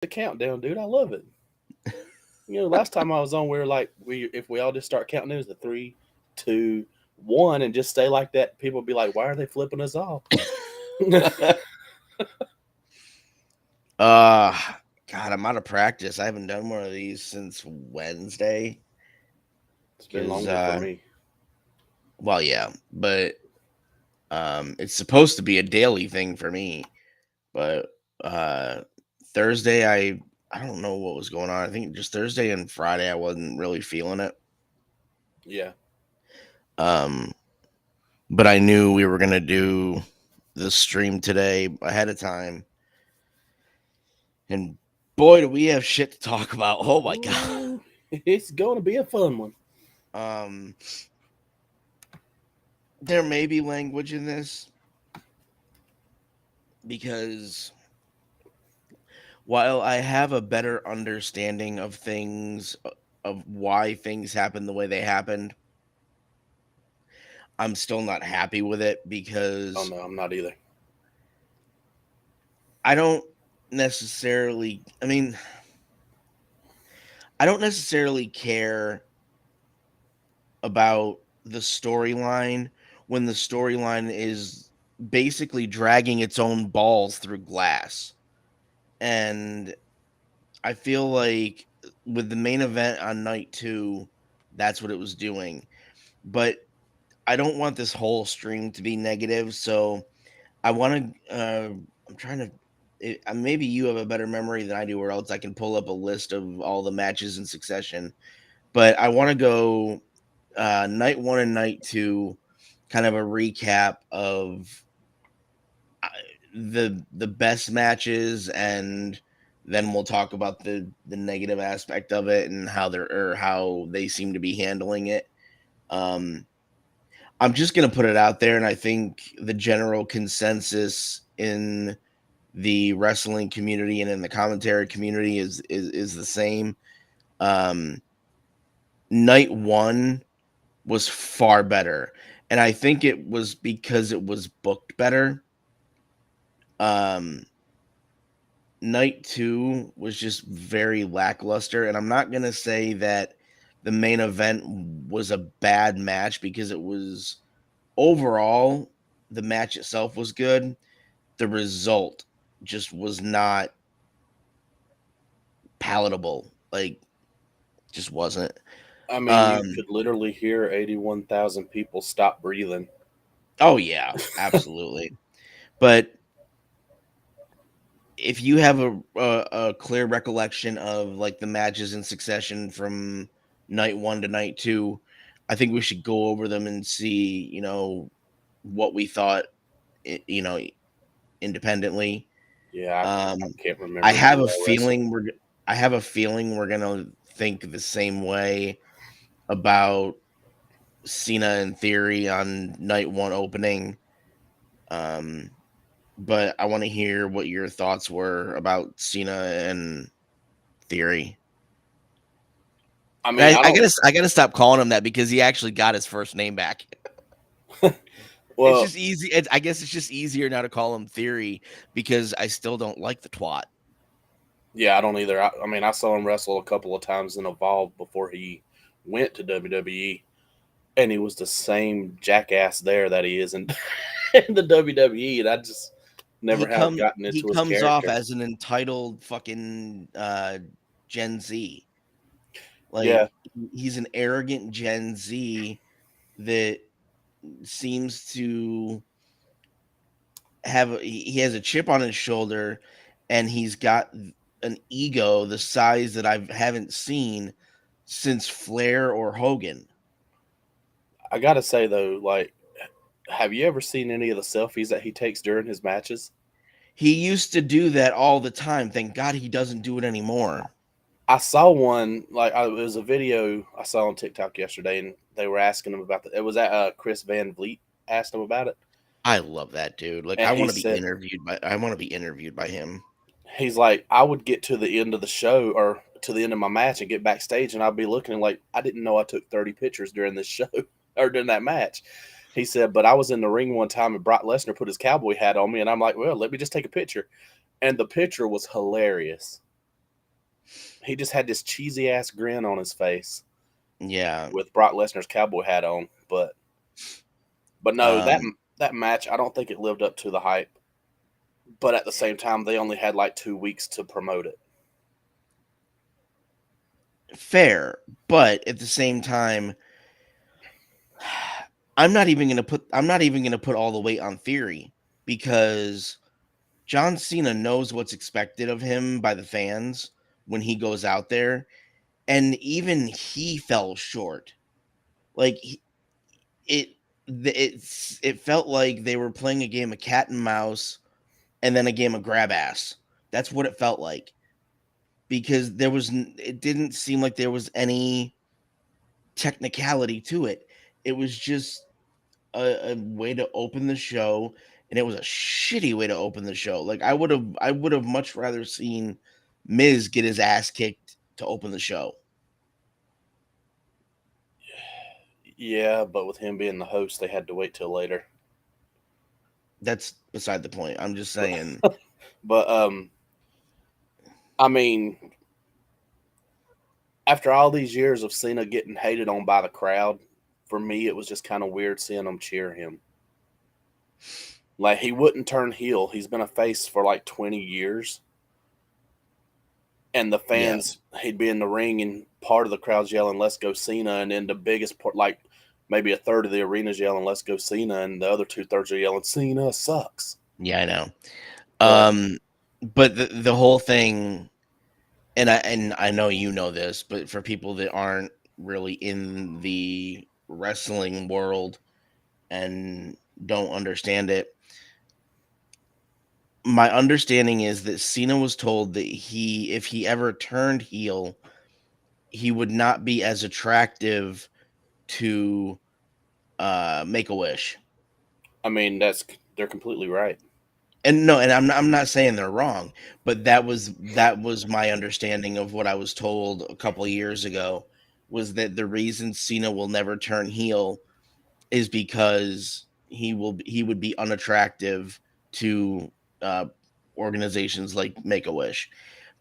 the countdown, dude. I love it. Last time I was on, we were like, if we all just start counting, it was the 3, 2, 1, and just stay like that. People would be like, why are they flipping us off? Uh God, I'm out of practice. I haven't done one of these since Wednesday. It's been Cause longer for me. well, yeah, but it's supposed to be a daily thing for me. But uh Thursday I don't know what was going on. I think just Thursday and Friday I wasn't really feeling it. Yeah. Um but I knew we were gonna do the stream today ahead of time. And boy, do we have shit to talk about. Oh my god. Ooh, it's going to be a fun one. Um there may be language in this because while I have a better understanding of things, of why things happened the way they happened, I'm still not happy with it Oh, because no, I'm not either. I don't necessarily, I mean, I don't necessarily care about the storyline when the storyline is basically dragging its own balls through glass. And I feel like with the main event on night 2, that's what it was doing. But I don't want this whole stream to be negative, so I want to. I'm trying to. Maybe you have a better memory than I do, or else I can pull up a list of all the matches in succession. But I want to go night 1 and night 2, kind of a recap of uh, the best matches, and then we'll talk about the negative aspect of it and how they seem to be handling it. Um, I'm just gonna put it out there, and I think the general consensus in the wrestling community and in the commentary community is the same. Um, Night 1 was far better, and I think it was because it was booked better. Um, Night 2 was just very lackluster, and I'm not gonna say that the main event was a bad match because it was overall the match itself was good. The result just was not palatable. Like, just wasn't. I mean, you Um, could literally hear 81,000 people stop breathing. oh yeah, absolutely. But if you have a clear recollection of like the matches in succession from night 1 to night 2, I think we should go over them and see, what we thought, you know, independently. Yeah, I Um, can't I remember none have of a that wrestling. feeling I have a feeling we're gonna think the same way about Cena and Theory on night 1 opening. Um, but I want to hear what your thoughts were about Cena and Theory. I And mean, I don't. I gotta stop calling him that because he actually got his first name back. It's Well, just easy. I guess it's just easier now to call him Theory because I still don't like the twat. yeah, I don't either. I mean, I saw him wrestle a couple of times in Evolve before he went to WWE, and he was the same jackass there that he is in, in the WWE, and I just never have gotten He into his comes off character. as an entitled fucking Gen Z. Yeah, Like, he's an arrogant Gen Z that seems to he has a chip on his shoulder, and he's got an ego the size that I haven't seen since Flair or Hogan. I gotta say though, like, have you ever seen any of the selfies that he takes during his matches? He used to do that all the time. Thank God he doesn't do it anymore. I saw one like it was a video I saw on TikTok yesterday, and they were asking him about the. It was at Chris Van Vliet asked him about it, I love that dude. Like, and he said I want to be interviewed by him. he's like I would get to the end of the show or to the end of my match and get backstage, and I'd be looking like I didn't know I took 30 pictures during this show or during that match. He said, but I was in the ring one time and Brock Lesnar put his cowboy hat on me, and I'm like, well, let me just take a picture, and the picture was hilarious. He just had this cheesy ass grin on his face Yeah. with Brock Lesnar's cowboy hat on. But no, Um, that match, I don't think it lived up to the hype. But at the same time, they only had like 2 weeks to promote it. fair, but at the same time, I'm not even gonna put all the weight on Theory because John Cena knows what's expected of him by the fans when he goes out there, and even he fell short. Like it, it felt like they were playing a game of cat and mouse and then a game of grab ass. That's what it felt like because it didn't seem like there was any technicality to it. It was just a way to open the show, and it was a shitty way to open the show. Like I would have much rather seen Miz get his ass kicked to open the show. Yeah, but with him being the host, they had to wait till later. That's beside the point. I'm just But saying. but I mean, after all these years of Cena getting hated on by the crowd, for me it was just kind of weird seeing them cheer him. Like he wouldn't turn heel. He's been a face for like 20 years, and the Yeah. fans, he'd be in the ring and part of the crowd's yelling "Let's go Cena," and then the biggest part, like maybe a third of the arena's yelling "Let's go Cena," and the other 2/3 are yelling "Cena sucks." Yeah, I know. But Um but the whole thing, and I know you know this, but for people that aren't really in the wrestling world and don't understand it, my understanding is that Cena was told that if he ever turned heel, he would not be as attractive to Make a Wish. I mean, they're completely right. And no, and I'm not saying they're wrong, but that was my understanding of what I was told a couple of years ago, was that the reason Cena will never turn heel is because he would be unattractive to uh, organizations like Make a Wish.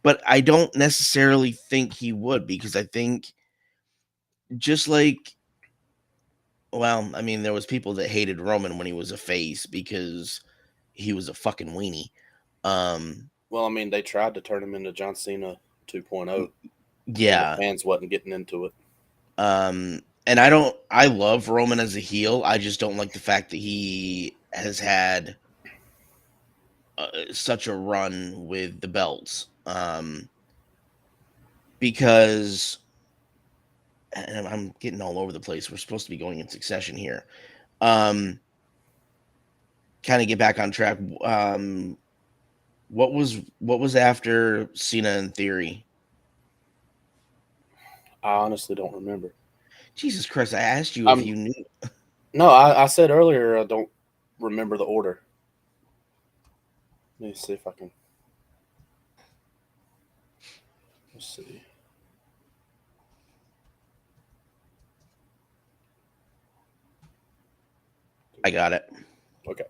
But I don't necessarily think he would, because I think, just like, well, I mean, there was people that hated Roman when he was a face because he was a fucking weenie. Um, Well, I mean, they tried to turn him into John Cena 2.0, and the yeah. fans wasn't getting into it. And I love Roman as a heel. I just don't like the fact that he has had such a run with the belts. Because, and I'm getting all over the place. We're supposed to be going in succession here. Um, Kind of get back on track. What was after Cena in Theory? I honestly don't remember. Jesus Christ! I asked you if I'm you knew. No, I said earlier I don't remember the order. Let me see if I can. Let's see. I got it. Okay.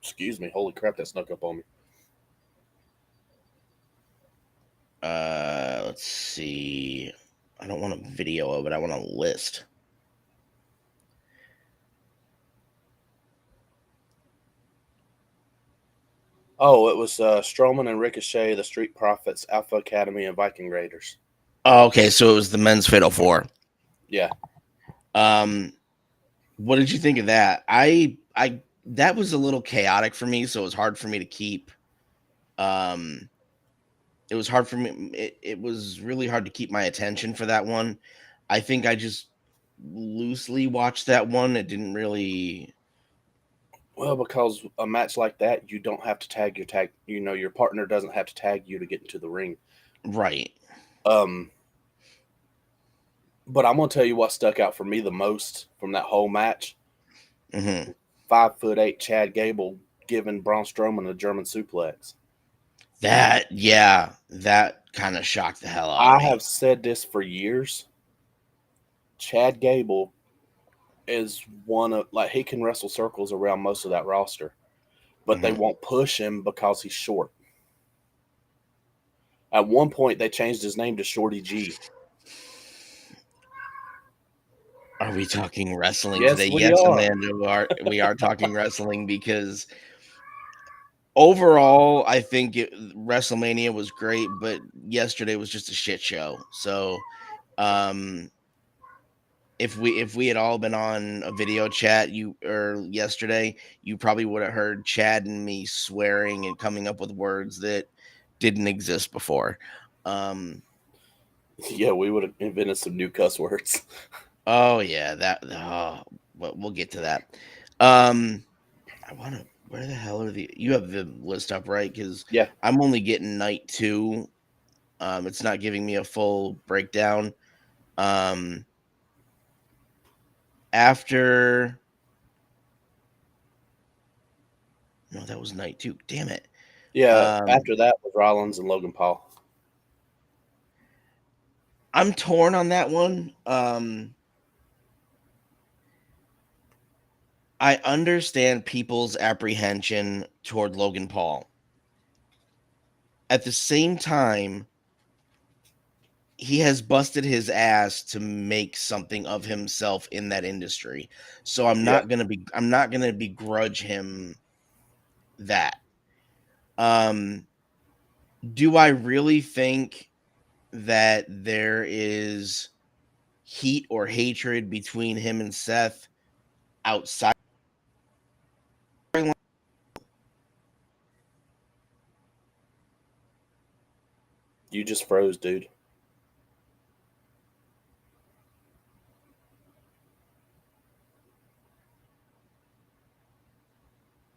Excuse me. Holy crap, that snuck up on me. Let's see. I don't want a video of it. I want a list. Oh, it was Strowman and Ricochet, the Street Profits, Alpha Academy, and Viking Raiders. Oh, okay, so it was the men's Fatal Four. Yeah. Um, what did you think of that? I that was a little chaotic for me, so it was hard for me to keep. Um, it was hard for me. It was really hard to keep my attention for that one. I think I just loosely watched that one. It didn't really. Well, because a match like that, you don't have to tag your tag. Your partner doesn't have to tag you to get into the ring. Right. Um, but I'm gonna tell you what stuck out for me the most from that whole match. Hmm. 5'8" Chad Gable giving Braun Strowman a German suplex. That, yeah, that kind of shocked the hell out of I me. have said this for years. Chad Gable is one of, like, he can wrestle circles around most of that roster, but they Hmm. won't push him because he's short. At one point, they changed his name to Shorty G. Are we talking wrestling today? Yes, we Yes, are. Amanda, we are talking wrestling because overall, I think WrestleMania was great, but yesterday was just a shit show. So, um, if we had all been on a video chat yesterday, you probably would have heard Chad and me swearing and coming up with words that didn't exist before. Um, Yeah, we would have invented some new cuss words. oh yeah, but we'll get to that. Um, I want to. Where the hell are you have the list up, right? Because Yeah, I'm only getting night two. It's not giving me a full breakdown. Um, after no, that was night two. Damn it. yeah. Um, After that was Rollins and Logan Paul. I'm torn on that one. I understand people's apprehension toward Logan Paul. At the same time, he has busted his ass to make something of himself in that industry. So Yeah. I'm not gonna begrudge him that. Um, do I really think that there is heat or hatred between him and Seth outside? You just froze, dude.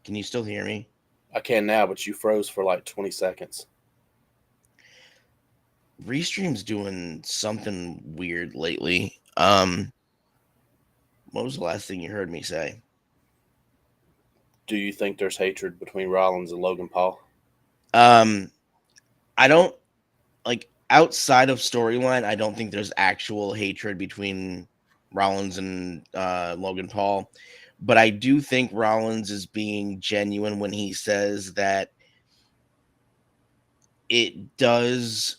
Can you still hear me? I can now, but you froze for like 20 seconds. Restream's doing something weird lately. What was the last thing you heard me say? Do you think there's hatred between Rollins and Logan Paul? Um, I don't like outside of storyline. I don't think there's actual hatred between Rollins and Logan Paul, but I do think Rollins is being genuine when he says that it does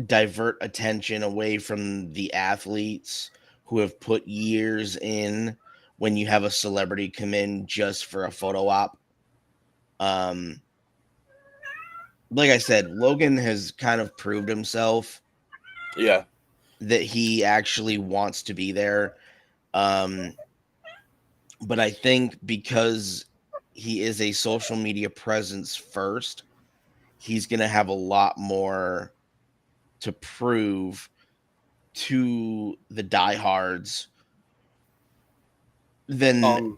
divert attention away from the athletes who have put years in when you have a celebrity come in just for a photo op. Um, like I said, Logan has kind of proved himself Yeah. that he actually wants to be there. Um, but I think because he is a social media presence first, he's going to have a lot more to prove to the diehards than On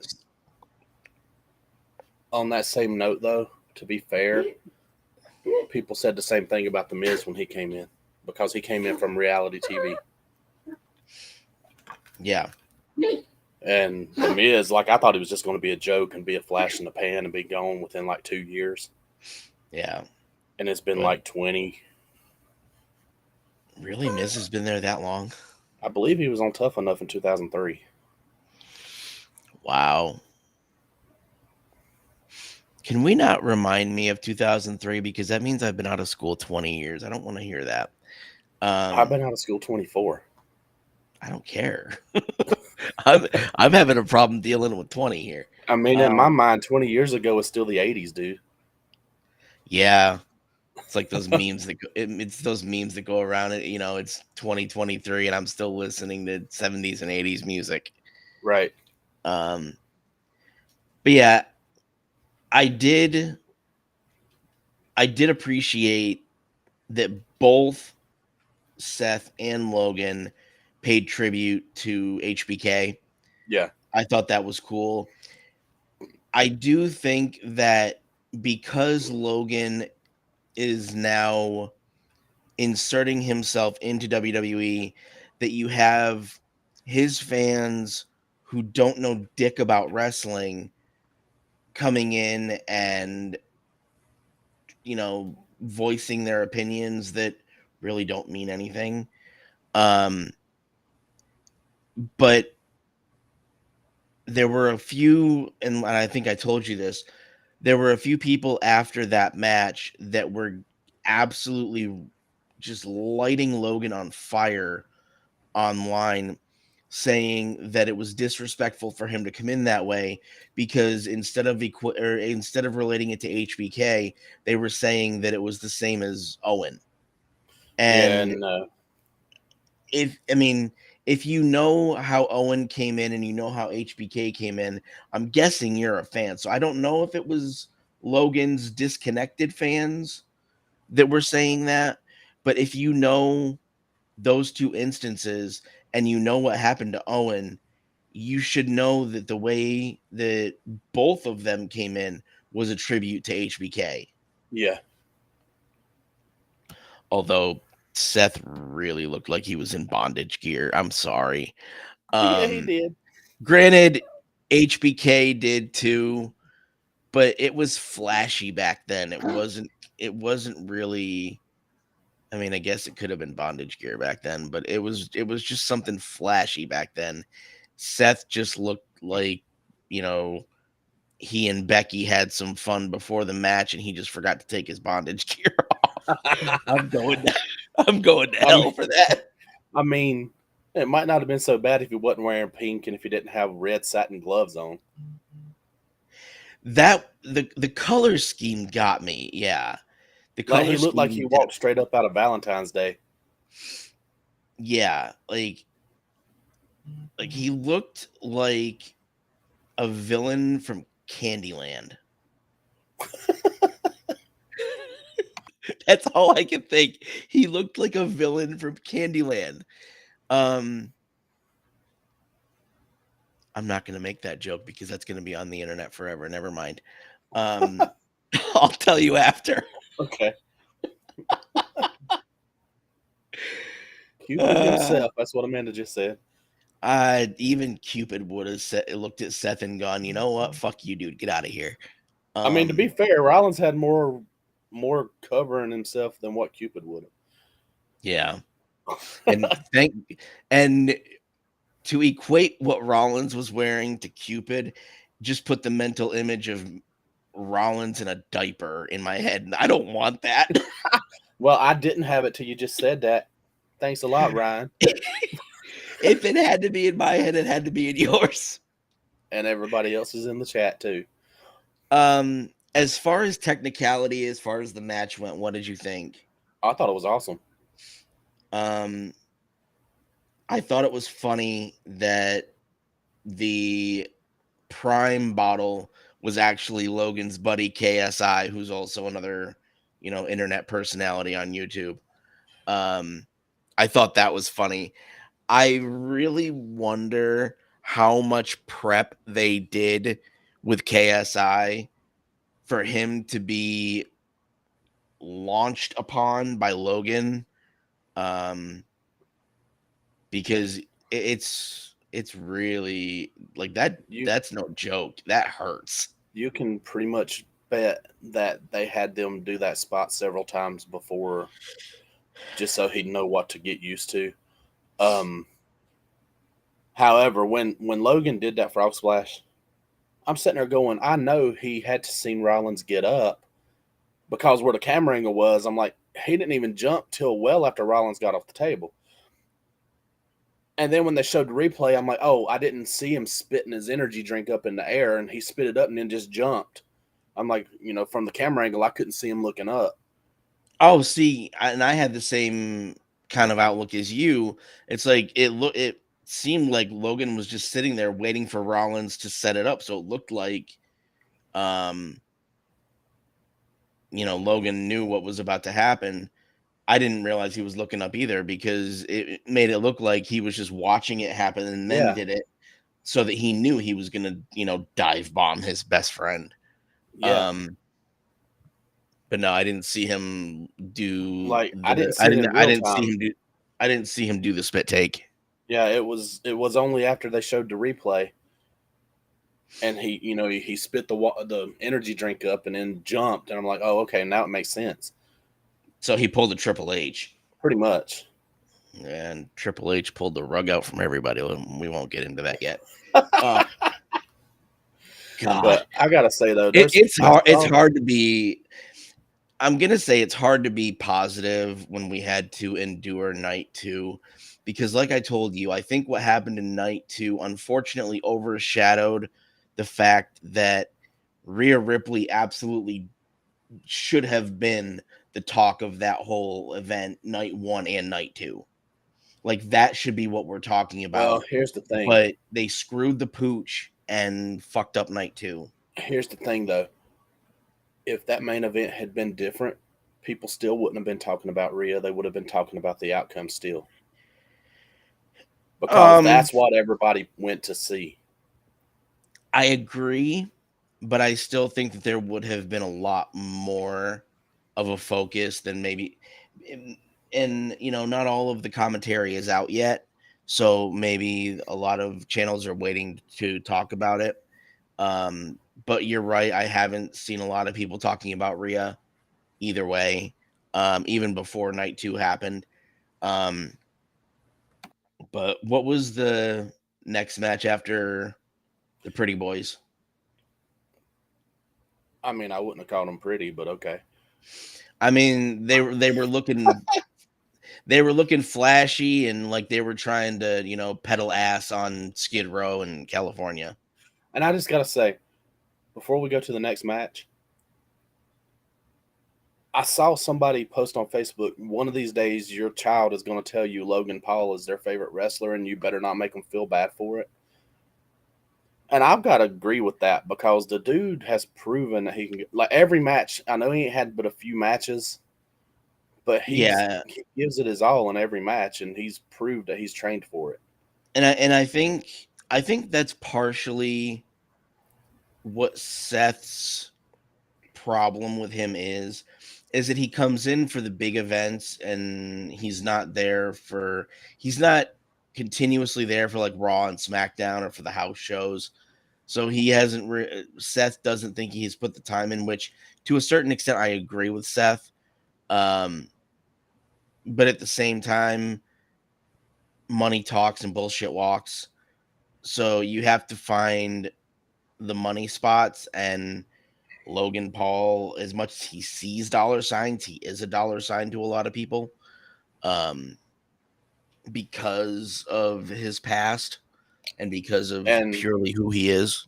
on that same note, though, to be fair, people said the same thing about the Miz when he came in because he came in from reality TV. yeah. And the Miz, like I thought he was just going to be a joke and be a flash in the pan and be gone within like 2 years, Yeah. and it's been But like 20. really, Miz has been there that long? I believe he was on Tough Enough in 2003. Wow. Can we not remind me of 2003 because that means I've been out of school 20 years. I don't want to hear that. I've Um, been out of school 24. I don't care. I'm I'm having a problem dealing with 20 here. I mean, in my Um, mind, 20 years ago was still the 80s, dude. yeah, it's like those memes it's those memes that go around it, it's 2023 and I'm still listening to 70s and 80s music. Right. Um, but yeah, I did I did appreciate that both Seth and Logan paid tribute to HBK. Yeah. I thought that was cool. I do think that because Logan is now inserting himself into WWE, that you have his fans who don't know dick about wrestling coming in and, voicing their opinions that really don't mean anything. Um, but there were a few, and I think I told you this, there were a few people after that match that were absolutely just lighting Logan on fire online, saying that it was disrespectful for him to come in that way because instead of relating it to HBK, they were saying that it was the same as Owen. Yeah, And no. if I mean, if you know how Owen came in and you know how HBK came in, I'm guessing you're a fan. So I don't know if it was Logan's disconnected fans that were saying that, but if you know those two instances and you know what happened to Owen, you should know that the way that both of them came in was a tribute to HBK. Yeah. Although Seth really looked like he was in bondage gear. I'm sorry. Yeah, he Um did. Granted, HBK did too, but it was flashy back then. It wasn't really. I mean, I guess it could have been bondage gear back then, but it was just something flashy back then. Seth just looked like, you know, he and Becky had some fun before the match and he just forgot to take his bondage gear off. I'm going to, I'm going to I mean, hell for that. I mean, it might not have been so bad if he wasn't wearing pink and if he didn't have red satin gloves on. The color scheme got me. Yeah. The Like he color looked like he scheme did. walked straight up out of Valentine's Day. Yeah, like he looked like a villain from Candyland. That's all I can think. He looked like a villain from Candyland. Um, I'm not gonna make that joke because that's gonna be on the internet forever. Never mind. Um, I'll tell you after. Okay. Cupid Uh, himself. That's what Amanda just said. even Cupid would have looked at Seth and gone, you know what? Fuck you, dude. Get out of here. I mean, to be Um, fair, Rollins had more covering himself than what Cupid would yeah, have. and to equate what Rollins was wearing to Cupid, just put the mental image of Rollins in a diaper in my head, and I don't want that. Well, I didn't have it till you just said that. Thanks a lot, Ryan, If it had to be in my head, it had to be in yours. and everybody else is in the chat too. As far as technicality, as far as the match went, what did you think? I thought it was awesome. Um, I thought it was funny that the Prime bottle was actually Logan's buddy KSI, who's also another, internet personality on YouTube. Um, I thought that was funny. I really wonder how much prep they did with KSI for him to be launched upon by Logan. Um, because it's really like that. You That's no joke. That hurts. you can pretty much bet that they had them do that spot several times before, just so he'd know what to get used to. Um, However, when Logan did that frog splash, I'm sitting there going, I know he had to see Rollins get up because where the camera angle was, I'm like, he didn't even jump till well after Rollins got off the table. And then when they showed the replay, I'm like, oh, I didn't see him spitting his energy drink up in the air, and he spit it up and then just jumped. I'm like, from the camera angle, I couldn't see him looking up. Oh, see, and I had the same kind of outlook as you. It's like it seemed like Logan was just sitting there waiting for Rollins to set it up, so it looked like um Logan knew what was about to happen. I didn't realize he was looking up either because it made it look like he was just watching it happen and then Yeah, did it so that he knew he was going to, dive bomb his best friend. yeah. Um but no, I didn't see him do Like I the didn't see it in I real didn't see time. him do I didn't see him do the spit take. Yeah, it was only after they showed the replay, and he spit the energy drink up and then jumped, and I'm like, oh, okay, now it makes sense. So he pulled a Triple H, Pretty much. and Triple H pulled the rug out from everybody. We won't get into that yet. Uh, God, But I gotta say though, it's I hard. It's saw hard to be. I'm gonna say it's hard to be positive when we had to endure night two, because, like I told you, I think what happened in night two unfortunately overshadowed the fact that Rhea Ripley absolutely should have been the talk of that whole event, night one and night two. Like that should be what we're talking well, about. here's the thing. But they screwed the pooch and fucked up night two. Here's the thing though. If that main event had been different, people still wouldn't have been talking about Rhea. They would have been talking about the outcome still. Because Um, that's what everybody went to see. I agree, but I still think that there would have been a lot more of a focus than maybe and, and not all of the commentary is out yet. So maybe a lot of channels are waiting to talk about it. But you're right, I haven't seen a lot of people talking about Rhea either way. Even before night two happened. Um, but what was the next match after the Pretty Boys? I mean, I wouldn't have called them pretty, but okay. I mean, they were looking flashy and like they were trying to, pedal ass on Skid Row in California. And I just gotta say, before we go to the next match, I saw somebody post on Facebook, one of these days your child is going to tell you Logan Paul is their favorite wrestler and you better not make them feel bad for it. And I've got to agree with that because the dude has proven that he can, like every match. I know he ain't had but a few matches, but Yeah, he gives it his all in every match and he's proved that he's trained for it. and I think that's partially what Seth's problem with him is that he comes in for the big events and he's not continuously there for like Raw and SmackDown or for the house shows. So he hasn't Seth doesn't think he's put the time in, which to a certain extent I agree with Seth. Um but at the same time, money talks and bullshit walks. So you have to find the money spots, and Logan Paul, as much as he sees dollar signs, he is a dollar sign to a lot of people. Um because of his past and because of And purely who he is.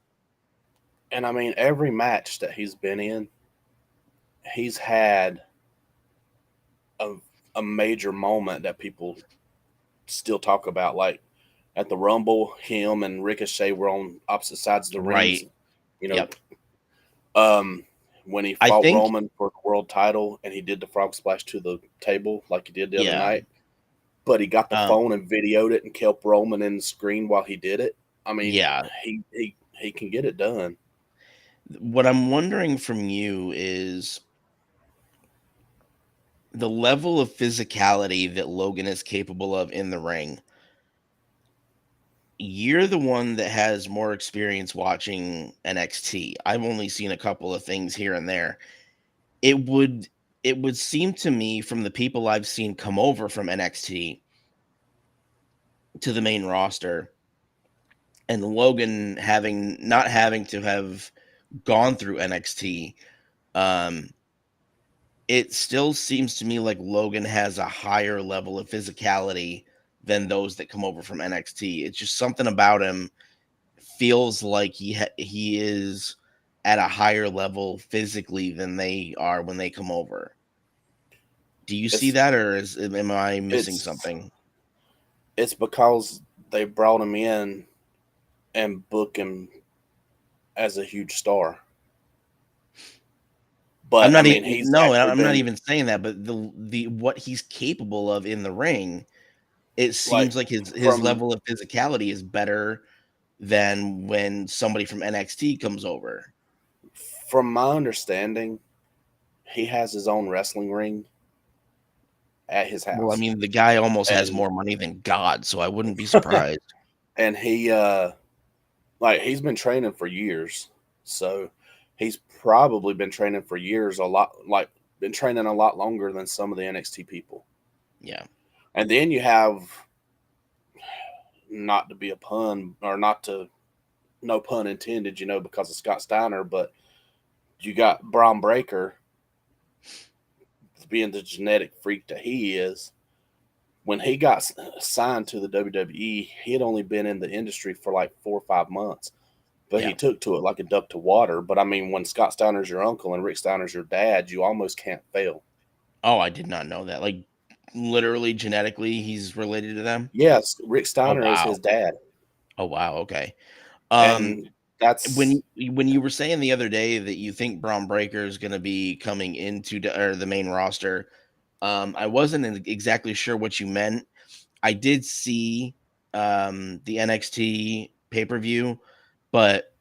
I mean every match that he's been in, he's had a a major moment that people still talk about. Like at the Rumble, him and Ricochet were on opposite sides of the rings. Right. You know, Yep. um, when he I fought think Roman for the world title and he did the frog splash to the table like he did the other yeah. night, but he got the Um phone and videoed it and kept Roman in the screen while he did it. I mean, yeah. he can get it done. What I'm wondering from you is the level of physicality that Logan is capable of in the ring. You're the one that has more experience watching NXT. I've only seen a couple of things here and there. It would it would seem to me from the people I've seen come over from NXT to the main roster, and Logan having not having to have gone through NXT, um it still seems to me like Logan has a higher level of physicality than those that come over from NXT. It's just something about him feels like he is at a higher level physically than they are when they come over. Do you see It's that, or am I missing it's something? it's because they brought him in and book him as a huge star. I'm But I not mean, even he's no, actually I'm not been even saying that, but the what he's capable of in the ring, it like seems like his from level of physicality is better than when somebody from NXT comes over. from my understanding, he has his own wrestling ring at his Well, I house, mean, the guy almost has and more money than God, so I wouldn't be surprised. and he like he's been training for years, so he's probably been training for years a lot, like been training a lot longer than some of the NXT people. Yeah. And then you have, not to be a pun or not to no pun intended, because of Scott Steiner, but you got Braun Breaker being the genetic freak that he is. When he got signed to the WWE, he had only been in the industry for like 4 or 5 months, but he Yeah. took to it like a duck to water. But I mean, when Scott Steiner's your uncle and Rick Steiner's your dad, you almost can't fail. Oh, I did not know that. Like, literally, genetically, he's related to them? Yes, Rick Oh, Steiner is wow. his dad, Oh, wow, okay. Um, and that's when you were saying the other day that you think Braun Breaker is gonna be coming into the main roster, I wasn't exactly sure what you meant. I did see, the NXT pay-per-view, but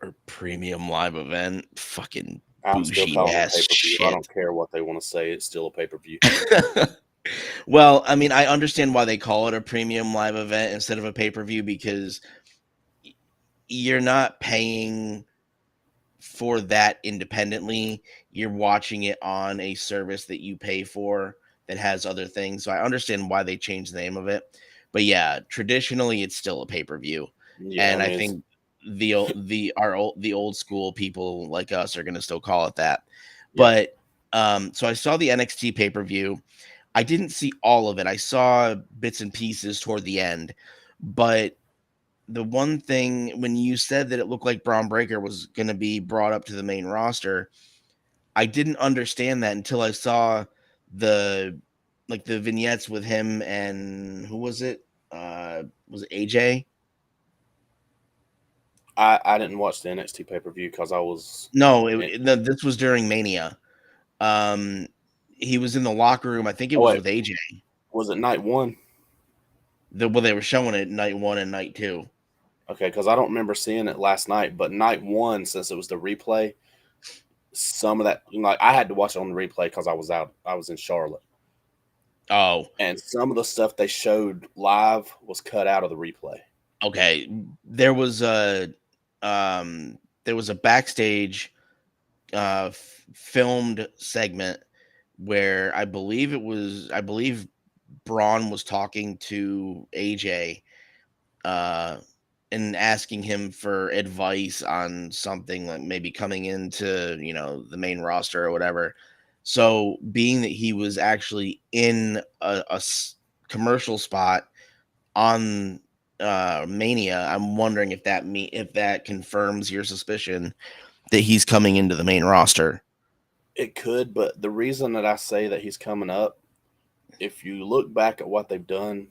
or premium live event, fucking I'm still bougie calling it ass pay per view. I shit. don't care what they want to say; it's still a pay per view. Well, I mean, I understand why they call it a premium live event instead of a pay-per-view because you're not paying for that independently. You're watching it on a service that you pay for that has other things. So I understand why they changed the name of it. But yeah, traditionally it's still a pay-per-view. Yeah, I And I mean, think the old school people like us are going to still call it that. yeah, But so I saw the NXT pay-per-view. I didn't see all of it. I saw bits and pieces toward the end. But the one thing when you said that it looked like Braun Breaker was going to be brought up to the main roster, I didn't understand that until I saw the the vignettes with him and who was it? Was it AJ? I didn't watch the NXT pay per view because I was. No, In, no, this was during Mania. Um, he was in the locker room. I think it oh was wait, with AJ. was it night one? Well, they were showing it night one and night two. Okay, because I don't remember seeing it last night. But night one, since it was the replay, some of that, like I had to watch it on the replay because I was out. I was in Charlotte, Oh, and some of the stuff they showed live was cut out of the replay. okay. There was a um, there was a backstage filmed segment where I believe Braun was talking to AJ uh and asking him for advice on something like maybe coming into, the main roster or whatever. So, being that he was actually in a commercial spot on Mania, I'm wondering if that confirms your suspicion that he's coming into the main roster. It could, but the reason that I say that he's coming up, if you look back at what they've done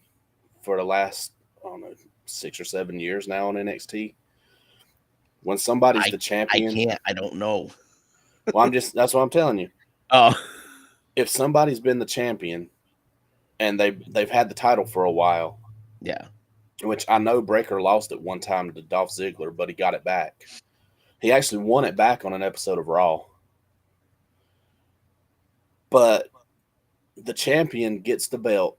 for the last, I don't know, 6 or 7 years now on NXT, when somebody's I the I champion, can't. I don't know. well, that's what I'm telling you. Oh, If somebody's been the champion and they've had the title for a while, yeah. which I know Breaker lost at one time to Dolph Ziggler, but he got it back. He actually won it back on an episode of Raw. But the champion gets the belt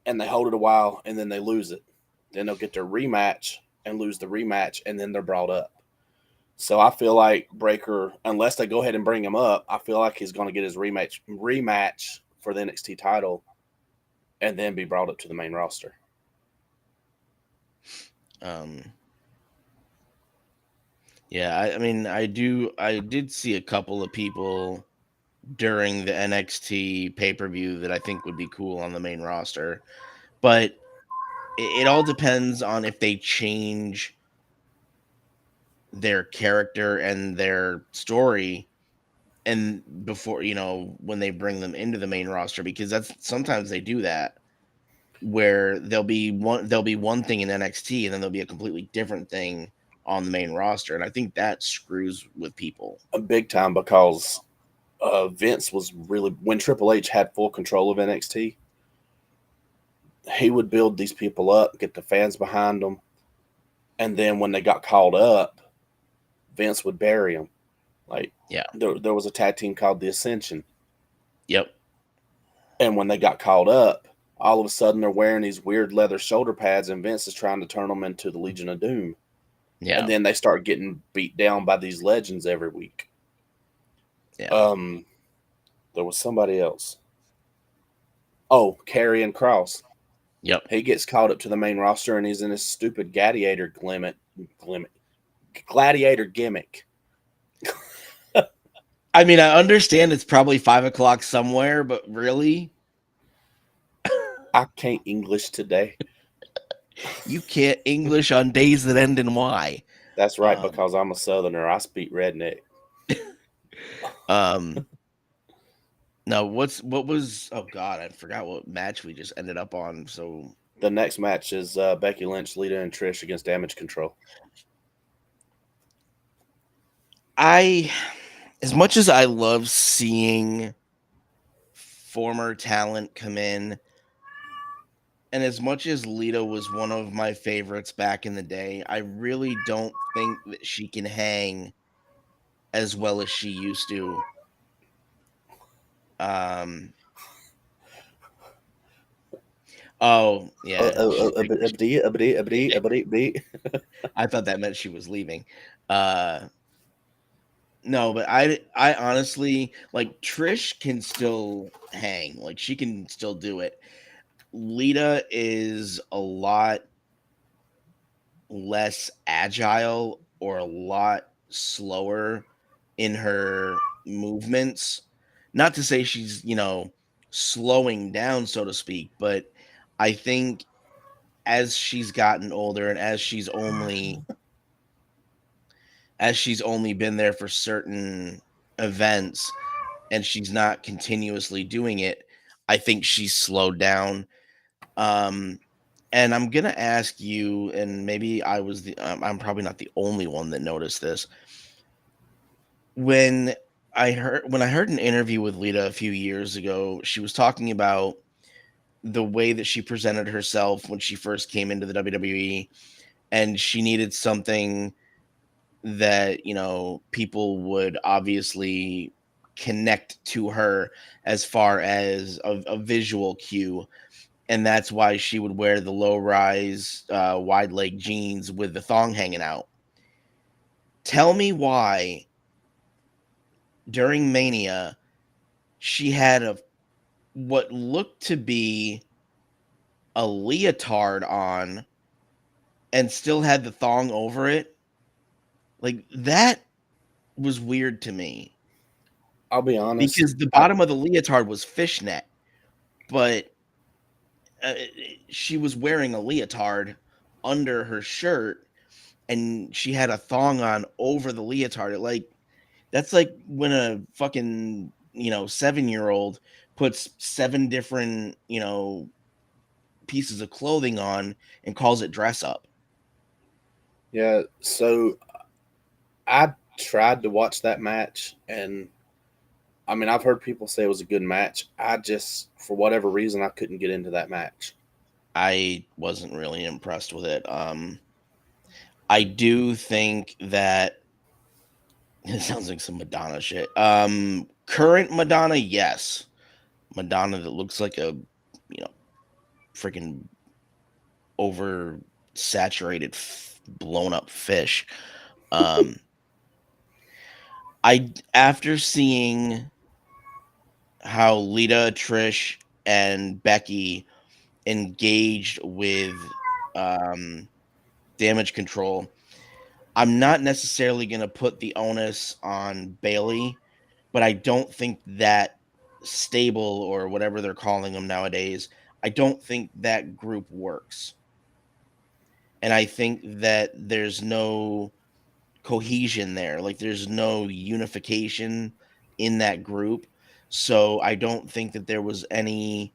and they hold it a while and then they lose it. Then they'll get their rematch and lose the rematch and then they're brought up. So I feel like Breaker, unless they go ahead and bring him up, I feel like he's going to get his rematch for the NXT title and then be brought up to the main roster. Um, yeah, I mean, I did see a couple of people during the NXT pay-per-view that I think would be cool on the main roster, but it all depends on if they change their character and their story and before, when they bring them into the main roster, because that's sometimes they do that where there'll be one thing in NXT and then there'll be a completely different thing on the main roster, and I think that screws with people. A big time because Vince was really, when Triple H had full control of NXT, he would build these people up, get the fans behind them, and then when they got called up, Vince would bury them. Like Yeah. there was a tag team called the Ascension, Yep. and when they got called up, all of a sudden they're wearing these weird leather shoulder pads, and Vince is trying to turn them into the Legion of Doom. And Yeah. then they start getting beat down by these legends every week. Yeah. Um, there was somebody else. Oh, Carrie and Cross. Yep. He gets called up to the main roster, and he's in his stupid glimmet, gladiator gimmick. I mean, I understand it's probably 5 o'clock somewhere, but really, I can't English today. you can't English on days that end in Y. That's right, Um, because I'm a Southerner. I speak redneck. um, now what was? Oh God, I forgot what match we just ended up on. So The next match is Becky Lynch, Lita, and Trish against Damage Control. I, as much as I love seeing former talent come in, and as much as Lita was one of my favorites back in the day, I really don't think that she can hang as well as she used to. Um. Oh yeah, she's taking. I thought that meant she was leaving. Uh. No, but I honestly like Trish can still hang. Like she can still do it. Lita is a lot less agile or a lot slower in her movements. Not to say she's, slowing down, so to speak, but I think as she's gotten older and as she's only been there for certain events and she's not continuously doing it, I think she's slowed down. Um, and I'm gonna ask you, and maybe I'm probably not the only one that noticed this. When when I heard an interview with Lita a few years ago, she was talking about the way that she presented herself when she first came into the WWE, and she needed something that people would obviously connect to her as far as a visual cue, and that's why she would wear the low rise wide leg jeans with the thong hanging out. Tell me why during Mania she had a what looked to be a leotard on and still had the thong over it. Like that was weird to me I'll be honest. because the bottom of the leotard was fishnet, but she was wearing a leotard under her shirt and she had a thong on over the leotard. That's like when a fucking 7-year-old puts seven different pieces of clothing on and calls it dress up. Yeah, so I tried to watch that match, and I mean, I've heard people say it was a good match. I just, for whatever reason, I couldn't get into that match. I wasn't really impressed with it. I do think that it sounds like some Madonna shit. Current Madonna, yes. Madonna that looks like a, freaking over saturated, blown up fish. Um, after seeing how Lita, Trish, and Becky engaged with um, Damage Control, I'm not necessarily going to put the onus on Bailey, but I don't think that stable or whatever they're calling them nowadays, I don't think that group works. And I think that there's no cohesion there. Like there's no unification in that group. So I don't think that there was any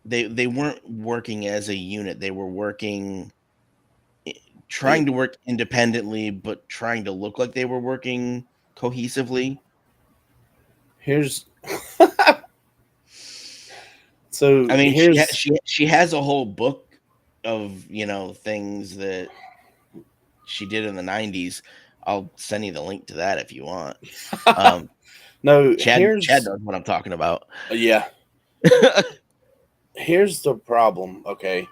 they weren't working as a unit. They were working trying It, to work independently but trying to look like they were working cohesively. here's so I mean, here's she has a whole book of, things that she did in the 90s. I'll send you the link to that if you want. Um, no Chad here's knows what I'm talking about. yeah, here's the problem. Okay,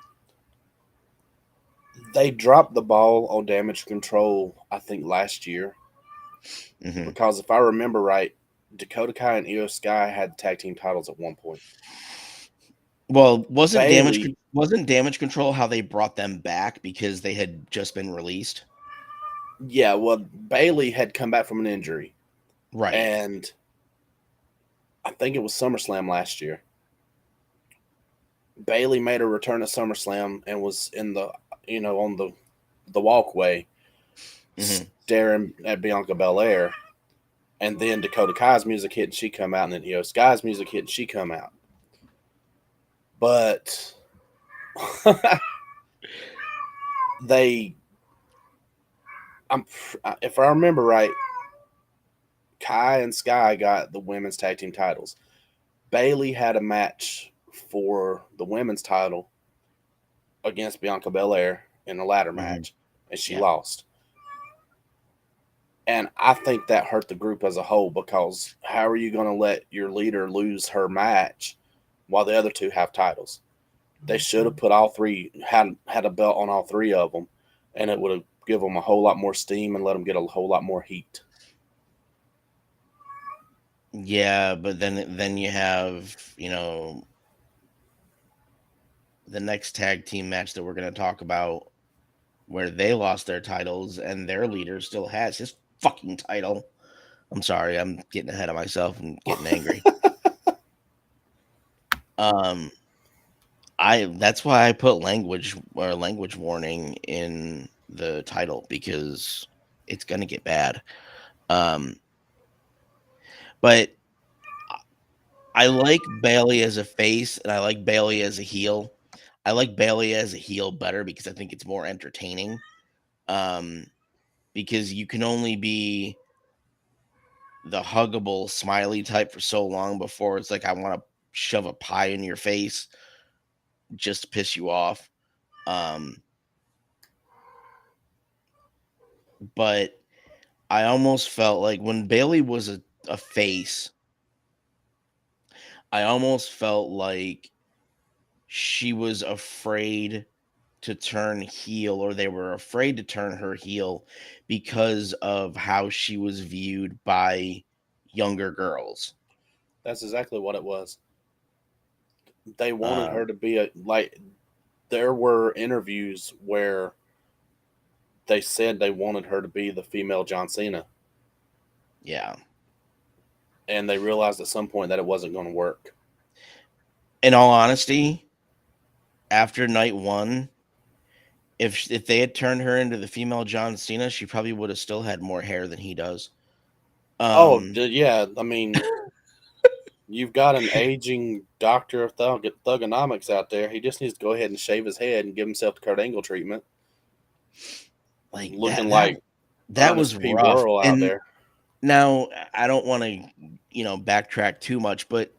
they dropped the ball on Damage Control, I think last year, Mhm. because if I remember right, Dakota Kai and Io Sky had tag team titles at one point. Well, Bailey, wasn't Damage Control how they brought them back because they had just been released? yeah, well, Bailey had come back from an injury, Right. and I think it was SummerSlam last year. Bailey made a return at SummerSlam and was in the, on the walkway, Hmm. staring at Bianca Belair, and then Dakota Kai's music hit and she come out, and then Io Sky's music hit and she come out. But they, I'm if I remember right, Kai and Sky got the women's tag team titles. Bailey had a match for the women's title against Bianca Belair in a ladder Hmm. match, and she Yeah. lost. And I think that hurt the group as a whole because how are you going to let your leader lose her match while the other two have titles? They should have put all three had a belt on all three of them, and it would have given them a whole lot more steam and let them get a whole lot more heat. Yeah, but then you have, the next tag team match that we're going to talk about where they lost their titles and their leader still has his fucking title. I'm sorry, I'm getting ahead of myself and getting angry. Um I That's why I put language warning in the title because it's going to get bad. Um but I like Bailey as a face and I like Bailey as a heel. I like Bailey as a heel better because I think it's more entertaining. Um because you can only be the huggable smiley type for so long before it's like I want to shove a pie in your face just to piss you off. Um but I almost felt like when Bailey was a face, I almost felt like she was afraid to turn heel or they were afraid to turn her heel because of how she was viewed by younger girls. That's exactly what it was. They wanted Um her to be a like. There were interviews where they said they wanted her to be the female John Cena, yeah. and they realized at some point that it wasn't going to work. In all honesty, after night 1, if they had turned her into the female John Cena, she probably would have still had more hair than he does. Oh, Um yeah. I mean, you've got an aging doctor of thugonomics out there. He just needs to go ahead and shave his head and give himself the Kurt Angle treatment, like looking like that was Ernest P. rough. Worrell out And there. now I don't want to, backtrack too much, but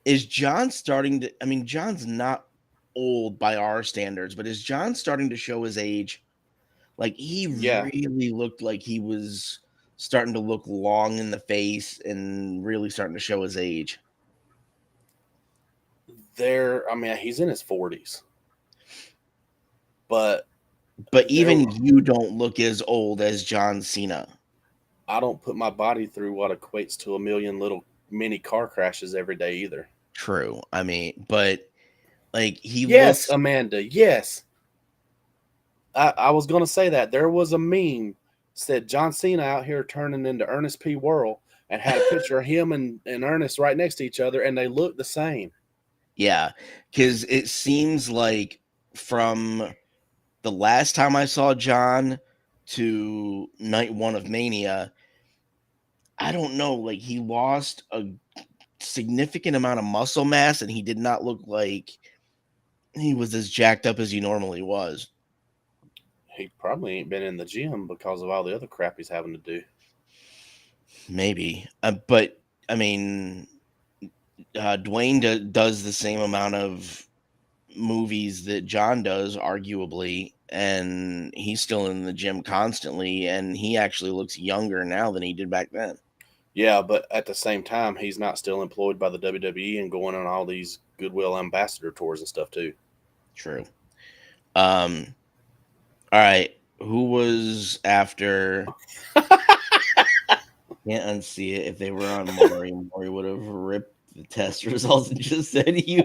is John starting to? I mean, John's not old by our standards, but is John starting to show his age? Like he Yeah, really looked like he was starting to look long in the face and really starting to show his age. I mean, he's in his 40s, but But there, even you don't look as old as John Cena. I don't put my body through what equates to a million little mini car crashes every day either. True. I mean, but like he Yes, looks, Amanda. Yes, I was gonna say that there was a meme said John Cena out here turning into Ernest P. Worrell and had a picture of him and Ernest right next to each other, and they look the same. yeah, because it seems like from the last time I saw John to night 1 of Mania, I don't know, like he lost a significant amount of muscle mass and he did not look like he was as jacked up as he normally was. He probably ain't been in the gym because of all the other crap he's having to do. Maybe. But I mean, Dwayne does the same amount of movies that John does, arguably, and he's still in the gym constantly, and he actually looks younger now than he did back then. Yeah, but at the same time, he's not still employed by the WWE and going on all these goodwill ambassador tours and stuff too. True. Um, all right. Who was after? Can't unsee it. If they were on Maury, Maury would have ripped the test results and just said you.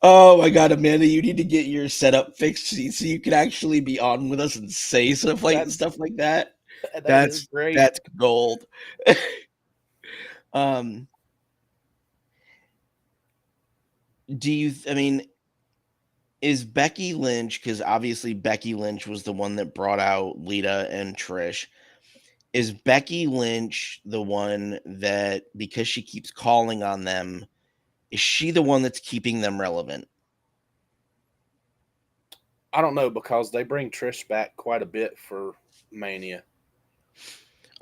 Oh my god, Amanda, you need to get your setup fixed so you can actually be on with us and say That's stuff like that. that is great. That's gold. um, I mean, is Becky Lynch, because obviously Becky Lynch was the one that brought out Lita and Trish. Is Becky Lynch the one that, because she keeps calling on them, is she the one that's keeping them relevant? I don't know because they bring Trish back quite a bit for Mania.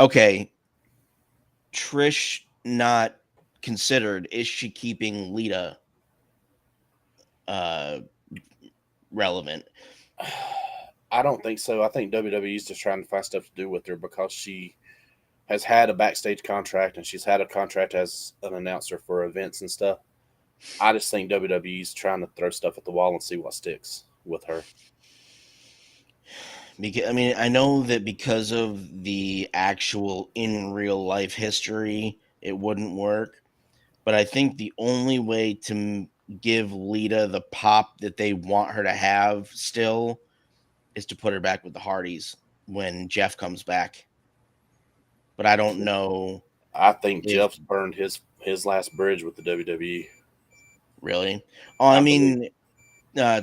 Okay, Trish not considered, is she keeping Lita uh relevant? I don't think so. I think WWE's just trying to find stuff to do with her because she has had a backstage contract and she's had a contract as an announcer for events and stuff. I just think WWE's trying to throw stuff at the wall and see what sticks with her. Because I mean, I know that because of the actual in real life history, it wouldn't work. But I think the only way to give Lita the pop that they want her to have still is to put her back with the Hardys when Jeff comes back. But I don't know I think if Jeff's burned his last bridge with the WWE. really. Oh, I I believe. mean, uh,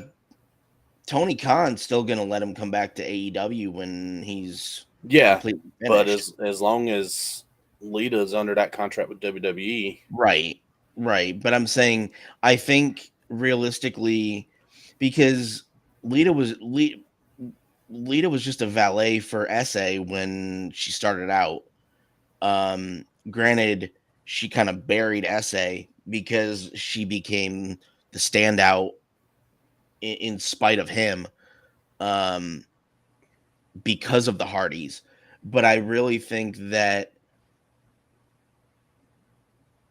Tony Khan's still going to let him come back to AEW when he's Yeah, completely but finished. as long as Lita's under that contract with WWE, Right. Right. But I'm saying, I think realistically, because Lita was Le- Lita was just a valet for SA when she started out. Granted, she kind of buried SA because she became the standout in spite of him, um, because of the Hardys. But I really think that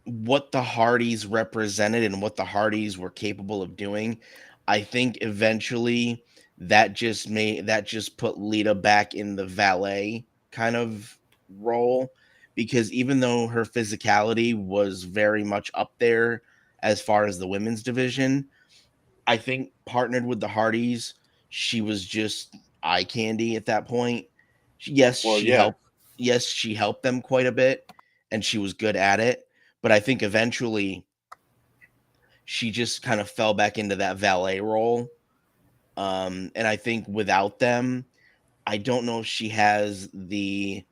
what the Hardys represented and what the Hardys were capable of doing, I think eventually that just put Lita back in the valet kind of role, because even though her physicality was very much up there as far as the women's division, I think partnered with the Hardys, she was just eye candy at that point. Yes, well, she yeah, helped. Yes, she helped them quite a bit, and she was good at it. But I think eventually she just kind of fell back into that valet role. And I think without them, I don't know if she has the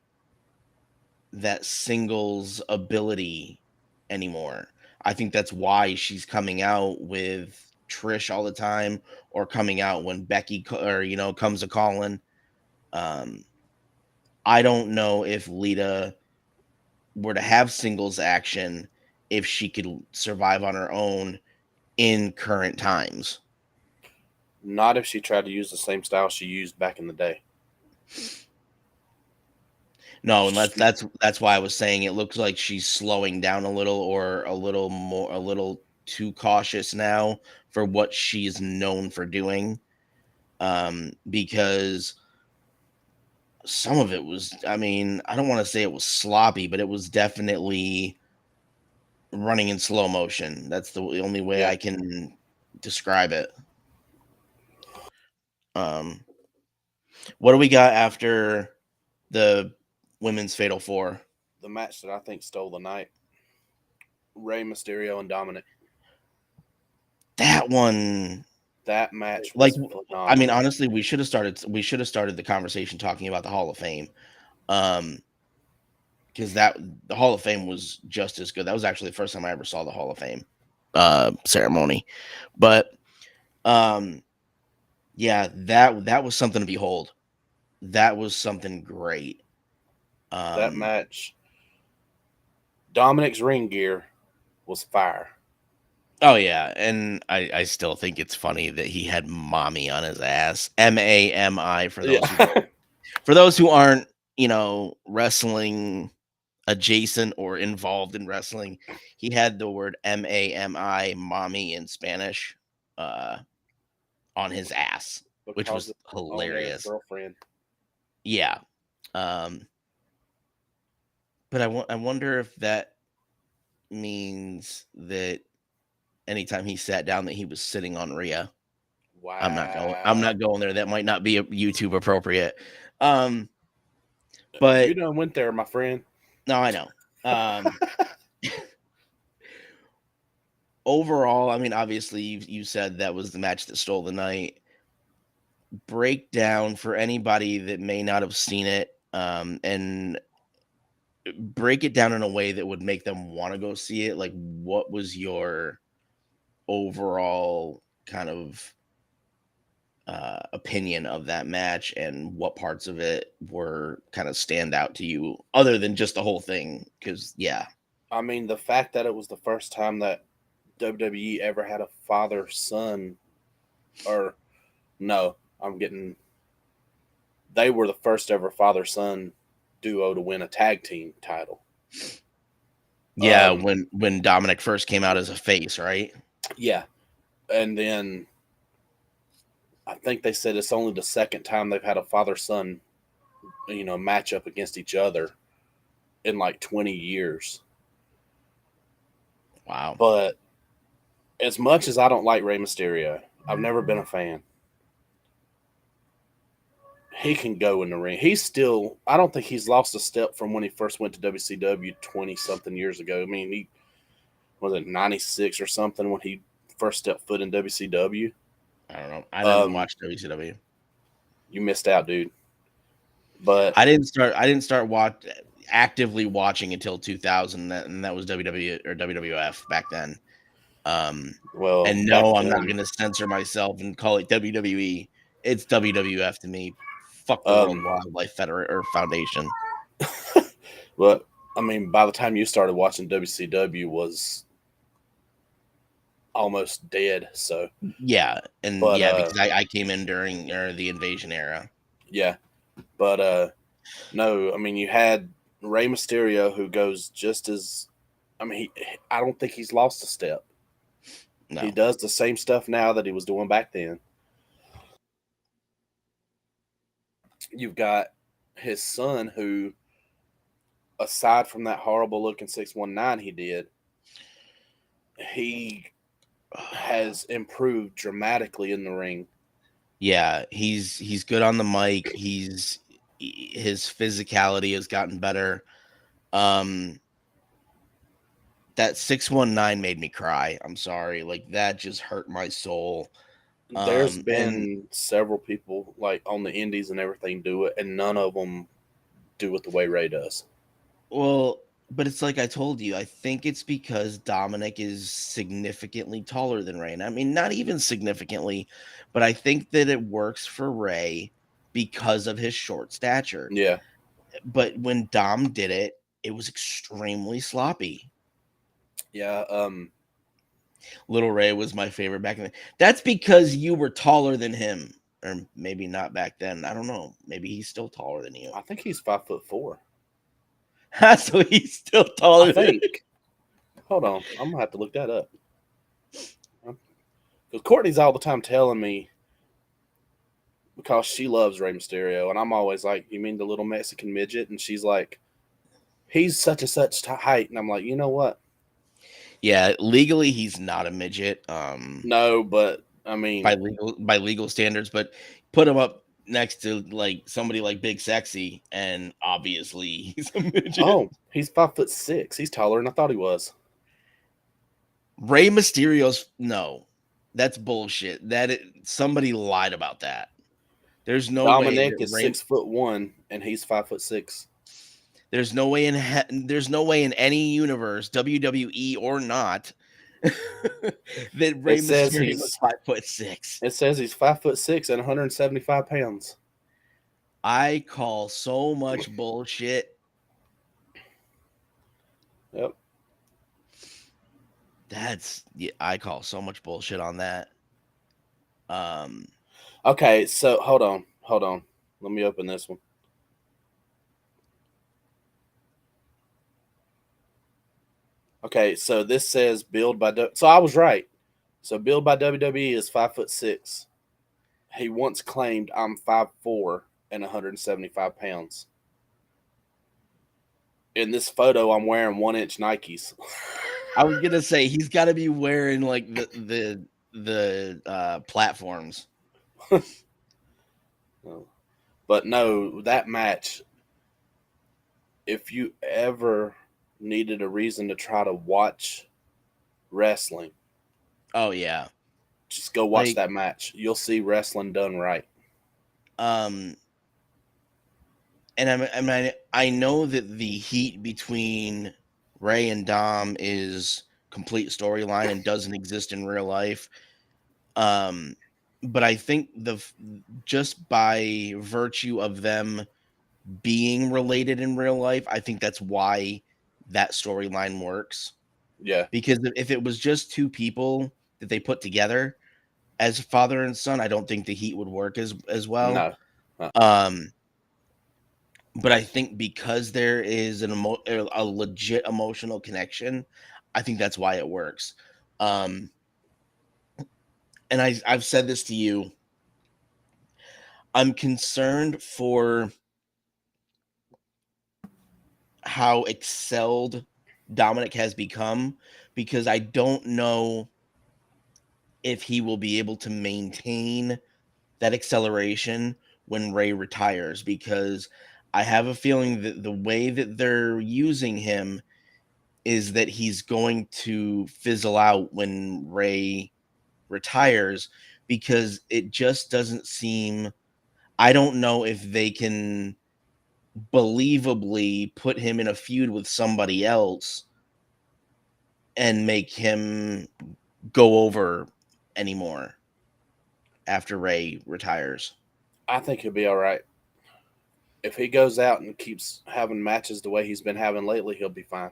that singles ability anymore. I think that's why she's coming out with Trish all the time, or coming out when Becky or comes to calling. Um, I don't know if Lita were to have singles action, if she could survive on her own in current times. not if she tried to use the same style she used back in the day. No, and She, that's why I was saying it looks like she's slowing down a little, or a little too cautious now for what she's known for doing. Because some of it was, I mean, I don't want to say it was sloppy, but it was definitely running in slow motion. That's the only way yeah, I can describe it. Um, what do we got after the women's fatal four? the match that I think stole the night: Rey Mysterio and Dominic. That one, That match like, was I mean, phenomenal. honestly, we should have started the conversation talking about the Hall of Fame. Um, because that the Hall of Fame was just as good. That was actually the first time I ever saw the Hall of Fame ceremony. But um yeah, that was something to behold. That was something great. That Um match, Dominic's ring gear was fire. oh yeah, and I still think it's funny that he had mommy on his ass. MAMI for Yeah, those who aren't, wrestling adjacent or involved in wrestling. He had the word MAMI, mommy, in Spanish, uh on his ass, which because was of on air hilarious. girlfriend. Yeah. Um, but I wonder if that means that anytime he sat down that he was sitting on Rhea. I'm Wow. not going there. That might not be a YouTube appropriate. Um, but You done went there, my friend. no, I know. Overall, I mean, obviously, you said that was the match that stole the night. Breakdown for anybody that may not have seen it, and break it down in a way that would make them want to go see it. Like, what was your overall kind of opinion of that match, and what parts of it were kind of stand out to you, other than just the whole thing? Because yeah, I mean, the fact that it was the first time that WWE ever had a father son, or no, I'm getting. They were the first ever father son duo to win a tag team title. yeah, Um, when Dominic first came out as a face, right? yeah, and then I think they said it's only the second time they've had a father son, match up against each other in like 20 years. Wow. But as much as I don't like Rey Mysterio, I've never been a fan. He can go in the ring. He's still, I don't think he's lost a step from when he first went to WCW 20 something years ago. I mean, he was it 96 or something when he first stepped foot in WCW. I don't know. I didn't Um, watch WCW. you missed out, dude. But I didn't start actively watching until 2000, and that was WWE or WWF back then. well, And back no, I'm not then, going to censor myself and call it WWE. It's WWF to me. Fuck the World um, Wildlife Foundation. but I mean, by the time you started watching WCW was almost dead. So, Yeah, and but yeah, because I came in during the invasion era. yeah, but no, I mean, you had Rey Mysterio who goes just as, I mean, I don't think he's lost a step. He No, does the same stuff now that he was doing back then. You've got his son who, aside from that horrible looking 619 he did, he has improved dramatically in the ring. yeah, he's good on the mic. His physicality has gotten better. Um, that 619 made me cry. I'm sorry, like that just hurt my soul. There's And been several people like on the indies and everything do it, and none of them do it the way Ray does. well, but it's like I told you, I think it's because Dominic is significantly taller than Ray. And I mean, not even significantly, but I think that it works for Ray because of his short stature. Yeah, But when Dom did it, it was extremely sloppy. yeah. Little Ray was my favorite back then. That's because you were taller than him. Or maybe not back then. I don't know. Maybe he's still taller than you. I think he's 5'4". So he's still I taller than. think. Hold on, I'm gonna have to look that up. Because Courtney's all the time telling me because she loves Rey Mysterio, and I'm always like, "You mean the little Mexican midget?" And she's like, "He's such and such height," and I'm like, "You know what? Yeah, legally he's not a midget. No, but I mean, By legal standards, but put him up next to like somebody like Big Sexy, and obviously he's a midget. oh, he's 5'6". He's taller than I thought he was. Rey Mysterio's no, that's bullshit. Somebody lied about that. There's no way Dominic that is 6'1", and he's 5'6". there's no way in any universe, WWE or not, that It Rey says Mysterio was he's 5'6". it says he's 5'6" and 175 pounds. I call so much bullshit. Yep. I call so much bullshit on that. Um, Okay, so hold on. Let me open this one. Okay, so this says build by. So I was right. So build by WWE is 5'6". He once claimed I'm 5'4" and 175 pounds. In this photo, I'm wearing 1 inch Nikes. I was gonna say he's got to be wearing like the platforms. But no, that match, if you ever needed a reason to try to watch wrestling, Oh yeah, just go watch like that match. You'll see wrestling done right. um, and I know that the heat between Ray and Dom is complete storyline and doesn't exist in real life. Um, but I think just by virtue of them being related in real life, I think that's why that storyline works. Yeah. Because if it was just two people that they put together as father and son, I don't think the heat would work as well. No. Uh, Um, but I think because there is a legit emotional connection, I think that's why it works. Um, and I've said this to you. I'm concerned for how excelled Dominic has become because I don't know if he will be able to maintain that acceleration when Ray retires because I have a feeling that the way that they're using him is that he's going to fizzle out when Ray retires because it just doesn't seem I don't know if they can believably put him in a feud with somebody else and make him go over anymore after Ray retires. I think he'll be all right. If he goes out and keeps having matches the way he's been having lately, he'll be fine.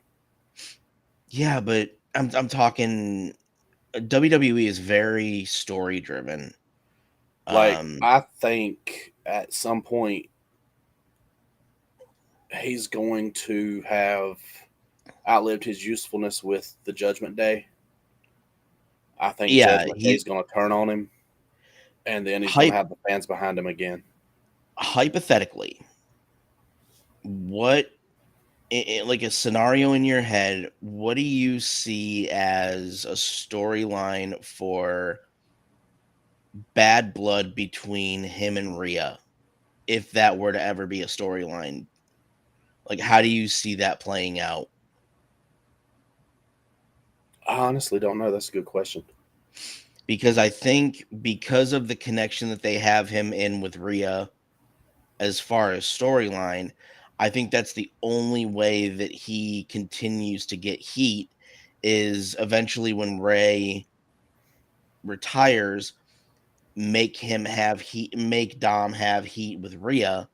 Yeah, but I'm talking WWE is very story driven. Like, Um I think at some point he's going to have outlived his usefulness with the Judgment Day. I think yeah, Judgment Day he is going to turn on him, and then he's going to hype have the fans behind him again. hypothetically, what like a scenario in your head, what do you see as a storyline for bad blood between him and Rhea if that were to ever be a storyline? Like how do you see that playing out? I honestly don't know. That's a good question. Because I think because of the connection that they have him in with Rhea as far as storyline, I think that's the only way that he continues to get heat is eventually when Ray retires, make Dom have heat with Rhea,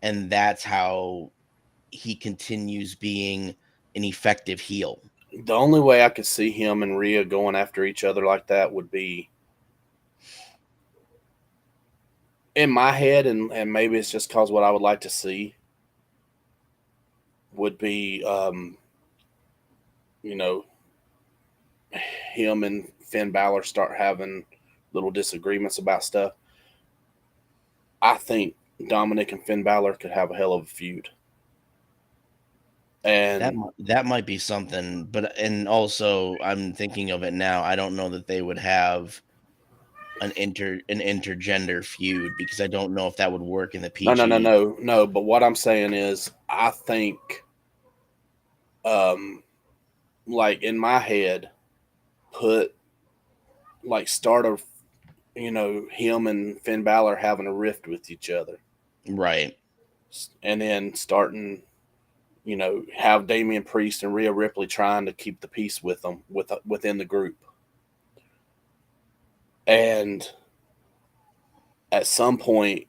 and that's how he continues being an effective heel. The only way I could see him and Rhea going after each other like that would be in my head, and maybe it's just cause what I would like to see would be, you know, him and Finn Balor start having little disagreements about stuff. I think Dominic and Finn Balor could have a hell of a feud. And That might be something, but and also I'm thinking of it now. I don't know that they would have an intergender feud because I don't know if that would work in the no, no, no, PG. no, no. But what I'm saying is, I think, um, like in my head, put like start a, him and Finn Balor having a rift with each other, Right. and then starting, have Damian Priest and Rhea Ripley trying to keep the peace with them within the group, and at some point,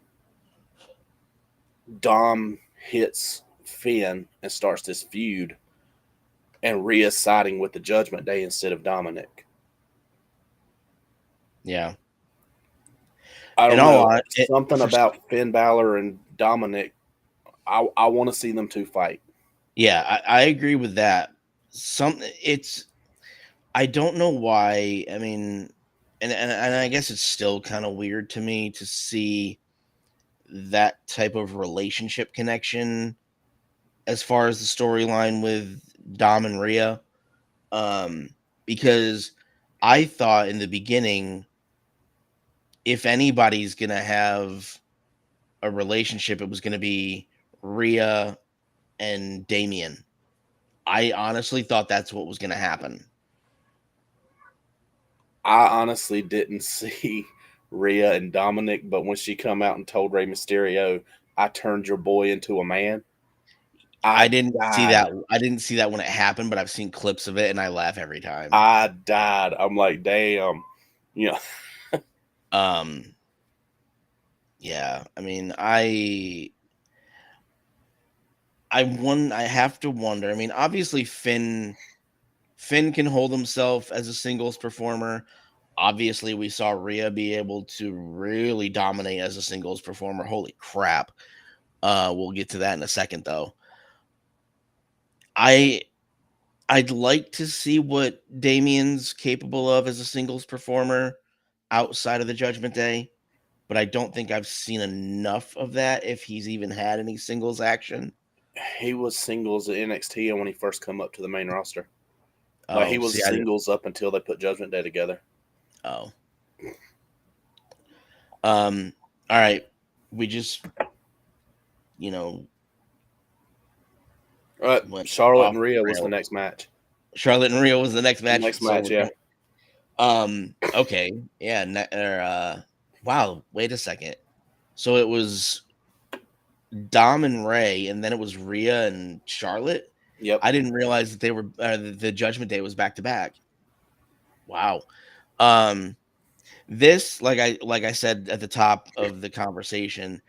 Dom hits Finn and starts this feud, and Rhea's siding with the Judgment Day instead of Dominic. Yeah. I In don't all know. it, Something for about Finn Balor and Dominic. I want to see them two fight. yeah, I agree with that. Some it's I don't know why. I mean, and I guess it's still kind of weird to me to see that type of relationship connection as far as the storyline with Dom and Rhea. Um, because I thought in the beginning, if anybody's gonna have a relationship, it was gonna be Rhea and Damien. I honestly thought that's what was gonna happen. I honestly didn't see Rhea and Dominic, but when she come out and told Rey Mysterio, "I turned your boy into a man," I I didn't see died. that. I didn't see that when it happened, but I've seen clips of it and I laugh every time. I died. I'm like, damn. You know, Um, yeah. I mean, I have to wonder. I mean, obviously Finn can hold himself as a singles performer. Obviously, we saw Rhea be able to really dominate as a singles performer. Holy crap. We'll get to that in a second though. I I'd like to see what Damien's capable of as a singles performer outside of the Judgment Day, but I don't think I've seen enough of that if he's even had any singles action. he was singles at NXT and when he first come up to the main roster. Like he Oh, see, was I didn't. singles up until they put Judgment Day together. Oh, um, all right. We just, you know, went Charlotte off and the Rhea was the rails. next match. Charlotte and Rio was the next match, Next so match, we're yeah. going. Yeah. Wow. Wait a second. So it was Dom and Ray, and then it was Rhea and Charlotte. Yep. I didn't realize that they were the Judgment Day was back to back. Wow. Um, this, like I said at the top of the conversation,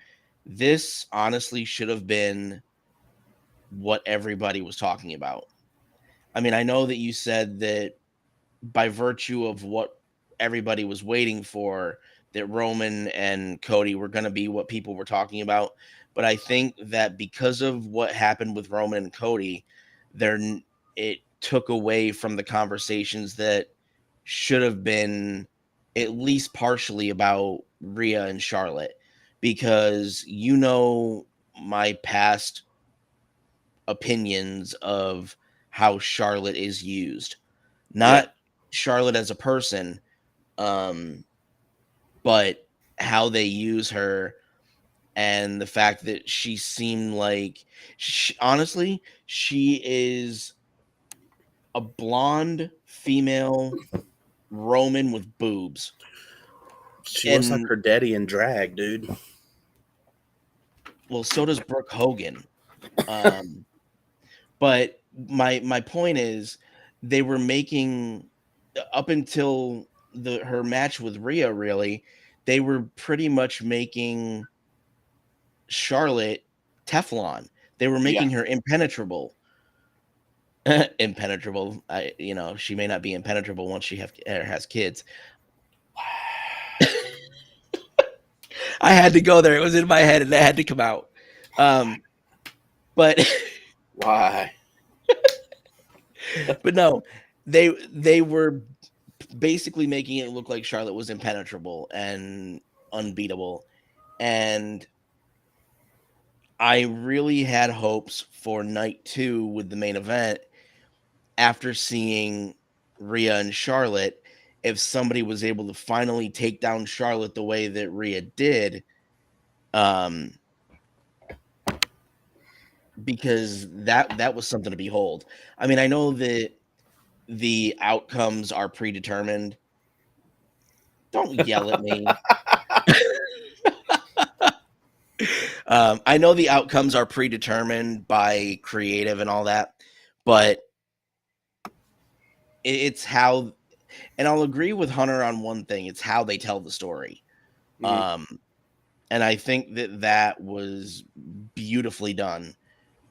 this honestly should have been what everybody was talking about. I mean, I know that you said that by virtue of what everybody was waiting for, that Roman and Cody were going to be what people were talking about. But I think that because of what happened with Roman and Cody, there it took away from the conversations that should have been at least partially about Rhea and Charlotte, because my past opinions of how Charlotte is used, Yeah. not Charlotte as a person, um, but how they use her, and the fact that she seemed like, honestly, she is a blonde female Roman with boobs. She looks like And her daddy in drag, dude. well, so does Brooke Hogan. Um, but my point is, they were making, up until her match with Rhea, really, they were pretty much making Charlotte Teflon. They were Yeah. making her impenetrable. Impenetrable. She may not be impenetrable once she has kids. I had to go there. It was in my head and it had to come out. But Why? but no, they were basically making it look like Charlotte was impenetrable and unbeatable. And I really had hopes for night 2 with the main event, after seeing Rhea and Charlotte, if somebody was able to finally take down Charlotte the way that Rhea did, um, because that was something to behold. I mean, I know that the outcomes are predetermined. Don't yell at me. I know the outcomes are predetermined by creative and all that, but it's how, and I'll agree with Hunter on one thing: it's how they tell the story. Mhm. Um, and I think that was beautifully done,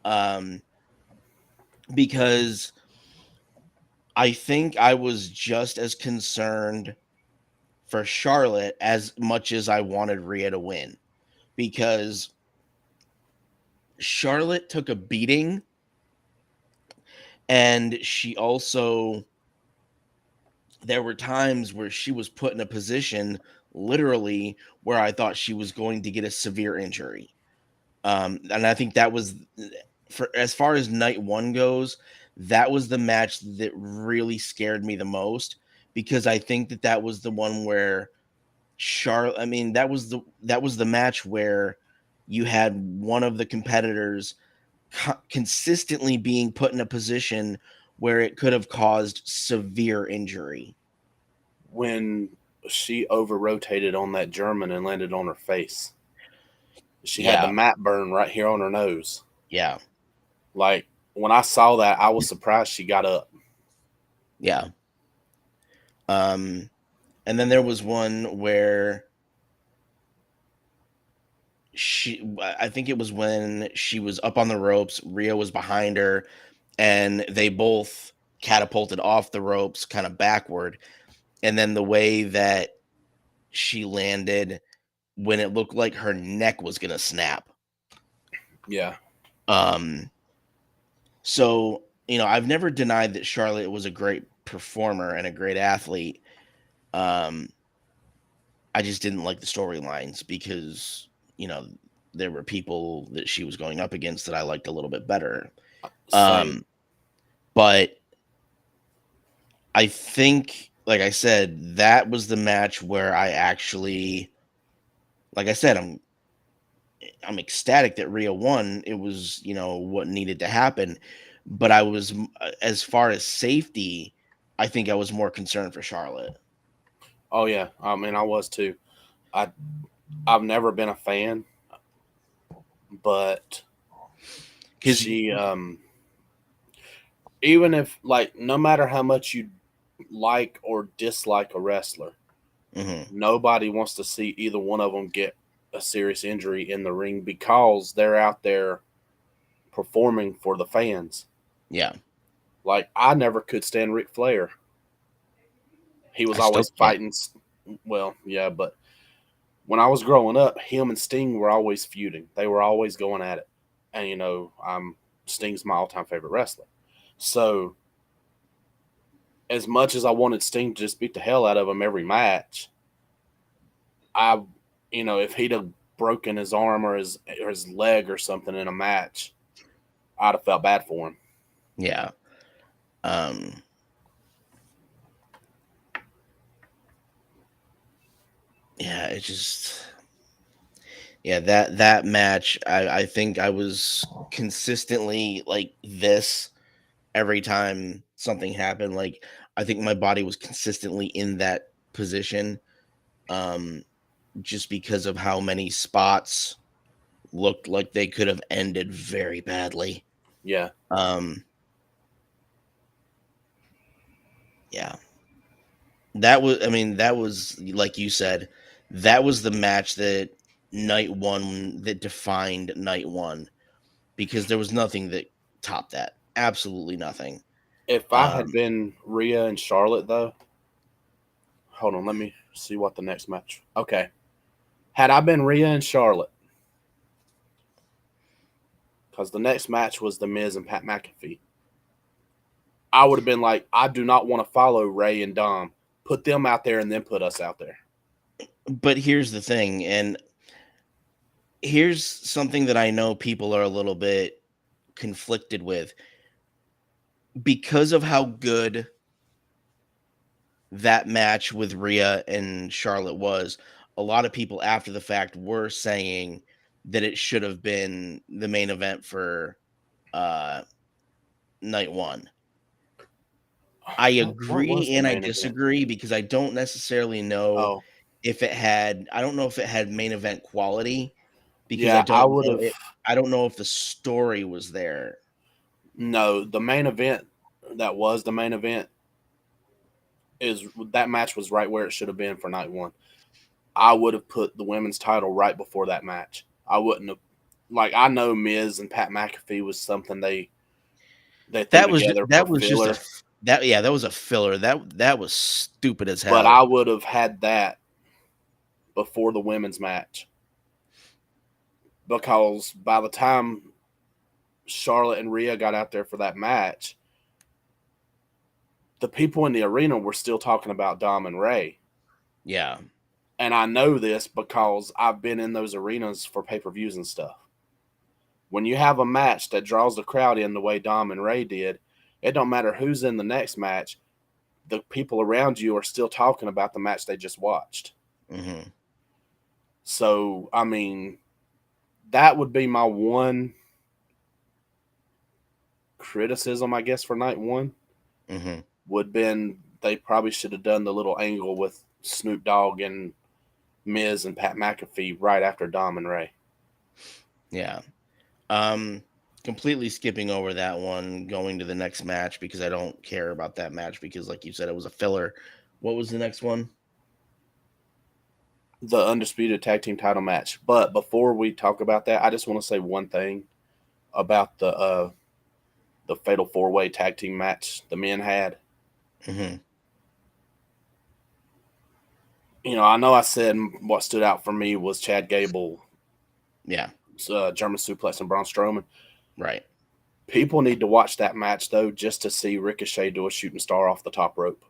um, because I think I was just as concerned for Charlotte as much as I wanted Rhea to win, because Charlotte took a beating, and she also, there were times where she was put in a position, literally, where I thought she was going to get a severe injury. And I think that was, for as far as night 1 goes, that was the match that really scared me the most, because I think that that was the one where Charlotte. I mean, that was the match where you had one of the competitors consistently being put in a position where it could have caused severe injury. When she over rotated on that German and landed on her face, she had the Yeah, mat burn right here on her nose. yeah, Like when I saw that, I was surprised she got up. yeah. Um, and then there was one where I think it was when she was up on the ropes, Rhea was behind her, and they both catapulted off the ropes kind of backward. And then the way that she landed, when it looked like her neck was going to snap. Yeah. Um, so, I've never denied that Charlotte was a great performer and a great athlete. Um, I just didn't like the storylines because, you know, there were people that she was going up against that I liked a little bit better. Same. Um, but I think, like I said, that was the match where I actually, like I said, I'm ecstatic that Rhea won. It was, what needed to happen. But I was, as far as safety, I think I was more concerned for Charlotte. Oh yeah. I mean, I was too. I I've never been a fan, but Because, she even if like no matter how much you like or dislike a wrestler, mhm, nobody wants to see either one of them get a serious injury in the ring because they're out there performing for the fans. yeah, Like I never could stand Ric Flair. He was I still always can't. fighting. Well, yeah, but when I was growing up, him and Sting were always feuding. They were always going at it, and Sting's my all-time favorite wrestler. So as much as I wanted Sting to just beat the hell out of him every match, I, if he'd have broken his arm or his leg or something in a match, I'd have felt bad for him. Yeah. Um, yeah, it just, yeah, that match, I think I was consistently like this every time something happened. Like, I think my body was consistently in that position, um, just because of how many spots looked like they could have ended very badly. Yeah. Um, yeah, that was like you said, that was the match that night one that defined night one, because there was nothing that topped that. Absolutely nothing. If I had Um, been Rhea and Charlotte, though, hold on, let me see what the next match. Okay, had I been Rhea and Charlotte, because the next match was the Miz and Pat McAfee, I would have been like, I do not want to follow Ray and Dom. Put them out there and then put us out there. but here's the thing, and here's something that I know people are a little bit conflicted with. Because of how good that match with Rhea and Charlotte was, a lot of people after the fact were saying that it should have been the main event for uh night one. I What was agree the and I main event? disagree, because I don't necessarily know Oh, if it had, I don't know if it had main event quality, because yeah, I would have. I don't know if the story was there. No, the main event that was the main event is that match was right where it should have been for night one. I would have put the women's title right before that match. I wouldn't have. Like I know Miz and Pat McAfee was something they threw together for That was just filler, that, yeah, that was a filler. That was stupid as but hell. I would have had that before the women's match because by the time Charlotte and Rhea got out there for that match, the people in the arena were still talking about Dom and Ray. Yeah. And I know this because I've been in those arenas for pay per views and stuff. When you have a match that draws the crowd in the way Dom and Ray did, it don't matter who's in the next match. The people around you are still talking about the match they just watched. Mm-hmm. So, I mean, that would be my one criticism, I guess, for night one. Mm-hmm. Would been they probably should have done the little angle with Snoop Dogg and Miz and Pat McAfee right after Dom and Ray. Yeah. Um, Completely skipping over that one, going to the next match because I don't care about that match because, like you said, it was a filler. What was the next one? The undisputed tag team title match. But before we talk about that, I just want to say one thing about the fatal four way tag team match the men had. Mm-hmm. I know I said what stood out for me was Chad Gable, Yeah. German suplex, and Braun Strowman. Right. People need to watch that match though, just to see Ricochet do a shooting star off the top rope.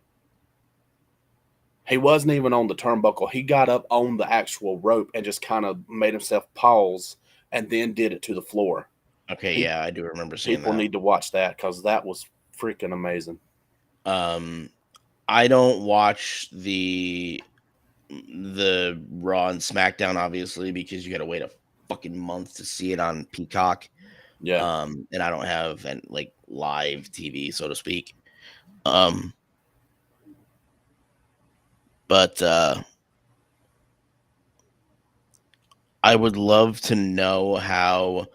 He wasn't even on the turnbuckle. He got up on the actual rope and just kind of made himself pause and then did it to the floor. Okay. Pe- Yeah, I do remember seeing People that. need to watch that because that was freaking amazing. Um, I don't watch the Raw and SmackDown obviously because you got to wait a fucking month to see it on Peacock. Yeah, And I don't have like live TV, so to speak. Um, but I would love to know how,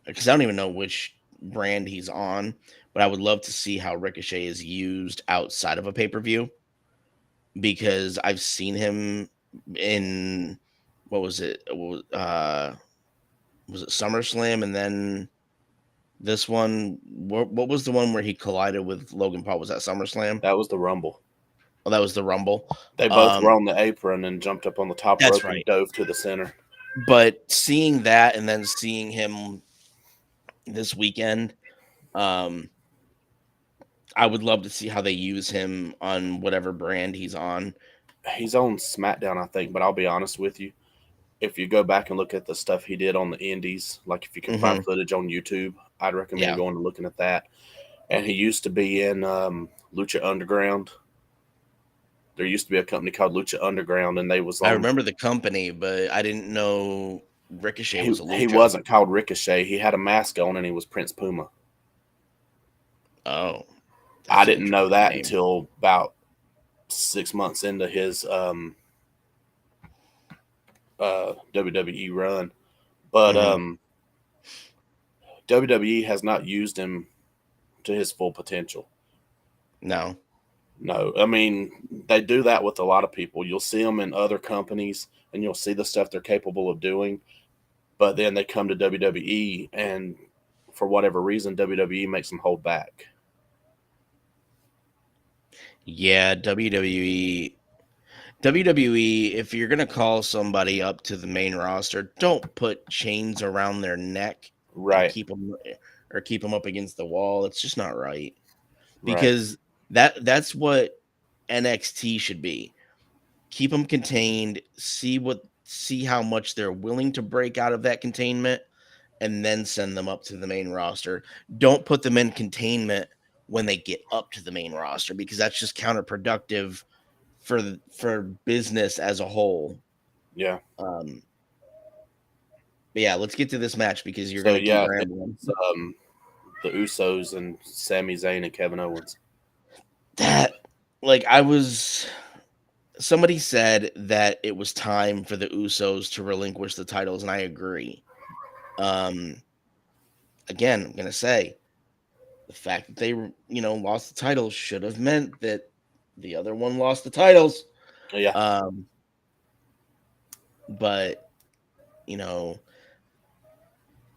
because I don't even know which brand he's on, but I would love to see how Ricochet is used outside of a pay per view because I've seen him in what was it? Was it SummerSlam and then this one? What was the one where he collided with Logan Paul? Was that SummerSlam? that was the Rumble. Oh, that was the Rumble. They both were Um, on the apron and jumped up on the top that's rope and right. dove to the center. But seeing that and then seeing him this weekend, um, I would love to see how they use him on whatever brand he's on. He's on SmackDown, I think, but I'll be honest with you. If you go back and look at the stuff he did on the Indies, like if you can find Hmm. footage on YouTube, I'd recommend Yeah, going and looking at that. And he used to be in Lucha Underground. There used to be a company called Lucha Underground, and they was I on. remember the company, but I didn't know Ricochet was a He lucha. wasn't called Ricochet. He had a mask on, and he was Prince Puma. Oh, I that's an didn't know interesting that name. until about 6 months into his WWE run. But Hmm. WWE has not used him to his full potential. No. No, I mean they do that with a lot of people. You'll see them in other companies, and you'll see the stuff they're capable of doing. But then they come to WWE, and for whatever reason, WWE makes them hold back. Yeah, WWE, if you're gonna call somebody up to the main roster, don't put chains around their neck and Right, keep them up against the wall. It's just not right. right. Because that's what NXT should be. Keep them contained, see how much they're willing to break out of that containment and then send them up to the main roster. Don't put them in containment when they get up to the main roster because that's just counterproductive for business as a whole. Yeah. Um, but yeah, let's get to this match because you're So gonna keep yeah, rambling. it's the Usos and Sami Zayn and Kevin Owens. That like I was somebody said that it was time for the Usos to relinquish the titles, and I agree. Um, Again, I'm gonna say the fact that they lost the titles should have meant that the other one lost the titles. Yeah. Um, but you know,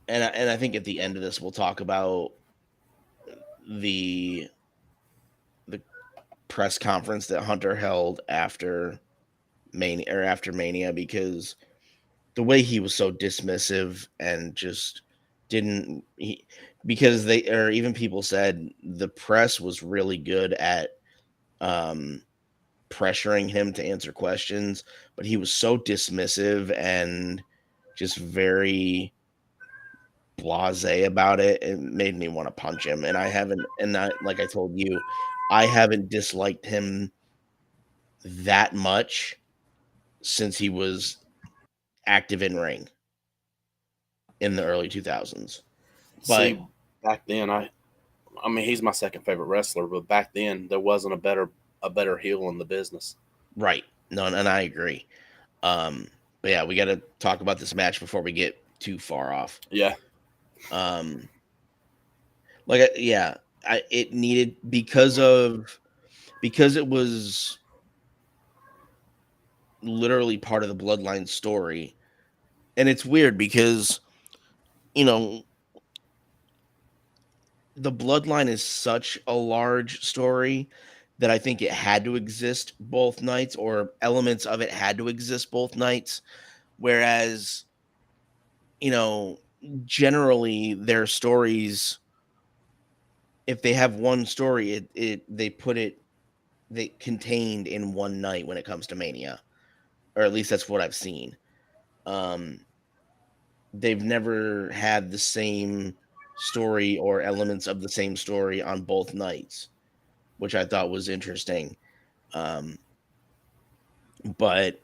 and I think at the end of this we'll talk about the the press conference that Hunter held after Mania because the way he was so dismissive and just didn't he because they or even people said the press was really good at um pressuring him to answer questions, but he was so dismissive and just very blasé about it. It made me want to punch him. And I haven't, and I, like I told you, I haven't disliked him that much since he was active in ring in the early 2000s. But See, back then, I mean, he's my second favorite wrestler, but back then there wasn't a better heel in the business. right, no, and I agree. Um, but yeah, we got to talk about this match before we get too far off. Yeah, Um, yeah, it needed because it was literally part of the bloodline story, and it's weird because you know the bloodline is such a large story that I think it had to exist both nights, or elements of it had to exist both nights. Whereas, you know, generally their stories, if they have one story, it they put it they contained in one night when it comes to Mania, or at least that's what I've seen. Um, they've never had the same story or elements of the same story on both nights, which I thought was interesting. Um, but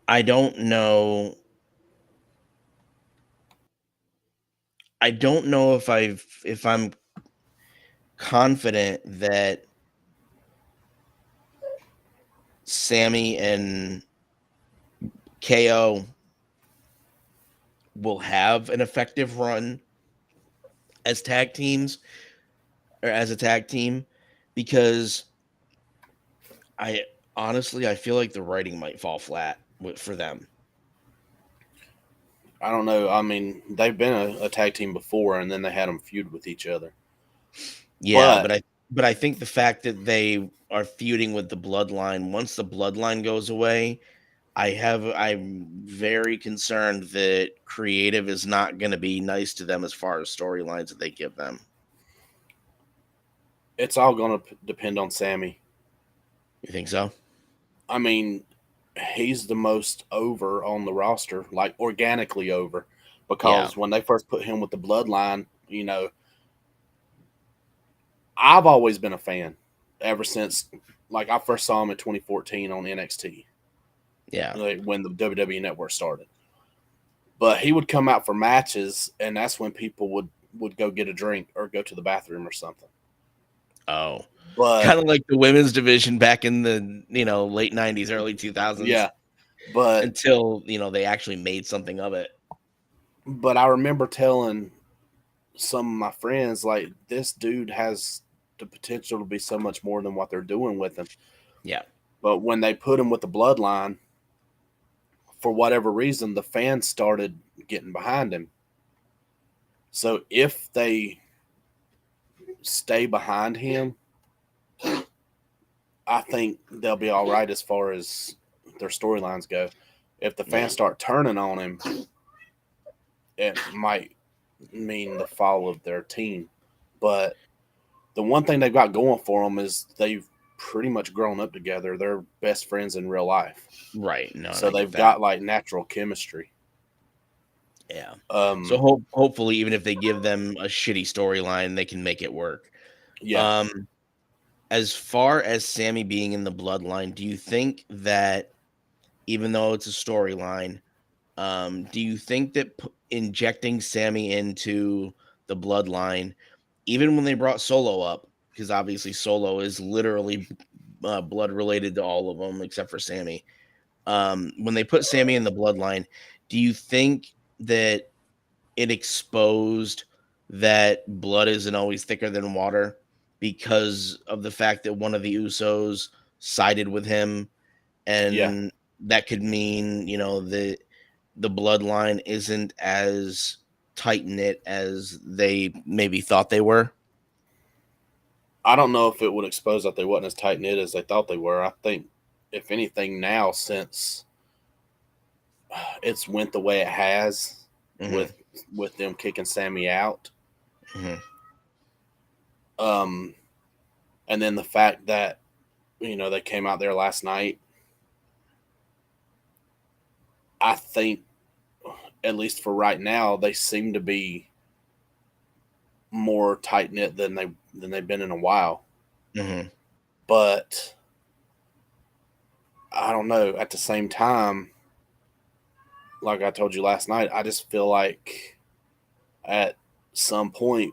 I don't know. I don't know if I'm confident that Sammy and KO will have an effective run as tag teams, or as a tag team, because I honestly I feel like the writing might fall flat for them. I don't know. I mean, they've been a tag team before, and then they had them feud with each other. Yeah, But but I think the fact that they are feuding with the bloodline, once the bloodline goes away, I'm very concerned that creative is not going to be nice to them as far as storylines that they give them. it's all going to depend on Sammy. You think so? I mean, he's the most over on the roster, like organically over, Yeah. because when they first put him with the bloodline, I've always been a fan ever since, like, I first saw him in 2014 on NXT, Yeah. like, when the WWE Network started. But he would come out for matches, and that's when people would go get a drink or go to the bathroom or something. Oh. But Kind of like the women's division back in the, late 90s, early 2000s, yeah, but until, they actually made something of it. I remember telling some of my friends, like, this dude has the potential to be so much more than what they're doing with him. Yeah. But when they put him with the bloodline, for whatever reason, the fans started getting behind him. So if they stay behind him, I think they'll be all right as far as their storylines go. If the Yeah. fans start turning on him, it might mean the fall of their team. But the one thing they've got going for them is they've pretty much grown up together. They're best friends in real life. Right. No, and So I get they've that. got like natural chemistry. Yeah. So Um, hopefully, even if they give them a shitty storyline, they can make it work. yeah, Um, as far as Sammy being in the bloodline, do you think that, even though it's a storyline, do you think that injecting Sammy into the bloodline, even when they brought Solo up, because obviously Solo is literally blood related to all of them except for Sammy. When they put Sammy in the bloodline, do you think that it exposed that blood isn't always thicker than water because of the fact that one of the Usos sided with him, yeah. and that could mean, the bloodline isn't as tight knit as they maybe thought they were? I don't know if it would expose that they wasn't as tight knit as they thought they were. I think, if anything, now since it's went the way it has Hmm. with them kicking Sammy out, Hmm. um, and then the fact that they came out there last night, I think at least for right now, they seem to be more tight knit than they've been in a while. Hmm. But I don't know. At the same time, like I told you last night, I just feel like at some point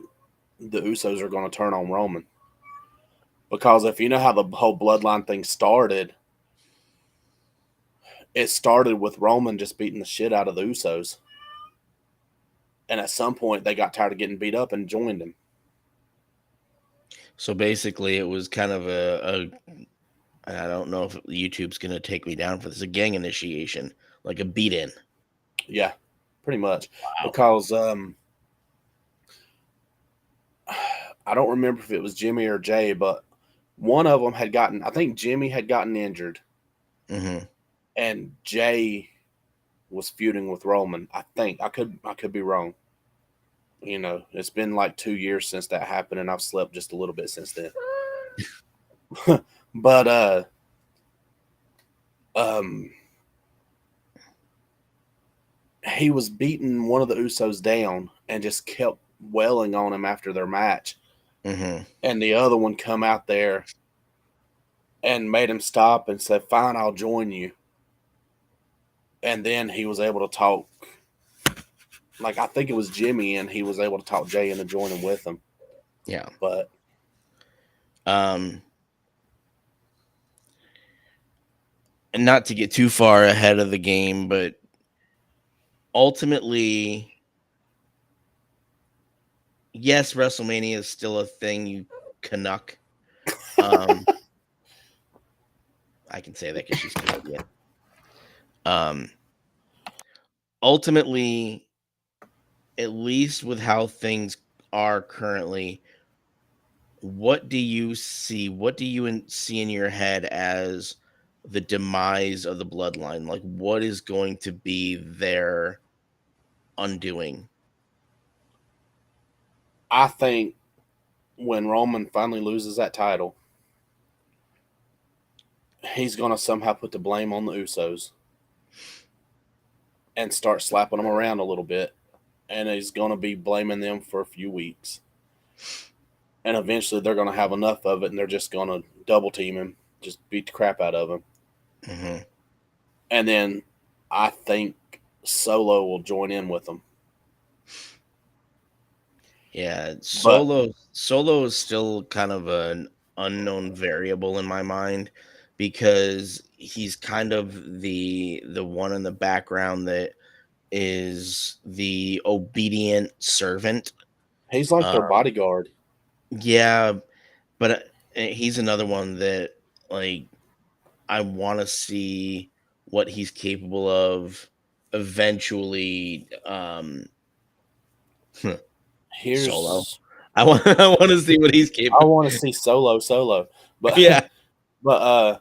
the Usos are going to turn on Roman, because if you know how the whole bloodline thing started, it started with Roman just beating the shit out of the Usos, and at some point they got tired of getting beat up and joined him. So basically, it was kind of I don't know if YouTube's gonna take me down for this, a gang initiation, like a beat in. Yeah, pretty much. Wow. Because I don't remember if it was Jimmy or Jay, but one of them had gotten. I think Jimmy had gotten injured, Hmm. and Jay was feuding with Roman. I think I could be wrong. It's been like 2 years since that happened, and I've slept just a little bit since then. But um, he was beating one of the Usos down and just kept wailing on him after their match, Hmm. and the other one come out there and made him stop and said, "Fine, I'll join you." And then he was able to talk. Like I think it was Jimmy, and he was able to talk Jay into joining with him. Yeah. But Um, and not to get too far ahead of the game, but ultimately, yes, WrestleMania is still a thing, you Canuck. Um, I can say that because she's Canadian. Um, ultimately, at least with how things are currently, what do you see? What do you see in your head as the demise of the bloodline? Like, what is going to be their undoing? I think when Roman finally loses that title, he's gonna somehow put the blame on the Usos and start slapping them around a little bit, and he's gonna be blaming them for a few weeks, and eventually they're gonna have enough of it, and they're just gonna double team him, just beat the crap out of him, Hmm. and then I think Solo will join in with them. Yeah, But Solo is still kind of an unknown variable in my mind because he's kind of the one in the background that is the obedient servant. he's like their Um, bodyguard. yeah, but he's another one that like I want to see what he's capable of eventually. Solo. Here's I want I want to see what he's I capable. want to see Solo, but Yeah. but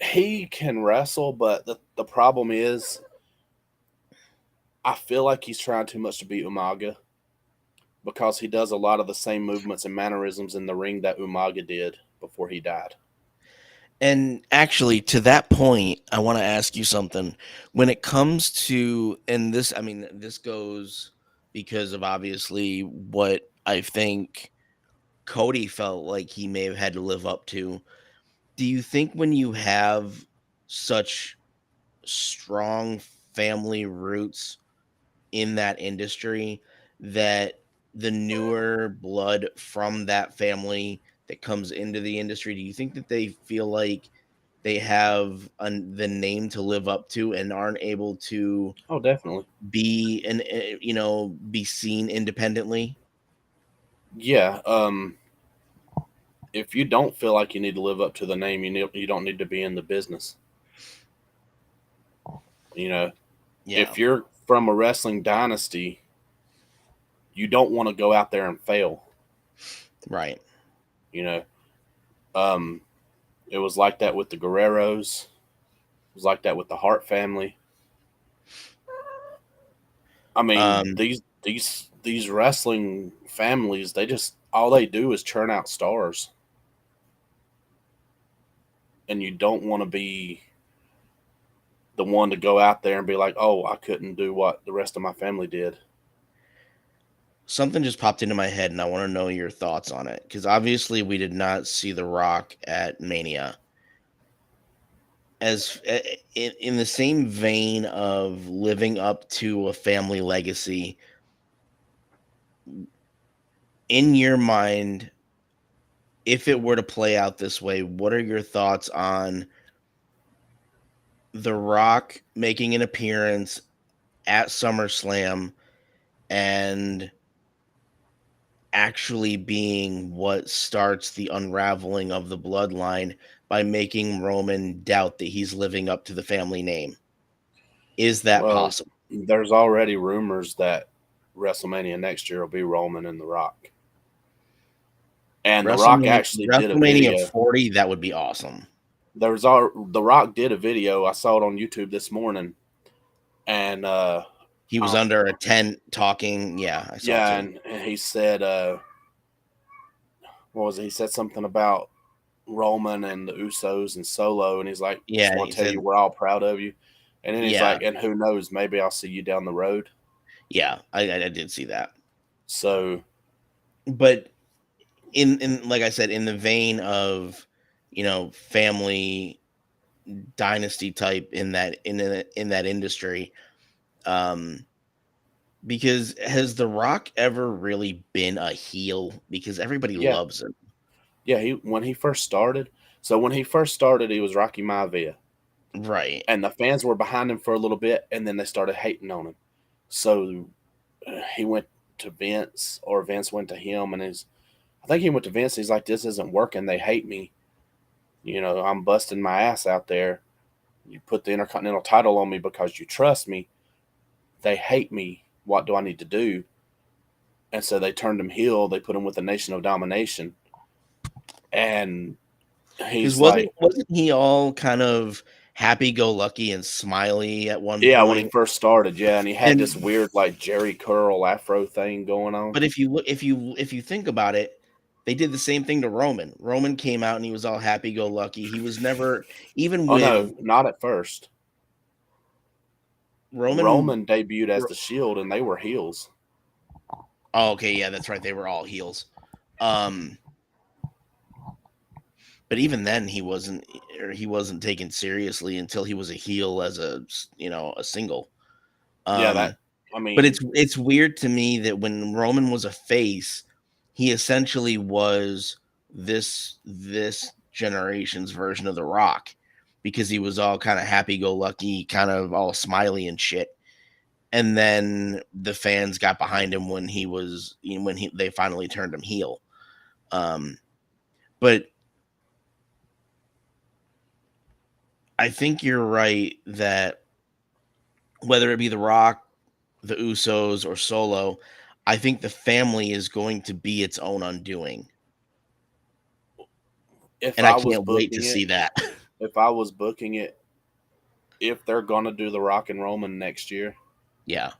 he can wrestle, but the problem is I feel like he's trying too much to beat Umaga, because he does a lot of the same movements and mannerisms in the ring that Umaga did before he died. And actually, to that point, I want to ask you something. When it comes to, and this, I mean, this goes because of obviously what I think Cody felt like he may have had to live up to. Do you think when you have such strong family roots in that industry that the newer blood from that family that comes into the industry, do you think that they feel like they have the name to live up to and aren't able to Oh, definitely. be and be seen independently? Yeah. If you don't feel like you need to live up to the name, you don't need to be in the business. You know, Yeah. if you're from a wrestling dynasty, you don't want to go out there and fail. Right. You know, um, it was like that with the Guerreros. It was like that with the Hart family. I mean, um these wrestling families, they just all they do is churn out stars, and you don't want to be the one to go out there and be like, "Oh, I couldn't do what the rest of my family did." Something just popped into my head, and I want to know your thoughts on it because obviously we did not see The Rock at Mania. In the same vein of living up to a family legacy, in your mind, if it were to play out this way, what are your thoughts on The Rock making an appearance at SummerSlam and actually being what starts the unraveling of the bloodline by making Roman doubt that he's living up to the family name? Is that Well, possible? there's already rumors that WrestleMania next year will be Roman and The Rock. And The Rock actually did a WrestleMania video. 40, that would be awesome. The Rock did a video. I saw it on YouTube this morning, and He was um, under a tent talking. Yeah, I saw it yeah, too. and he said, what was it? He said something about Roman and the Usos and Solo, and he's like, "Just Yeah, want he to tell said, you we're all proud of you." And then he's yeah, like, "And who knows? Maybe I'll see you down the road." yeah, I did see that. So But in like I said, in the vein of family dynasty type in that industry, um, because has The Rock ever really been a heel? Because everybody yeah, loves him, yeah. He when he first started, so when he first started, he was Rocky Maivia, right? and the fans were behind him for a little bit, and then they started hating on him. So he went to Vince, or Vince went to him, and I think he went to Vince. He's like, "This isn't working. They hate me. I'm busting my ass out there. You put the Intercontinental title on me because you trust me. They hate me. What do I need to do?" And so they turned him heel. They put him with the Nation of Domination, and Because he's like, wasn't he all kind of happy go lucky and smiley at one yeah, when he point? first started, yeah, and he had this And weird like Jerry curl afro thing going on. but if you think about it, they did the same thing to Roman. Roman came out and he was all happy go lucky. He was never even Oh with no, not at first. Roman. Roman debuted as the Shield, and they were heels. Oh, okay, yeah, that's right. They were all heels. Um, but even then, he wasn't taken seriously until he was a heel as a single. Yeah, that. Um, I but mean, it's weird to me that when Roman was a face, he essentially was this generation's version of The Rock because he was all kind of happy go lucky, kind of all smiley and shit. And then the fans got behind him when they finally turned him heel. Um, but I think you're right that whether it be The Rock, the Usos, or Solo, I think the family is going to be its own undoing. if And I I was can't wait to booking it, see that. if I was booking it, if they're gonna do the Rock and Roman next year, Yeah.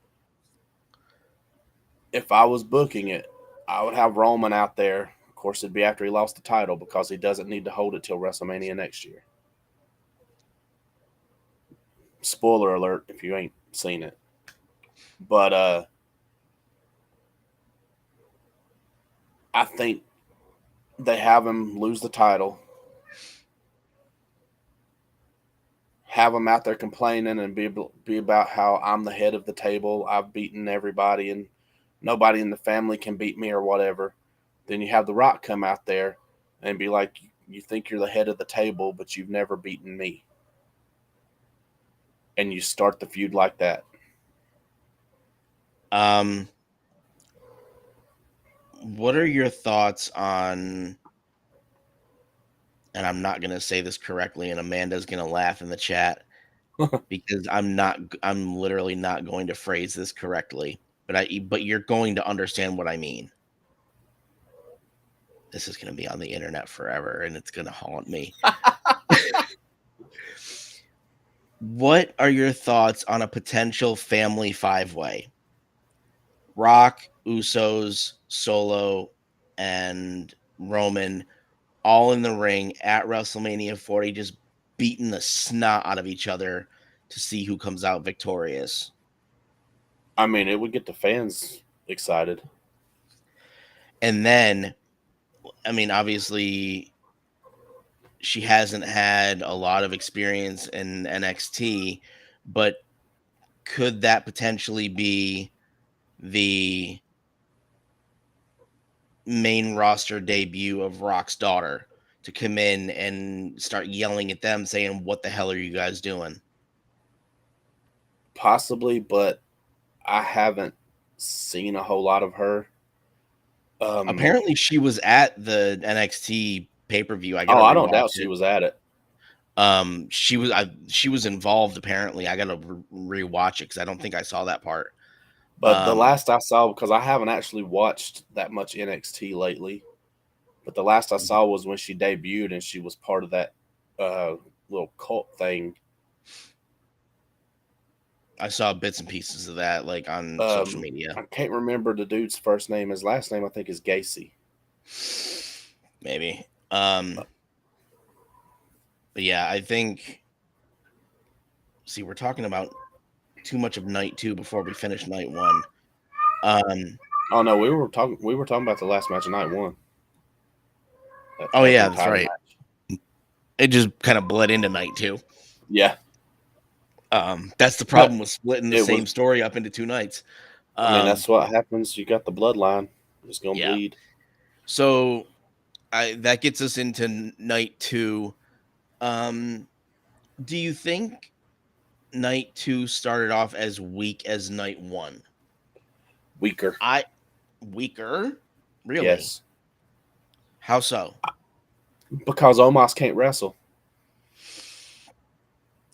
if I was booking it, I would have Roman out there. Of course, it'd be after he lost the title because he doesn't need to hold it till WrestleMania next year. Spoiler alert if you ain't seen it. But I think they have him lose the title, have him out there complaining and be about how I'm the head of the table. I've beaten everybody, and nobody in the family can beat me or whatever. Then you have The Rock come out there and be like, "You think you're the head of the table, but you've never beaten me," and you start the feud like that. Um, what are your thoughts on? And I'm not gonna say this correctly, and Amanda's gonna laugh in the chat because I'm literally not going to phrase this correctly. But you're going to understand what I mean. This is gonna be on the internet forever, and it's gonna haunt me. What are your thoughts on a potential family five-way? Rock, Usos, Solo, and Roman all in the ring at WrestleMania 40, just beating the snot out of each other to see who comes out victorious. I mean, it would get the fans excited. And then, I mean, obviously, she hasn't had a lot of experience in NXT, but could that potentially be the main roster debut of Rock's daughter to come in and start yelling at them saying, "What the hell are you guys doing?" Possibly, but I haven't seen a whole lot of her. Um, Apparently she was at the NXT pay-per-view. I got to oh, I don't rewatch doubt she it. was at it. She was involved apparently. I got to rewatch it cuz I don't think I saw that part. But the Um last I saw, because I haven't actually watched that much NXT lately, but the last I saw was when she debuted and she was part of that uh, little cult thing. I saw bits and pieces of that like on social media. I can't remember the dude's first name. His last name, I think, is Gacy. Maybe. Uh, But yeah, I think see we're talking about too much of night 2 before we finish night 1. Um oh no, we were talking about the last match of night one, that oh tag yeah, team that's title right. match. It just kind of bled into night 2. Yeah, That's the problem with splitting the it same was. story up into 2 nights. I mean, Um that's what happens. You got the bloodline; it's gonna yeah. bleed. So I that gets us into night 2. Um do you think night 2 started off as weak as night 1? Weaker, I Weaker? Really? yes, How so? because Omos can't wrestle,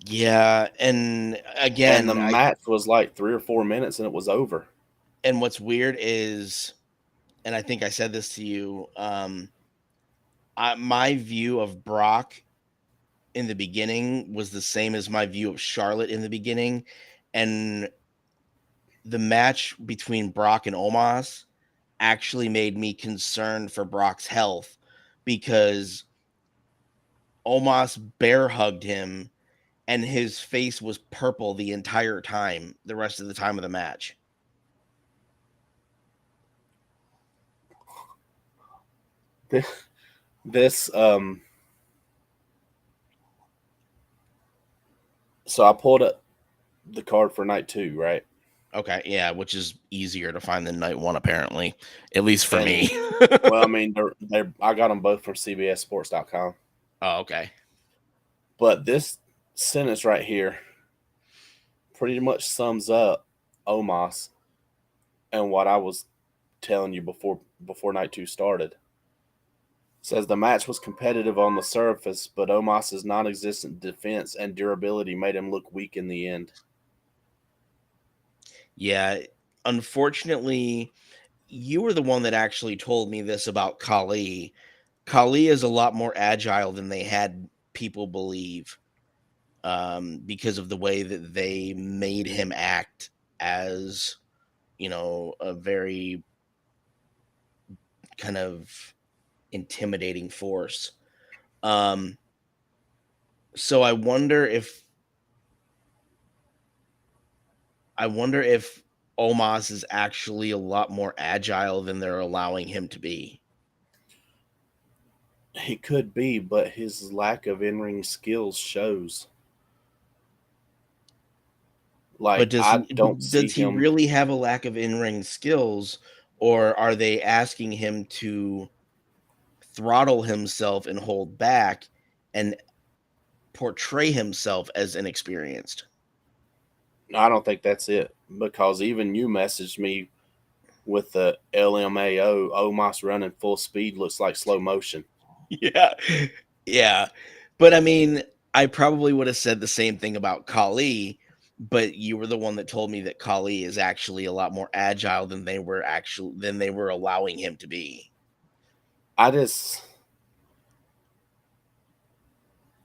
Yeah, and and the again, match was like 3 or 4 minutes, and it was over. and what's weird is, and I think I said this to you, my view of Brock in the beginning was the same as my view of Charlotte in the beginning, and the match between Brock and Omos actually made me concerned for Brock's health because Omos bear hugged him and his face was purple the entire time, the rest of the time of the match. This so I pulled up the card for night two, right? Okay, yeah, which is easier to find than night 1 apparently, at least for And me. well, I mean, I got them both from CBSSports.com. Oh, okay. But this sentence right here pretty much sums up Omos and what I was telling you before night two started. It says the match was competitive on the surface, but Omos's non-existent defense and durability made him look weak in the end. Yeah, unfortunately, you were the one that actually told me this about Kali. Kali is a lot more agile than they had people believe, because of the way that they made him act as, a very kind of intimidating force. Um, so I wonder if Omos is actually a lot more agile than they're allowing him to be. He could be, but his lack of in-ring skills shows. But Like does I he don't see does he him. really have a lack of in-ring skills, or are they asking him to throttle himself and hold back and portray himself as inexperienced? I don't think that's it because even you messaged me with the LMAO. Omos running full speed looks like slow motion. Yeah. Yeah. But I mean, I probably would have said the same thing about Kali, but you were the one that told me that Kali is actually a lot more agile than they were allowing him to be. I just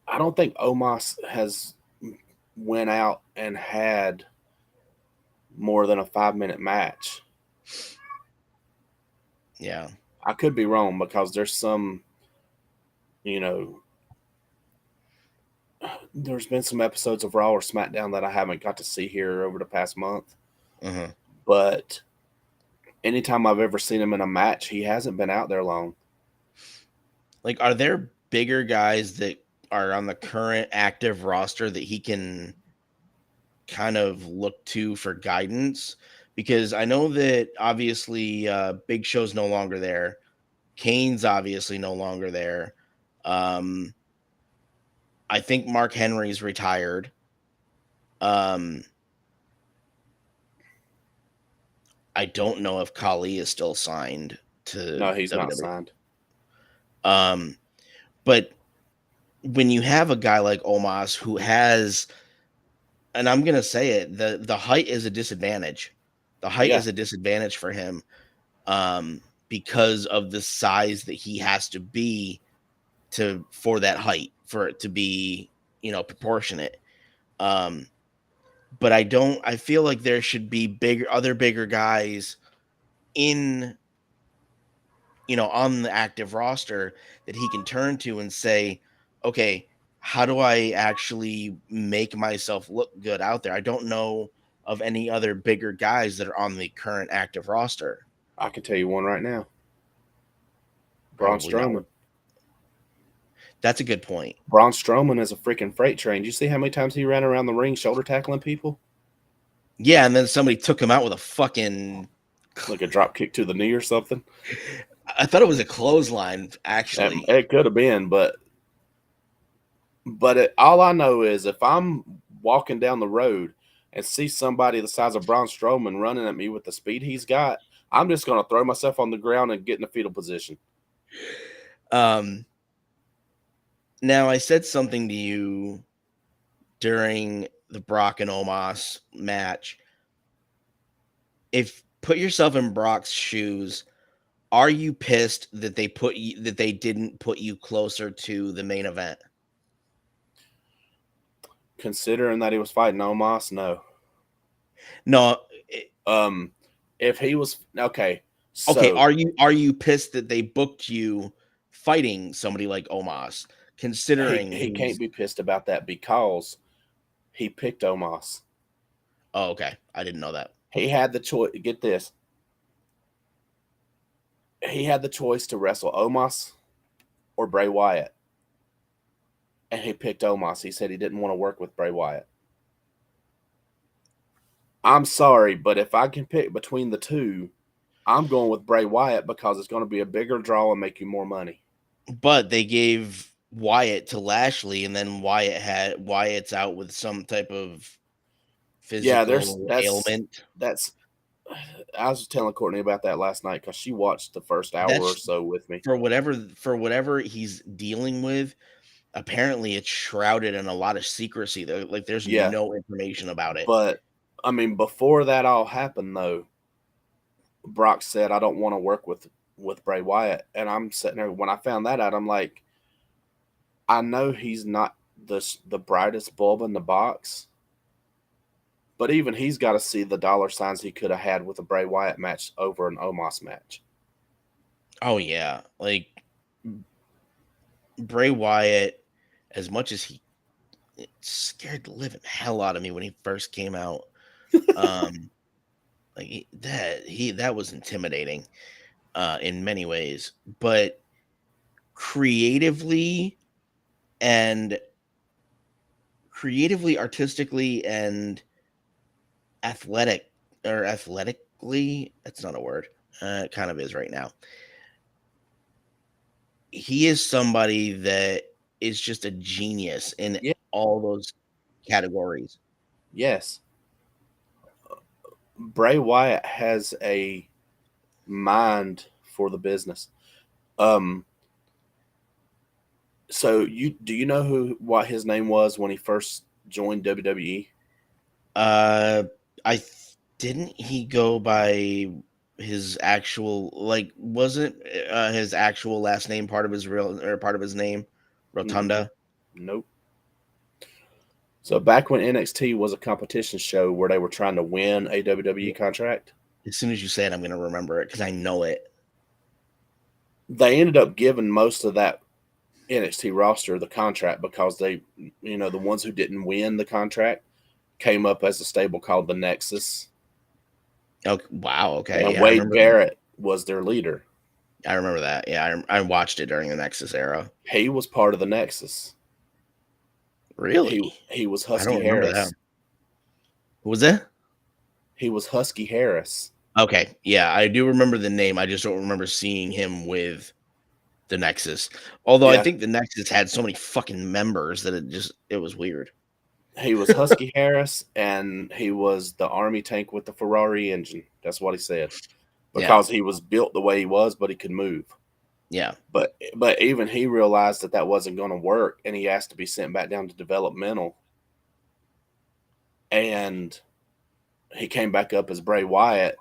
I don't think Omos has went out and had more than a 5 minute match. Yeah. I could be wrong because there's some, you know, there's been some episodes of Raw or SmackDown that I haven't got to see here over the past month, Uh-huh. but anytime I've ever seen him in a match, he hasn't been out there long. Like, are there bigger guys that are on the current active roster that he can kind of look to for guidance? Because I know that obviously Big Show's no longer there. Kane's obviously no longer there. Um, I think Mark Henry's retired. Um, I don't know if Kali is still signed to No, he's not WWE. signed. Um, but when you have a guy like Omos who has, and I'm gonna say it, the height is a disadvantage. The height Yeah, is a disadvantage for him, because of the size that he has to be to for that height for it to be proportionate. Um, but I feel like there should be bigger guys in on the active roster that he can turn to and say, okay, how do I actually make myself look good out there? I don't know of any other bigger guys that are on the current active roster. I can tell you one right now. Braun Probably not. Strowman. That's a good point. Braun Strowman is a freaking freight train. Did you see how many times he ran around the ring shoulder tackling people? Yeah, and then somebody took him out with a fucking. Like a drop kick to the knee or something? I thought it was a clothesline, actually. It could have been, all I know is if I'm walking down the road and see somebody the size of Braun Strowman running at me with the speed he's got, I'm just going to throw myself on the ground and get in a fetal position. Um, Now I said something to you during the Brock and Omos match. If put yourself in Brock's shoes, are you pissed that they didn't put you closer to the main event? Considering that he was fighting Omos, no. No. If he was okay, Okay, so are you pissed that they booked you fighting somebody like Omos, considering he can't he's. be pissed about that because he picked Omos. Oh, okay. I didn't know that. He had the choice. Get this. He had the choice to wrestle Omos or Bray Wyatt, and he picked Omos. He said he didn't want to work with Bray Wyatt. I'm sorry, but if I can pick between the two, I'm going with Bray Wyatt because it's going to be a bigger draw and make you more money. But they gave Wyatt to Lashley, and then Wyatt's out with some type of Yeah, physical ailment. that's. I was telling Courtney about that last night because she watched the first hour or That's so with me. for whatever he's dealing with. Apparently, it's shrouded in a lot of secrecy. Like, there's Yeah, no information about it. but I mean, before that all happened, though, Brock said, "I don't want to work with Bray Wyatt," and I'm sitting there. When I found that out, I'm like, I know he's not the brightest bulb in the box, but even he's got to see the dollar signs he could have had with a Bray Wyatt match over an Omos match. Oh yeah, like Bray Wyatt, as much as he scared the living hell out of me when he first came out. Um, that was intimidating in many ways, but creatively and artistically and athletically, that's not a word. It kind of is right now. He is somebody that is just a genius in Yeah, all those categories. yes, Bray Wyatt has a mind for the business. Um, so you know what his name was when he first joined WWE? Uh, didn't he go by his actual, like, wasn't his actual last name part of his real or part of his name? Mm-mm, Rotunda. nope. So back when NXT was a competition show where they were trying to win a WWE contract, As soon as you say it, I'm gonna remember it because I know it. they ended up giving most of that NXT roster the contract because they, the ones who didn't win the contract came up as a stable called the Nexus, Oh wow, okay, and yeah, I Wade remember that. Barrett was their leader. I remember that. Yeah, I watched it during the Nexus era. He was part of the Nexus. He Really? he was I don't Husky remember that. Harris. Who was that? He was Husky Harris. Okay, yeah, I do remember the name. I just don't remember seeing him with the Nexus. Although I Yeah, think the Nexus had so many fucking members that it was weird. he was Husky Harris, and he was the army tank with the Ferrari engine. That's what he said Yeah, because he was built the way he was, but he could move. yeah, But even he realized that that wasn't going to work, and he asked to be sent back down to developmental. And he came back up as Bray Wyatt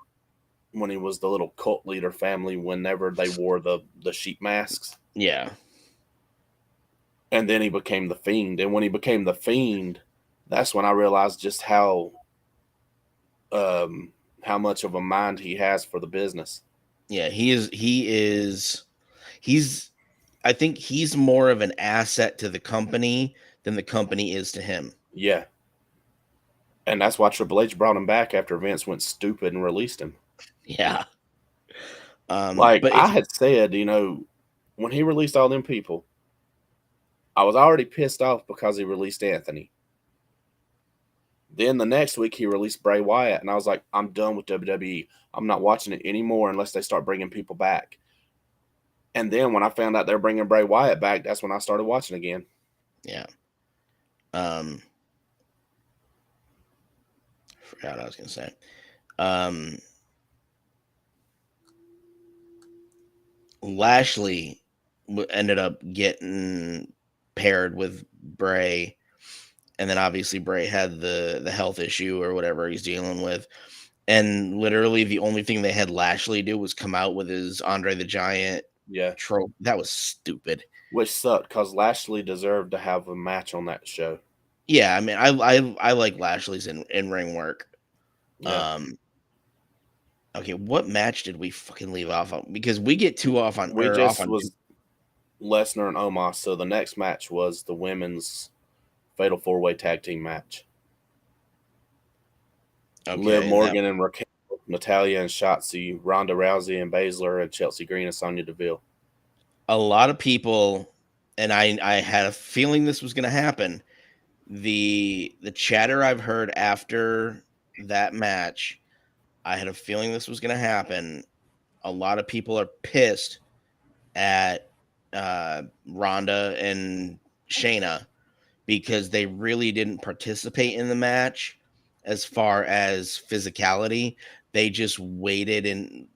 when he was the little cult leader family. Whenever they wore the sheep masks, yeah, and then he became the Fiend. And when he became the Fiend, that's when I realized just um, how much of a mind he has for the business. yeah. He's. I think he's more of an asset to the company than the company is to him. Yeah, and that's why Triple H brought him back after Vince went stupid and released him. Yeah. Like But I if had said, when he released all them people, I was already pissed off because he released Anthony. Then the next week he released Bray Wyatt, and I was like, I'm done with WWE. I'm not watching it anymore unless they start bringing people back. And then when I found out they're bringing Bray Wyatt back, that's when I started watching again. yeah, um, forgot what I was gonna say. Um, Lashley ended up getting paired with Bray, and then obviously Bray had the health issue or whatever he's dealing with, and literally the only thing they had Lashley do was come out with his Andre the Giant Yeah, trope. That was stupid. which sucked because Lashley deserved to have a match on that show. Yeah, I mean, I like Lashley's in ring work. Yeah, Um, okay, what match did we fucking leave off on? Because we get two off on we or off just on two. was Lesnar and Omos. So the next match was the women's Fatal 4-Way Tag Team match. Liv Okay, and that Morgan and Raquel, Natalia and Shotzi, Ronda Rousey and Baszler, and Chelsea Green and Sonya Deville. a lot of people, and I had a feeling this was going to happen. The chatter I've heard after that match, I had a feeling this was going to happen. A lot of people are pissed at Ronda and Shayna because they really didn't participate in the match as far as physicality. They just waited and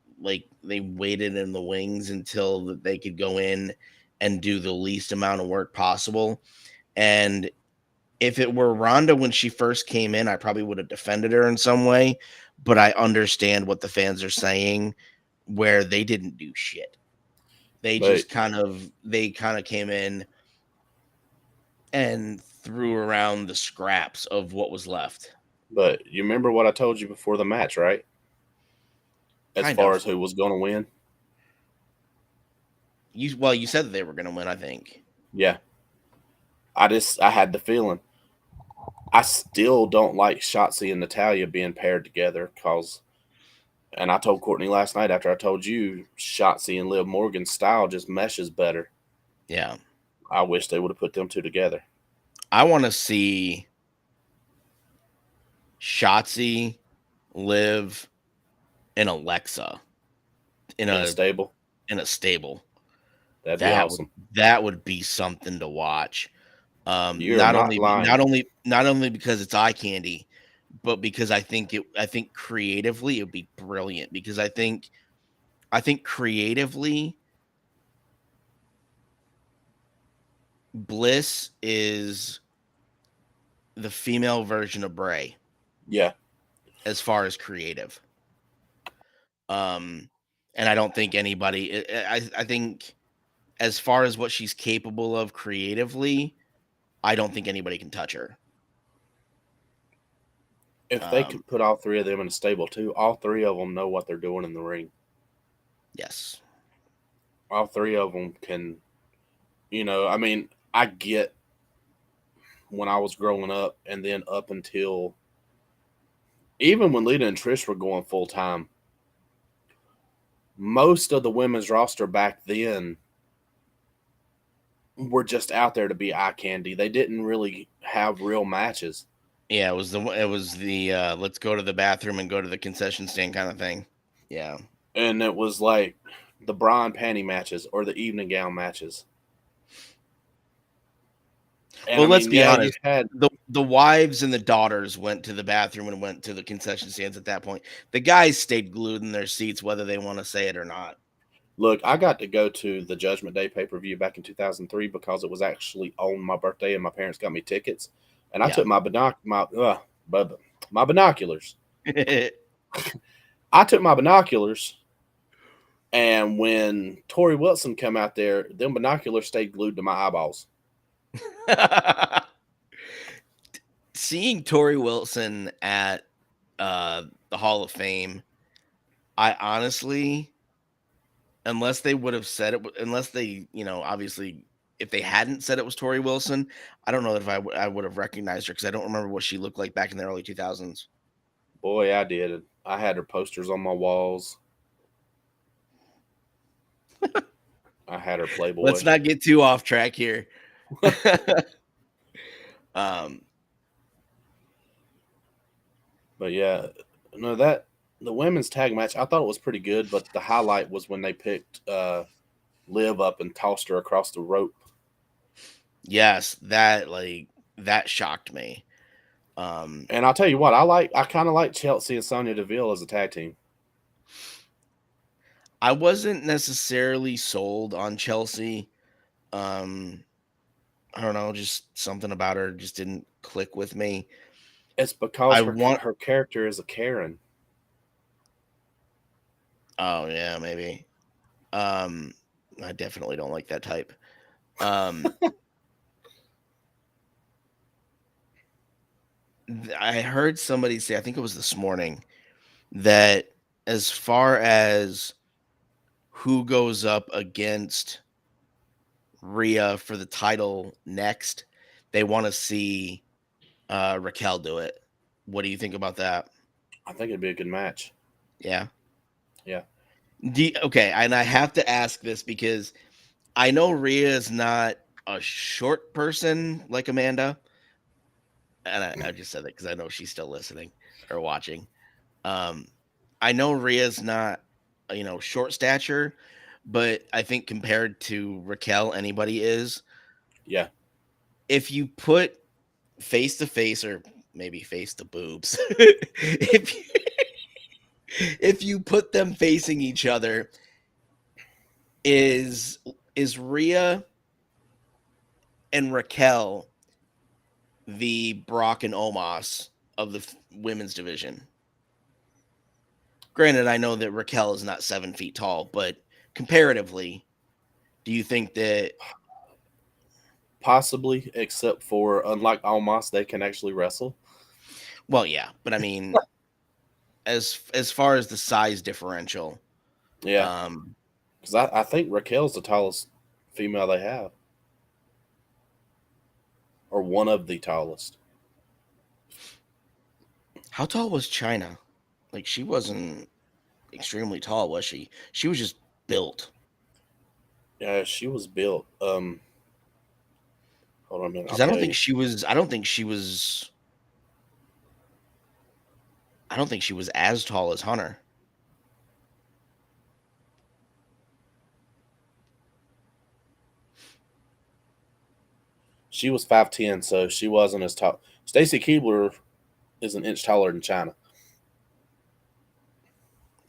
they waited in the wings until they could go in and do the least amount of work possible. And if it were Ronda when she first came in, I probably would have defended her in some way. But I understand what the fans are saying, where they didn't do shit. They But just kind of came in and threw around the scraps of what was left. but you remember what I told you before the match, right? As Kind far of. as who was going to win. You said that they were going to win, I think. Yeah, I had the feeling. I still don't like Shotzi and Natalia being paired together because, and I told Courtney last night after I told you, Shotzi and Liv Morgan's style just meshes better. Yeah. I wish they would have put them two together I want to see Shotzi, Liv, and Alexa in in a a stable. stable. That'd be That would awesome. that would be something to watch. You're not lying. Not only because it's eye candy, but because I think creatively it would be brilliant. Because I think creatively Bliss is the female version of Bray Yeah, as far as creative. Um, and I don't think anybody. I think as far as what she's capable of creatively, I don't think anybody can touch her. if they Um, could put all three of them in a stable too, all three of them know what they're doing in the ring. yes, All three of them can. I mean, I get when I was growing up, and then up until even when Lita and Trish were going full time, most of the women's roster back then were just out there to be eye candy. They didn't really have real matches. Yeah, it was the let's go to the bathroom and go to the concession stand kind of thing. Yeah. And it was like the bra and panty matches or the evening gown matches. And Well, I let's mean, be yeah, you honest. had The wives and the daughters went to the bathroom and went to the concession stands at that point. The guys stayed glued in their seats, whether they want to say it or not. look, I got to go to the Judgment Day pay per view back in 2003 because it was actually on my birthday and my parents got me tickets. And I Yeah. took my binoculars. I took my binoculars, and when Tori Wilson come out there, them binoculars stayed glued to my eyeballs. Seeing Tori Wilson at the Hall of Fame, I honestly, unless they would have said it, unless they, obviously, if they hadn't said it was Tori Wilson, I don't know if I would have recognized her because I don't remember what she looked like back in the early 2000s. Boy, I did. I had her posters on my walls. I had her Let's Playboy. not get too off track here. um, But yeah, no, that the women's tag match, I thought it was pretty good, but the highlight was when they picked Liv up and tossed her across the rope. yes, that shocked me. Um, And I'll tell you what, I kind of like Chelsea and Sonya Deville as a tag team. I wasn't necessarily sold on Chelsea. Um, I don't know, just something about her just didn't click with me. It's because I her want her character is a Karen. Oh yeah, maybe. Um, I definitely don't like that type. Um, I heard somebody say, I think it was this morning, that as far as who goes up against Rhea for the title next, they want to see Raquel do it. What do you think about that? I think it'd be a good match. Yeah. Yeah, Okay, and I have to ask this because I know Rhea is not a short person like Amanda, and I just said that because I know she's still listening or watching. Um, I know Rhea's not, short stature, but I think compared to Raquel, anybody is. yeah. If you put face to face, or maybe face to boobs, if you put them facing each other, is is Rhea and Raquel the Brock and Omos of the women's division? Granted, I know that Raquel is not 7 feet tall, but comparatively, do you think that? Possibly, except for unlike Almas, they can actually wrestle. Well, yeah, but I mean, as far as the size differential, Yeah, um, because I think Raquel's the tallest female they have, or one of the tallest. how tall was China? Like, she wasn't extremely tall, was she? She was just built. Yeah, she was built. Hold on a minute, I'll Because I don't tell think you. she was. I don't think she was. I don't think she was as tall as Hunter. She was 5'10", so she wasn't as tall. Stacy Keebler is an inch taller than China.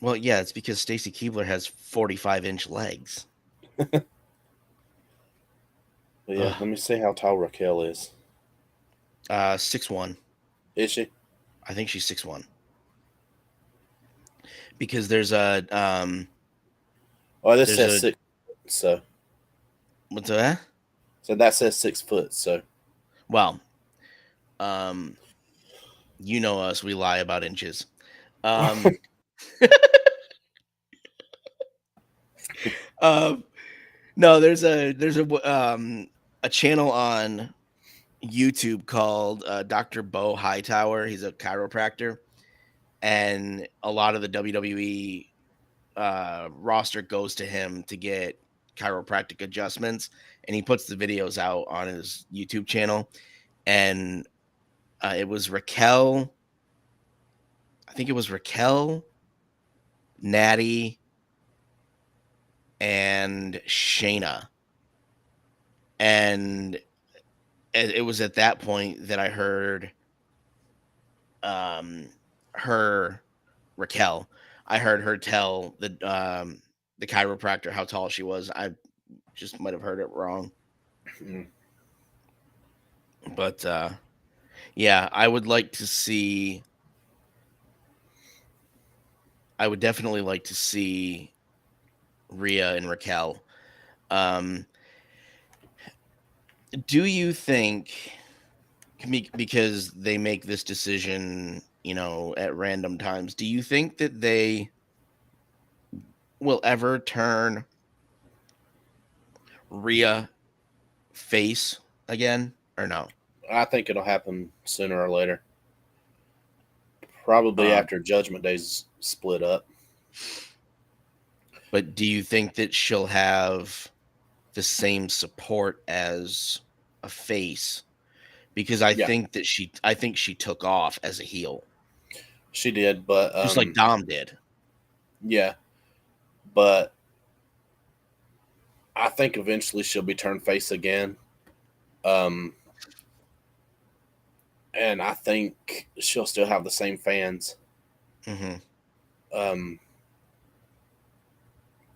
Well, yeah, it's because Stacy Keebler has 45-inch legs. But yeah, Ugh. let me see how tall Raquel is. 6'1". Is she? I think she's 6'1". Because Oh, this there's says a 6. So what's that? that says 6 foot. So Well, um, you know us, we lie about inches. Um, um, No, there's a channel on YouTube called Dr. Bo Hightower. He's a chiropractor, and a lot of the WWE roster goes to him to get chiropractic adjustments, and he puts the videos out on his YouTube channel. And it was Raquel, I think it was Raquel, Natty, and Shayna. And it was at that point that I heard um her Raquel. I heard her tell the chiropractor how tall she was. I just might have heard it wrong. Mm. But yeah, I would definitely like to see Rhea and Raquel. Um do you think, because they make this decision, at random times, do you think that they will ever turn Rhea face again or no? I think it'll happen sooner or later. Probably Um, after Judgment Day's split up. but do you think that she'll have the same support as a face? Because Yeah, I think she took off as a heel, she did, but just like Dom did. yeah, but I think eventually she'll be turned face again. Um, and I think she'll still have the same fans. Hmm. Um,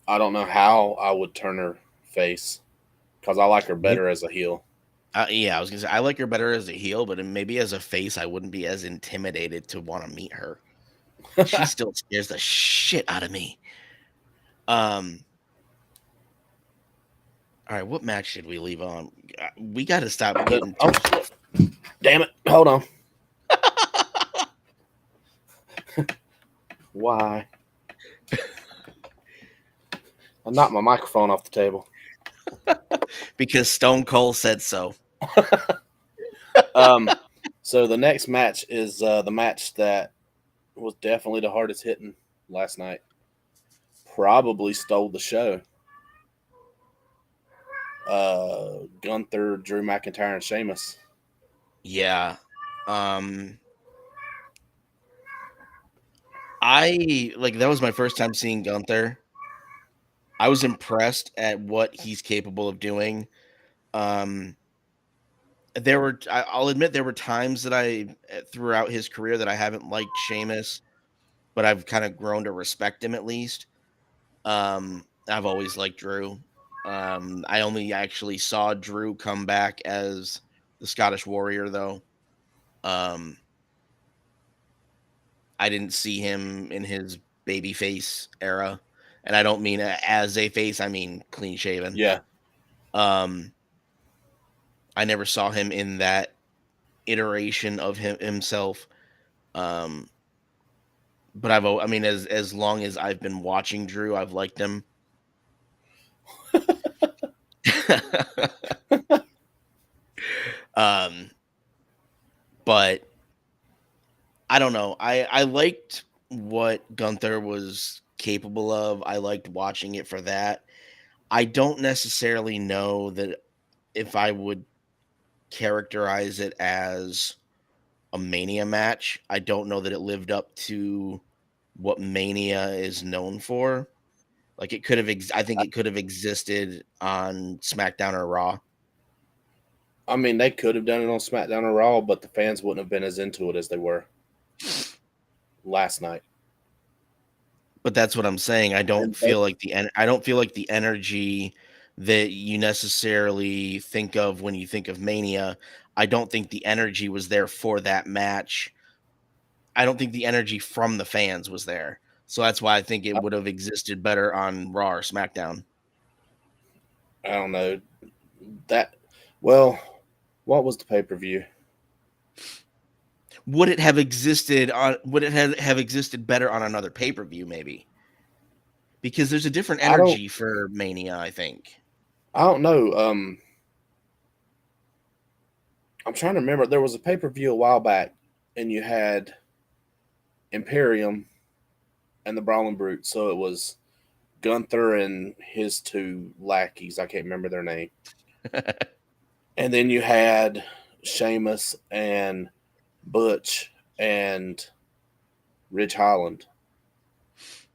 I don't know how I would turn her face because I like her better as a heel. Yeah, I was gonna say I like her better as a heel, but maybe as a face, I wouldn't be as intimidated to want to meet her. She still scares the shit out of me. Um, all right, what match should we leave on? We got to stop getting Oh, too. damn it! Hold on. Why? I knocked my microphone off the table. Because Stone Cold said so. Um, so the next match is the match that was definitely the hardest hitting last night. Probably stole the show. Gunther, Drew McIntyre, and Sheamus. Yeah. Um, I like that was my first time seeing Gunther. I was impressed at what he's capable of doing. Um, I'll admit there were times that throughout his career that I haven't liked Sheamus, but I've kind of grown to respect him at least. I've always liked Drew. I only actually saw Drew come back as the Scottish Warrior though. Um, I didn't see him in his babyface era, and I don't mean as a face. I mean clean shaven. Yeah. Um, I never saw him in that iteration of himself. Um, but I mean, as long as I've been watching Drew, I've liked him. um, but I don't know. I liked what Gunther was capable of. I liked watching it for that. I don't necessarily know that if I would characterize it as a Mania match. I don't know that it lived up to what Mania is known for. Like it could have, I think it could have existed on SmackDown or Raw. I mean, they could have done it on SmackDown or Raw, but the fans wouldn't have been as into it as they were last night. But that's what I'm saying. I don't And they, feel like the energy that you necessarily think of when you think of Mania. I don't think the energy was there for that match. I don't think the energy from the fans was there. So that's why I think it would have existed better on Raw or SmackDown. I don't know that. Well, what was the pay per view? Would it have existed better on another pay-per-view maybe? Because there's a different I don't. energy for Mania, I think. I don't know. I'm trying to remember. There was a pay per view a while back, and you had Imperium and the Brawling Brute. So it was Gunther and his two lackeys. I can't remember their name. And then you had Sheamus and Butch and Ridge Holland.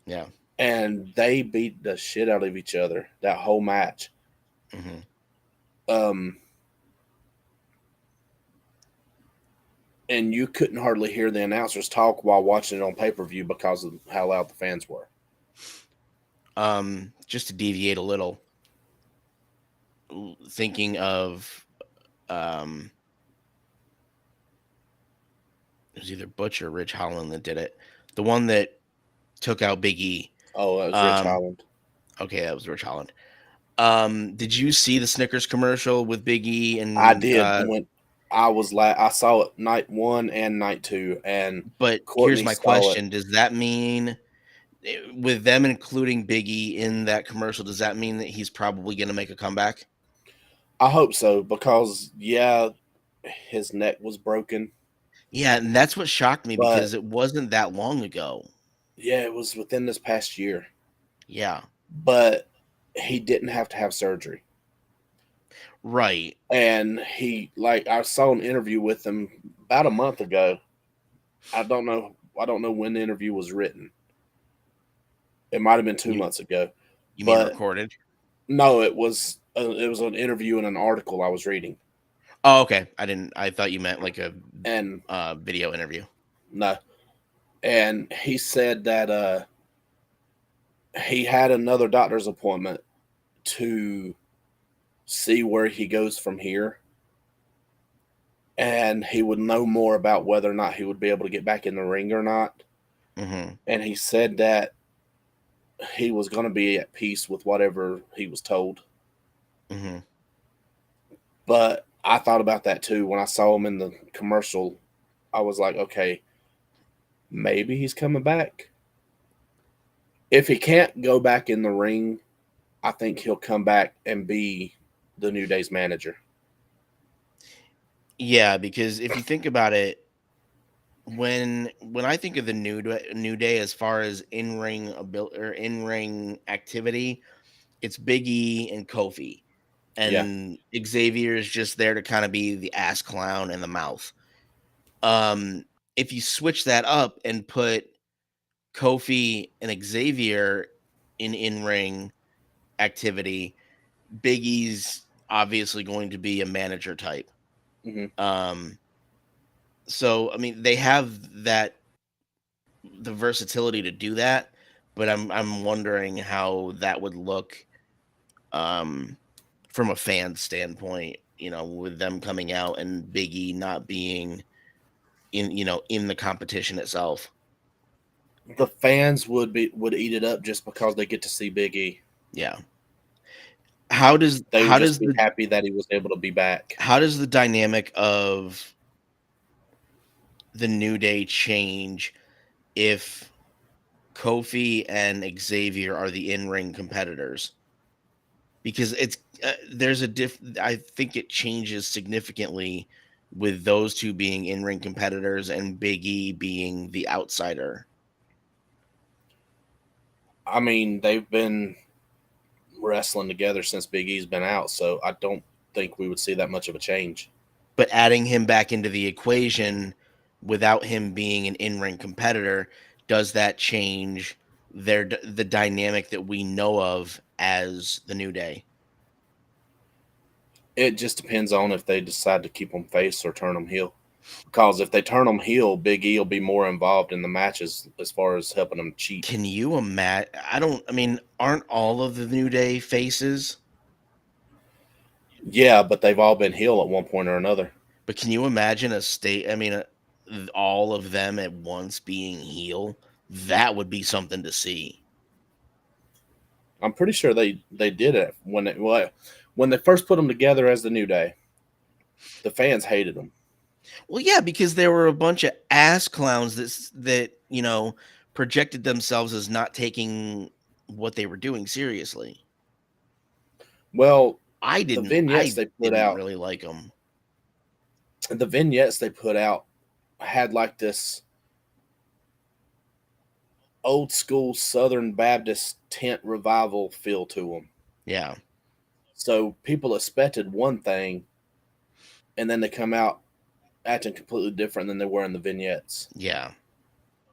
Yeah. And they beat the shit out of each other that whole match. Hmm. Um, and you couldn't hardly hear the announcers talk while watching it on pay per view because of how loud the fans were. Just to deviate a little, thinking of um, it was either Butch or Rich Holland that did it. The one that took out Big E. Oh, that was Ridge Um, Holland. okay, that was Rich Holland. Did you see the Snickers commercial with Big E I and did when I saw it night one and night two, and but here's Courtney my saw it. question. Does that mean with them including Big E in that commercial, does that mean that he's probably going to make a comeback? I hope so because yeah, his neck was broken, Yeah, and that's what shocked me but because it wasn't that long ago. yeah, it was within this past year. Yeah. But he didn't have to have surgery, Right. and I saw an interview with him about a month ago. I don't know when the interview was written. It might have been two You months ago, you mean but recorded? no, it was an interview in an article I was reading, Oh, okay. I thought you meant like a and video interview. no, and he said that he had another doctor's appointment to see where he goes from here, and he would know more about whether or not he would be able to get back in the ring or not. Mhm. And he said that he was going to be at peace with whatever he was told. Mhm. But I thought about that too when I saw him in the commercial. I was like, okay, maybe he's coming back. If he can't go back in the ring, I think he'll come back and be the New Day's manager. Yeah, because if you think about it, when I think of the New Day as far as in-ring ability or in-ring activity, it's Big E and Kofi. Yeah. And Xavier is just there to kind of be the ass clown and the mouth. Um, if you switch that up and put Kofi and Xavier in-ring activity, Big E's obviously going to be a manager type. Hmm. Um, so I mean, they have the versatility to do that, but I'm wondering how that would look um, from a fan standpoint. With them coming out and Big E not being in the competition itself. The fans would eat it up just because they get to see Big E. Yeah. How does They would how just does be the happy that he was able to be back. how does the dynamic of the New Day change if Kofi and Xavier are the in-ring competitors? Because there's a I think it changes significantly with those two being in-ring competitors and Big E being the outsider. I mean, they've been wrestling together since Big E's been out, so I don't think we would see that much of a change. But adding him back into the equation without him being an in-ring competitor, does that change the dynamic that we know of as the New Day? It just depends on if they decide to keep him face or turn him heel. Because if they turn him heel, Big E will be more involved in the matches as far as helping them cheat. Can you imagine? I mean, aren't all of the New Day faces? Yeah, but they've all been heel at one point or another. But can you imagine a state? I mean, all of them at once being heel. That would be something to see. I'm pretty sure they did it when they first put them together as the New Day. The fans hated them. Well, yeah, because there were a bunch of ass clowns that projected themselves as not taking what they were doing seriously. Well, the vignettes I they put didn't out, really like them. the vignettes they put out had like this old school Southern Baptist tent revival feel to them. Yeah, So people expected one thing, and then they come out acting completely different than they were in the vignettes. yeah,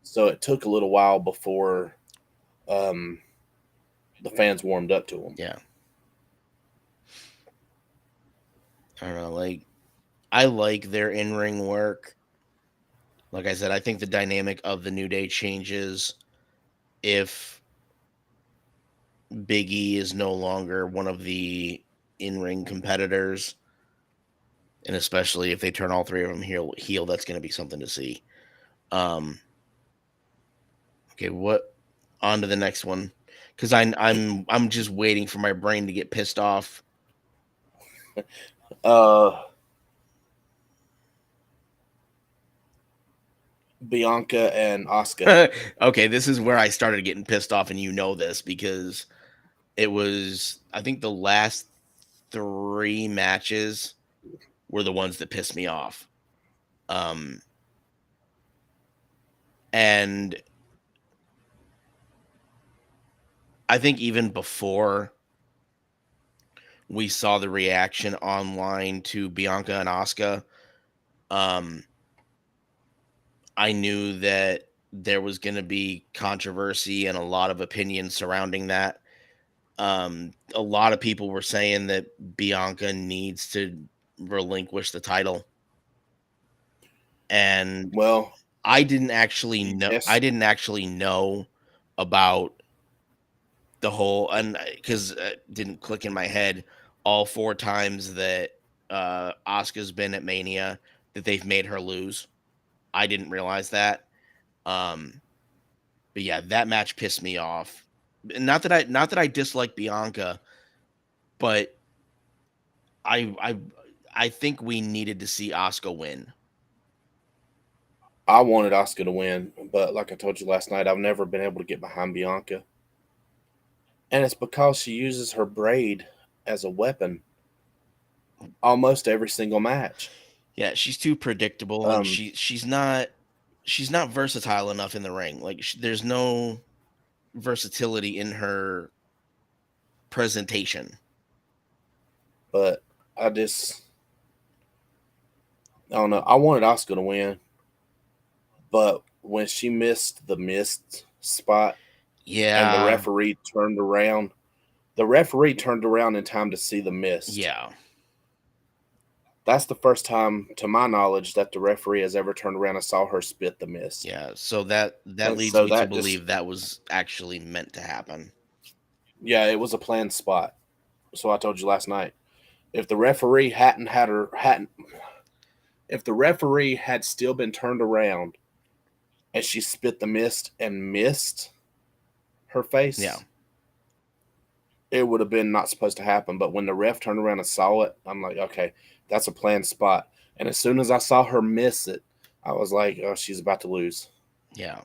So it took a little while before um, the fans warmed up to them. yeah. I don't know. Like, I like their in ring work. Like I said, I think the dynamic of the New Day changes if Big E is no longer one of the in ring competitors, and especially if they turn all three of them heel, that's going to be something to see. Um, okay, what on to the next one? Because I'm just waiting for my brain to get pissed off. Uh, Bianca and Asuka. Okay, this is where I started getting pissed off, and you know this because it was, I think, the last three matches were the ones that pissed me off. Um, and I think even before we saw the reaction online to Bianca and Asuka, um, I knew that there was going to be controversy and a lot of opinions surrounding that. A lot of people were saying that Bianca needs to relinquish the title, and Well, I yes. didn't actually know about the whole, and because it didn't click in my head all four times that Asuka's been at Mania that they've made her lose. I didn't realize that. Um, but yeah, that match pissed me off. Not that I dislike Bianca, but I I I think we needed to see Asuka win. I wanted Asuka to win, but like I told you last night, I've never been able to get behind Bianca. And it's because she uses her braid as a weapon almost every single match. Yeah, she's too predictable, and Um, she's not versatile enough in the ring. Like there's no versatility in her presentation. but I just, I don't know. I wanted Asuka to win, but when she missed the missed spot and Yeah, the referee turned around in time to see the missed. yeah, That's the first time, to my knowledge, that the referee has ever turned around and saw her spit the mist. yeah. So that And leads so me to that just, believe that was actually meant to happen. yeah, it was a planned spot. So I told you last night, if the referee hadn't had her hadn't if the referee had still been turned around and she spit the mist and missed her Yeah, face, it would have been not supposed to happen. But when the ref turned around and saw it, I'm like, okay, that's a planned spot. And as soon as I saw her miss it, I was like, oh, she's about to lose. yeah.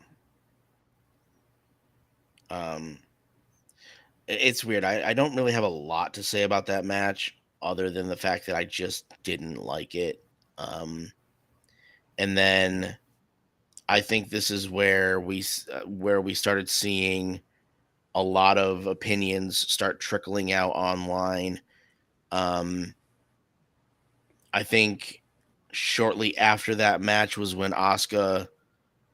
Um, it's weird. I don't really have a lot to say about that match other than the fact that I just didn't like it. Um, and then I think this is where where we started seeing a lot of opinions start trickling out online. Um, I think shortly after that match was when Asuka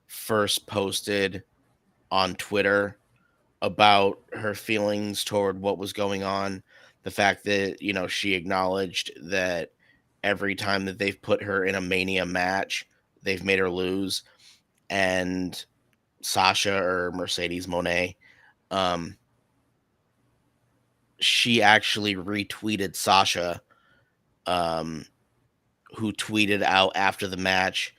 first posted on Twitter about her feelings toward what was going on. The fact that, she acknowledged that every time that they've put her in a Mania match, they've made her lose. And Sasha or Mercedes Monet, um, she actually retweeted Sasha, um, who tweeted out after the match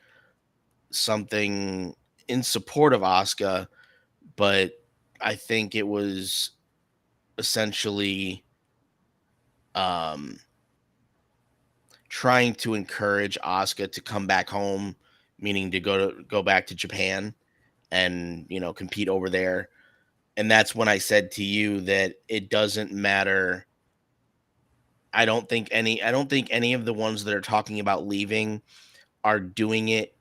something in support of Asuka, but I think it was essentially um, trying to encourage Asuka to come back home, meaning to go back to Japan and compete over there. And that's when I said to you that it doesn't matter I don't think any of the ones that are talking about leaving are doing it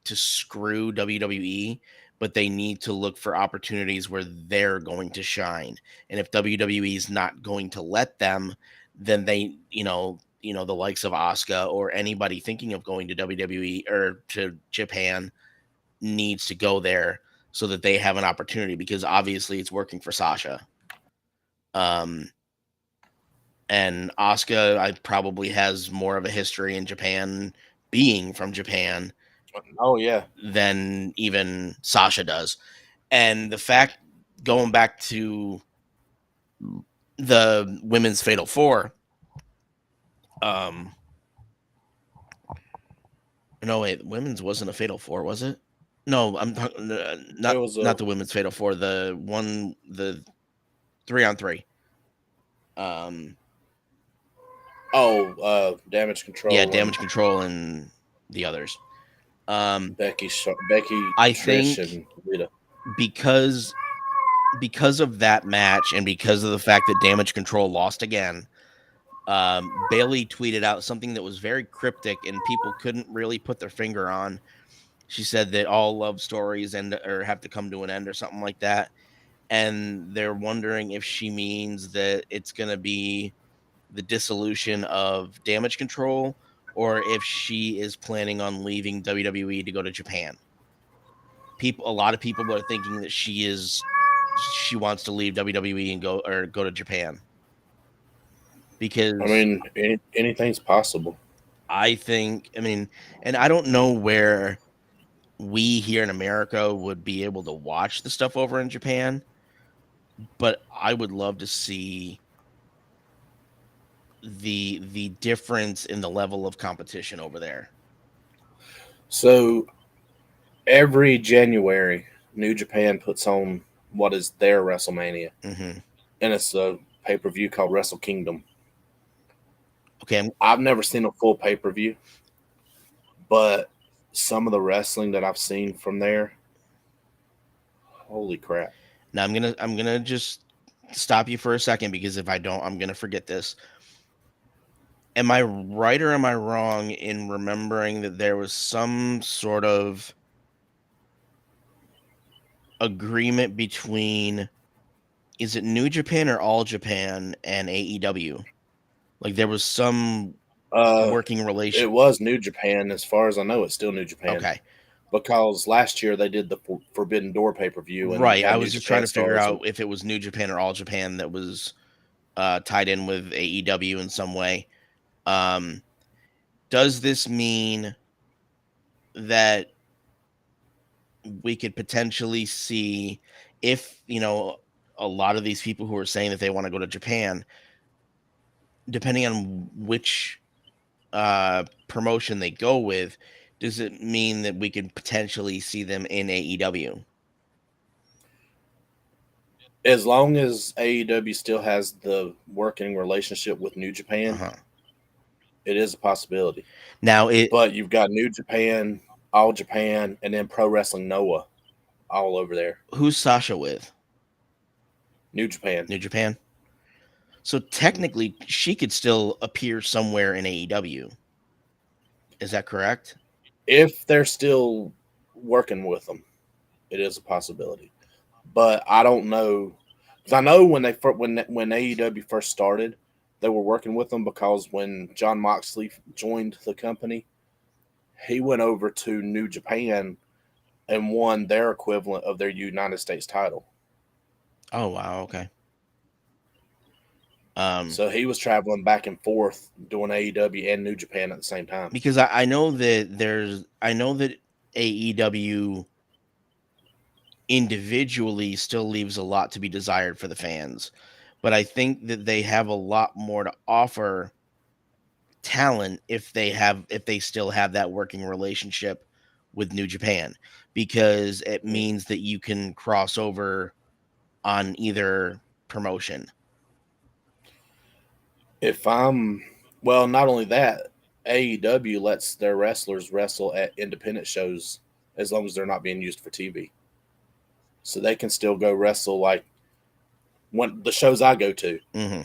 to screw WWE, but they need to look for opportunities where they're going to shine. And if WWE is not going to let them, then they, the likes of Asuka or anybody thinking of going to WWE or to Japan needs to go there so that they have an opportunity, because obviously it's working for Sasha. Um, and Asuka, I probably has more of a history in Japan, being from Japan, Oh yeah, than even Sasha does. And the fact, going back to the women's Fatal Four, um, no wait, women's wasn't a Fatal Four, was it? No, I'm talking it not was a not the women's Fatal Four, the 3-on-3. Um, Damage yeah, Control and Damage Control and the others. Um, Becky, I Trish, think and Lita. because because of that match and because of the fact that Damage Control lost again, Bailey tweeted out something that was very cryptic and people couldn't really put their finger on. She said that all love stories end or have to come to an end or something like that. And they're wondering if she means that it's going to be the dissolution of Damage Control, or if she is planning on leaving WWE to go to Japan. A lot of people are thinking that she wants to leave WWE and go to Japan, I because mean, anything's possible. I mean, and I don't know where we here in America would be able to watch the stuff over in Japan, but I would love to see the difference in the level of competition over there. So every January, New Japan puts on what is their WrestleMania, Hmm. and it's a pay per view called Wrestle Kingdom. Okay, I've never seen a full pay per view, but some of the wrestling that I've seen from there, holy crap! now I'm gonna just stop you for a second, because if I don't, I'm gonna forget this. Am I right or am I wrong in remembering that there was some sort of agreement between, is it New Japan or All Japan and AEW? Like there was some Uh, working relation. it was New Japan, as far as I know. It's still New Japan Okay. because last year they did the Forbidden Door pay per view, and they Right. I had New was just trying Japan to figure stars. out if it was New Japan or All Japan that was tied in with AEW in some way. Um, does this mean that we could potentially see, if, a lot of these people who are saying that they want to go to Japan, depending on which promotion they go with, does it mean that we could potentially see them in AEW? As long as AEW still has the working relationship with New Japan, Uh-huh. it is a possibility. Now, But you've got New Japan, All Japan, and then Pro Wrestling Noah all over there. who's Sasha with? New Japan. New Japan. So technically, she could still appear somewhere in AEW. Is that correct? If they're still working with them, it is a possibility. But I don't know because I know when AEW first started, they were working with them because when John Moxley joined the company, he went over to New Japan and won their equivalent of their United States title. Oh wow, okay. Um, So he was traveling back and forth doing AEW and New Japan at the same time. because I know that AEW individually still leaves a lot to be desired for the fans, but I think that they have a lot more to offer talent if they still have that working relationship with New Japan, because it means that you can cross over on either promotion. If I'm well, not only that, AEW lets their wrestlers wrestle at independent shows as long as they're not being used for TV. So they can still go wrestle like when the shows I go to, Hmm.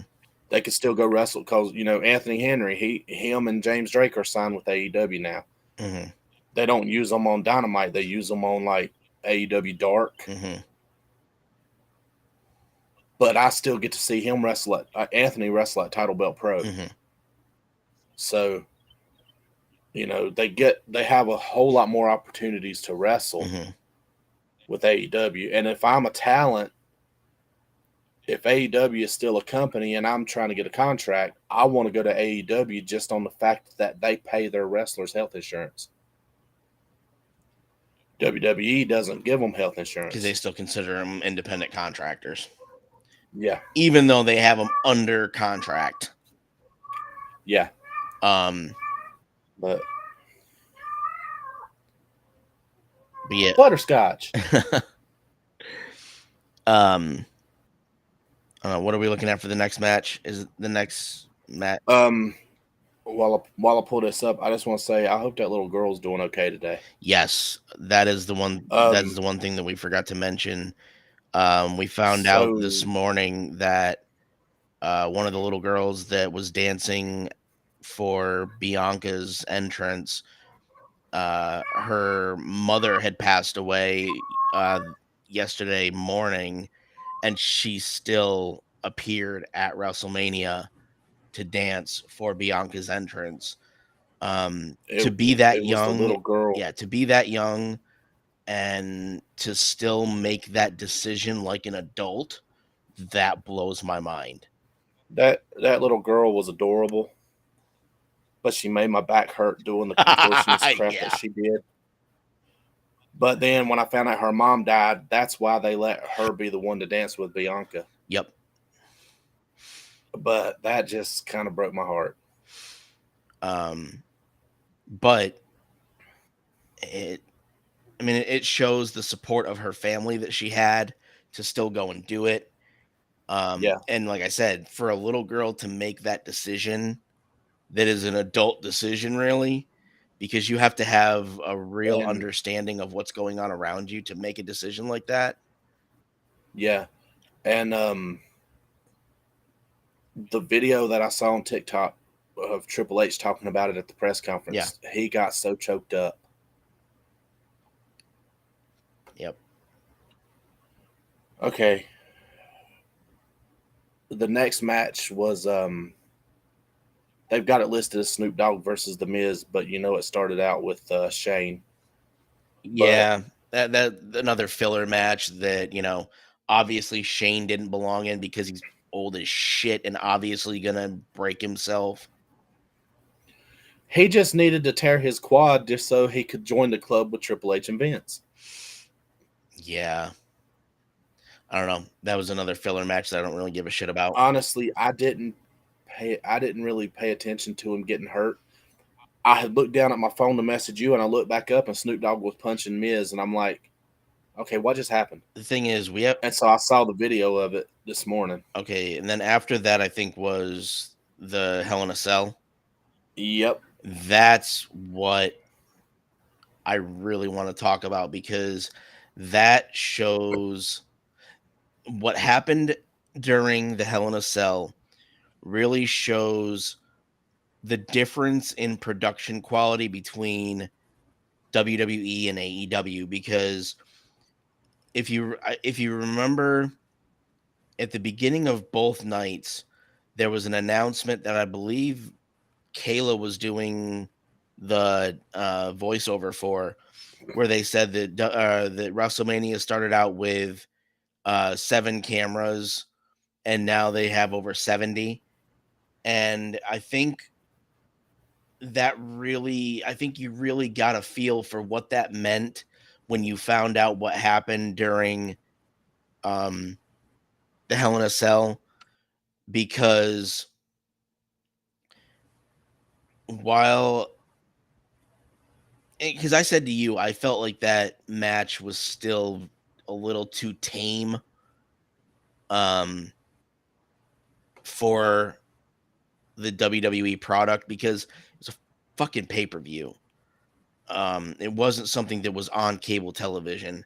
they could still go wrestle because Anthony Henry, him and James Drake are signed with AEW now. Mm-hmm. They don't use them on Dynamite; they use them on like AEW Dark. Mm-hmm. But I still get to see him wrestle at Anthony wrestle at Title Belt Pro. Mm-hmm. So they have a whole lot more opportunities to wrestle Mm-hmm. with AEW. And if I'm a talent, if AEW is still a company and I'm trying to get a contract, I want to go to AEW just on the fact that they pay their wrestlers health insurance. WWE doesn't give them health Because they insurance. still consider them independent contractors, Yeah, even though they have them under contract. yeah. Um, But yeah. butterscotch. um, what are we looking at for the next match? Is the next match? While I pull this up, I just want to say I hope that little girl's doing okay today. Yes, that is the one. That is Um, the one thing that we forgot to mention. We found out this so morning that one of the little girls that was dancing for Bianca's entrance, her mother had passed away yesterday morning, and she still appeared at WrestleMania to dance for Bianca's entrance. To be that it was the young, little girl. yeah, to be that young and to still make that decision like an adult, that blows my mind. That little girl was adorable, but she made my back hurt doing the contortionist crap that Yeah. she did. But then when I found out her mom died, that's why they let her be the one to dance with Bianca. Yep. But that just kind of broke my heart. But it, I mean, it shows the support of her family that she had to still go and do it. Yeah. And like I said, for a little girl to make that decision, that is an adult decision, really, because you have to have a real And understanding of what's going on around you to make a decision like that. yeah. And the video that I saw on TikTok of Triple H talking about it at the press Yeah. conference, he got so choked up. Yep. Okay. The next match was they've got it listed as Snoop Dogg versus The Miz, but it started out with Shane. But Yeah. That another filler match that, obviously Shane didn't belong in because he's old as shit and obviously gonna break himself. he just needed to tear his quad just so he could join the club with Triple H and Vince. Yeah. I don't know. That was another filler match that I don't really give a shit about. Honestly, I didn't really pay attention to him getting hurt. I had looked down at my phone to message you, and I looked back up, and Snoop Dogg was punching Miz, and I'm like, okay, what just happened? The thing is, we have And so I saw the video of it this morning. okay, and then after that, I think was the Hell in a Cell. Yep. That's what I really want to talk about because that shows what happened during the Hell in a Cell really shows the difference in production quality between WWE and AEW because if you remember at the beginning of both nights there was an announcement that I believe Kayla was doing the voiceover for where they said that WrestleMania started out with 7 cameras and now they have over 70. And I think you really got a feel for what that meant when you found out what happened during um, the Hell in a Cell because while because I said to you, I felt like that match was still a little too tame for the WWE product because it's a fucking pay-per-view. It wasn't something that was on cable television.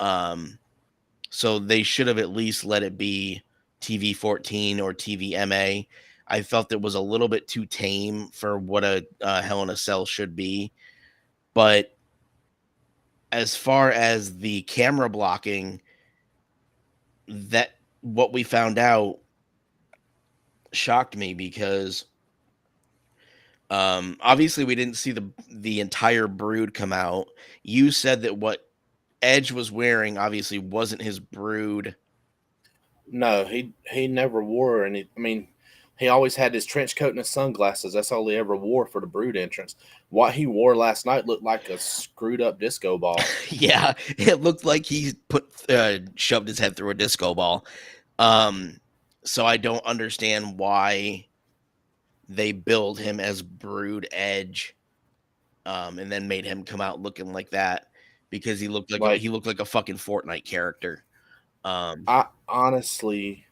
So they should have at least let it be TV 14 or TVMA. I felt it was a little bit too tame for what a Hell in a Cell should be. But as far as the camera blocking, that what we found out shocked me because obviously we didn't see the entire brood come out. You said that what Edge was wearing obviously wasn't his brood. No, he never wore any. I mean, he always had his trench coat and his sunglasses. That's all he ever wore for the Brood entrance. What he wore last night looked like a screwed up disco ball. Yeah, it looked like he shoved his head through a disco ball. Um, so I don't understand why they build him as Brood Edge, and then made him come out looking like that because Like he looked like a fucking Fortnite character. Um, I honestly,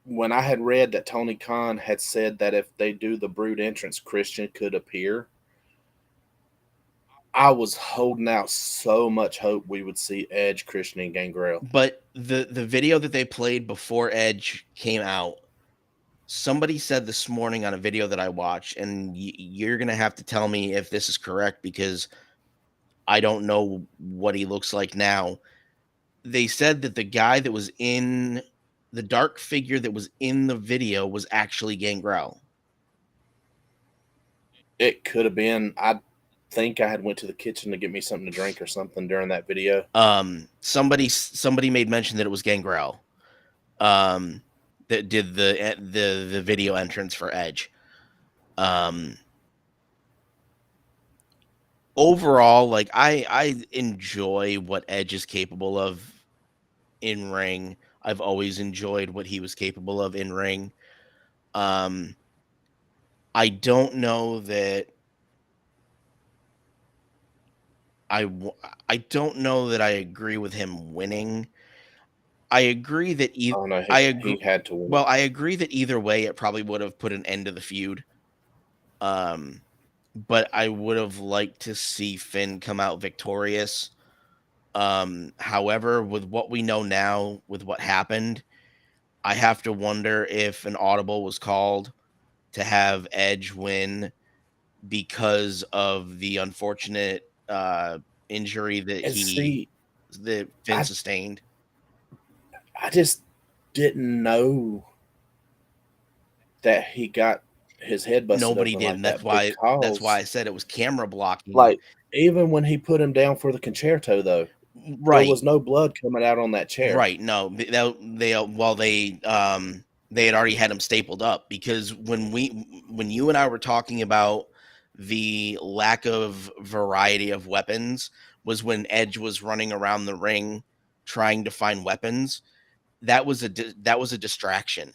when I had read that Tony Khan had said that if they do the Brood entrance, Christian could appear, I was holding out so much hope we would see Edge, Christian, and Gangrel. but the video that they played before Edge came out, somebody said this morning on a video that I watched, and you're gonna have to tell me if this is correct because I don't know what he looks like now. They said that the guy that was in the dark figure that was in the video was actually Gangrel. It could have been. I think I had went to the kitchen to get me something to drink or something during that video. Somebody made mention that it was Gangrel. That did the video entrance for Edge. Um, Overall, like I enjoy what Edge is capable of in ring. I've always enjoyed what he was capable of in ring. Um, I don't know that I w- I don't know that I agree with him winning. I agree that Oh no, I he agree. had to win. Well, I agree that either way, it probably would have put an end to the feud. Um, but I would have liked to see Finn come out victorious. However, with what we know now, with what happened, I have to wonder if an audible was called to have Edge win because of the unfortunate injury And see, that Finn I sustained. I just didn't know that he got his head busted Nobody open did, like and that that's why because, I said it was camera blocking. like, even when he put him down for the concerto, though, there Right, was no blood coming out on that chair. right. No, they had already had him stapled up because when you and I were talking about the lack of variety of weapons was when Edge was running around the ring trying to find weapons. That was a distraction.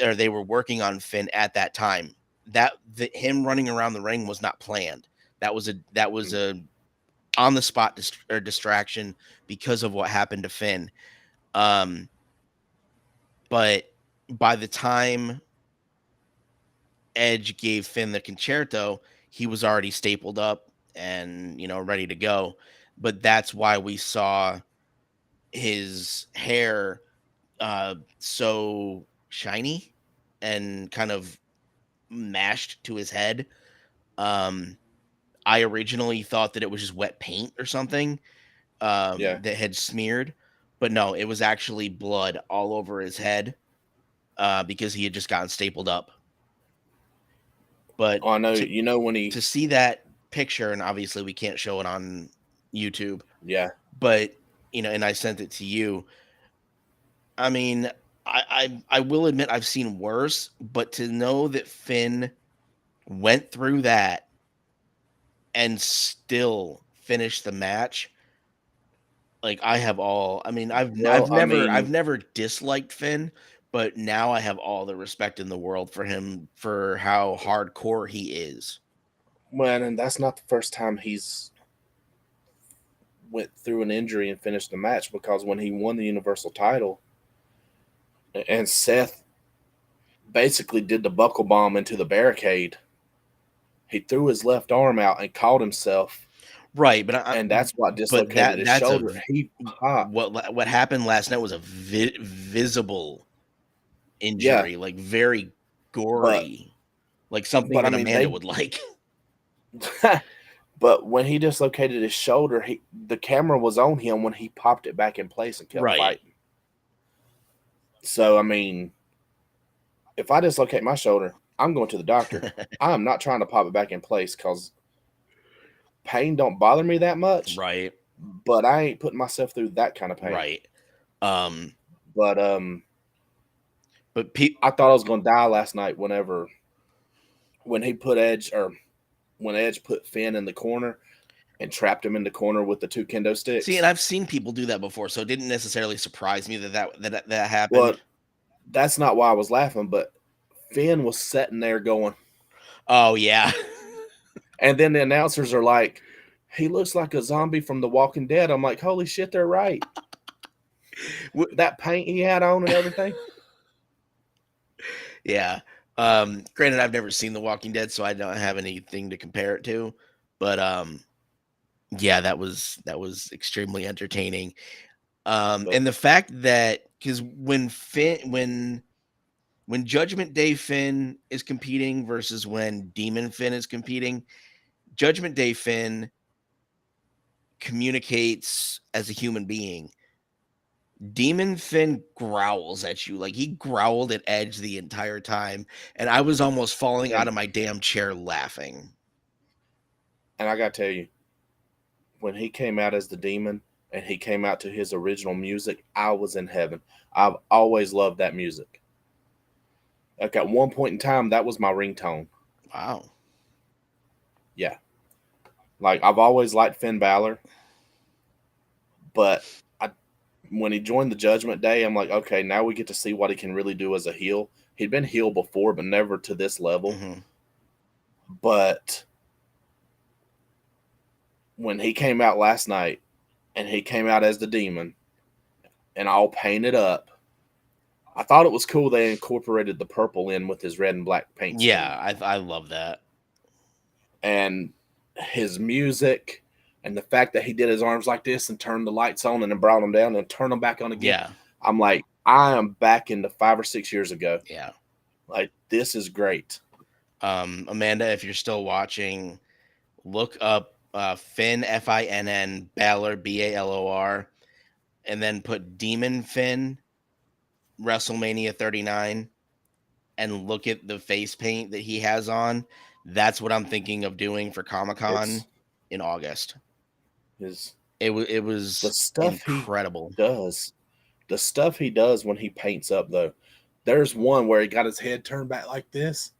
Or they were working on Finn at that time. Him running around the ring was not planned. That was Mm. a on the spot distraction because of what happened to Finn. Um, but by the time Edge gave Finn the concerto, he was already stapled up and ready to go. But that's why we saw his hair so shiny and kind of mashed to his head. Um, I originally thought that it was just wet paint or something Yeah. that had smeared, but no, it was actually blood all over his head because he had just gotten stapled up. But Oh, I know. to You know when he, to see that picture, and obviously we can't show it on YouTube, yeah. but and I sent it to you. I mean, I will admit I've seen worse, but to know that Finn went through that and still finished the match, like I mean, Well, I I've mean, never disliked Finn, but now I have all the respect in the world for him for how hardcore he is. well, and that's not the first time he's went through an injury and finished the match because when he won the Universal title and Seth basically did the buckle bomb into the barricade, he threw his left arm out and caught himself Right, and that's what but dislocated his that's shoulder. He popped. what happened last night was a visible Yeah, injury, like very but gory, like something I that mean Amanda they would like. but when he dislocated his shoulder, the camera was on him when he popped it back in place and kept Right. fighting. So I mean, if I dislocate my shoulder, I'm going to the doctor. I'm not trying to pop it back in place because pain don't bother me that much, Right. but I ain't putting myself through that kind of pain. Right. Um, But but I thought I was gonna die last night when he put Edge or when Edge put Finn in the corner and trapped him in the corner with the two kendo see, and sticks. I've seen people do that before, so it didn't necessarily surprise me that Well, happened. that's not why I was laughing, but Finn was sitting there going, Oh yeah. and then the announcers are like, he looks like a zombie from The Walking Dead. I'm like, holy shit, they're right. That paint he had on and everything. Yeah. Granted, I've never seen The Walking Dead, so I don't have anything to compare it to. But yeah, that was extremely entertaining. But And the fact that because when Judgment Day Finn is competing versus when Demon Finn is competing, Judgment Day Finn communicates as a human being. Demon Finn growls at you like he growled at Edge the entire time, and I was almost falling out and of my damn chair laughing. and I gotta tell you, when he came out as the demon and he came out to his original music, I was in heaven. I've always loved that music. Like at one point in time, that was my ringtone. Wow. Yeah. Like I've always liked Finn Balor, but when he joined the Judgment Day, I'm like, okay, now we get to see what he can really do as a heel. He'd been heel before, but never to this level. Mm-hmm. But when he came out last night and he came out as the demon and all painted up, I thought it was cool they incorporated the purple in with his red and black paint scheme. Yeah, I love that. And his music and the fact that he did his arms like this and turned the lights on and then brought them down and turned them back on again. Yeah, I'm like, I am back into 5 or 6 years ago. yeah. Like, this is great. Amanda, if you're still watching, look up Finn Finn Balor Balor, and then put Demon Finn WrestleMania 39, and look at the face paint that he has on. That's what I'm thinking of doing for Comic-Con It's in August. his It the was stuff he incredible. does. The stuff he does when he paints up though. There's one where he got his head turned back like this,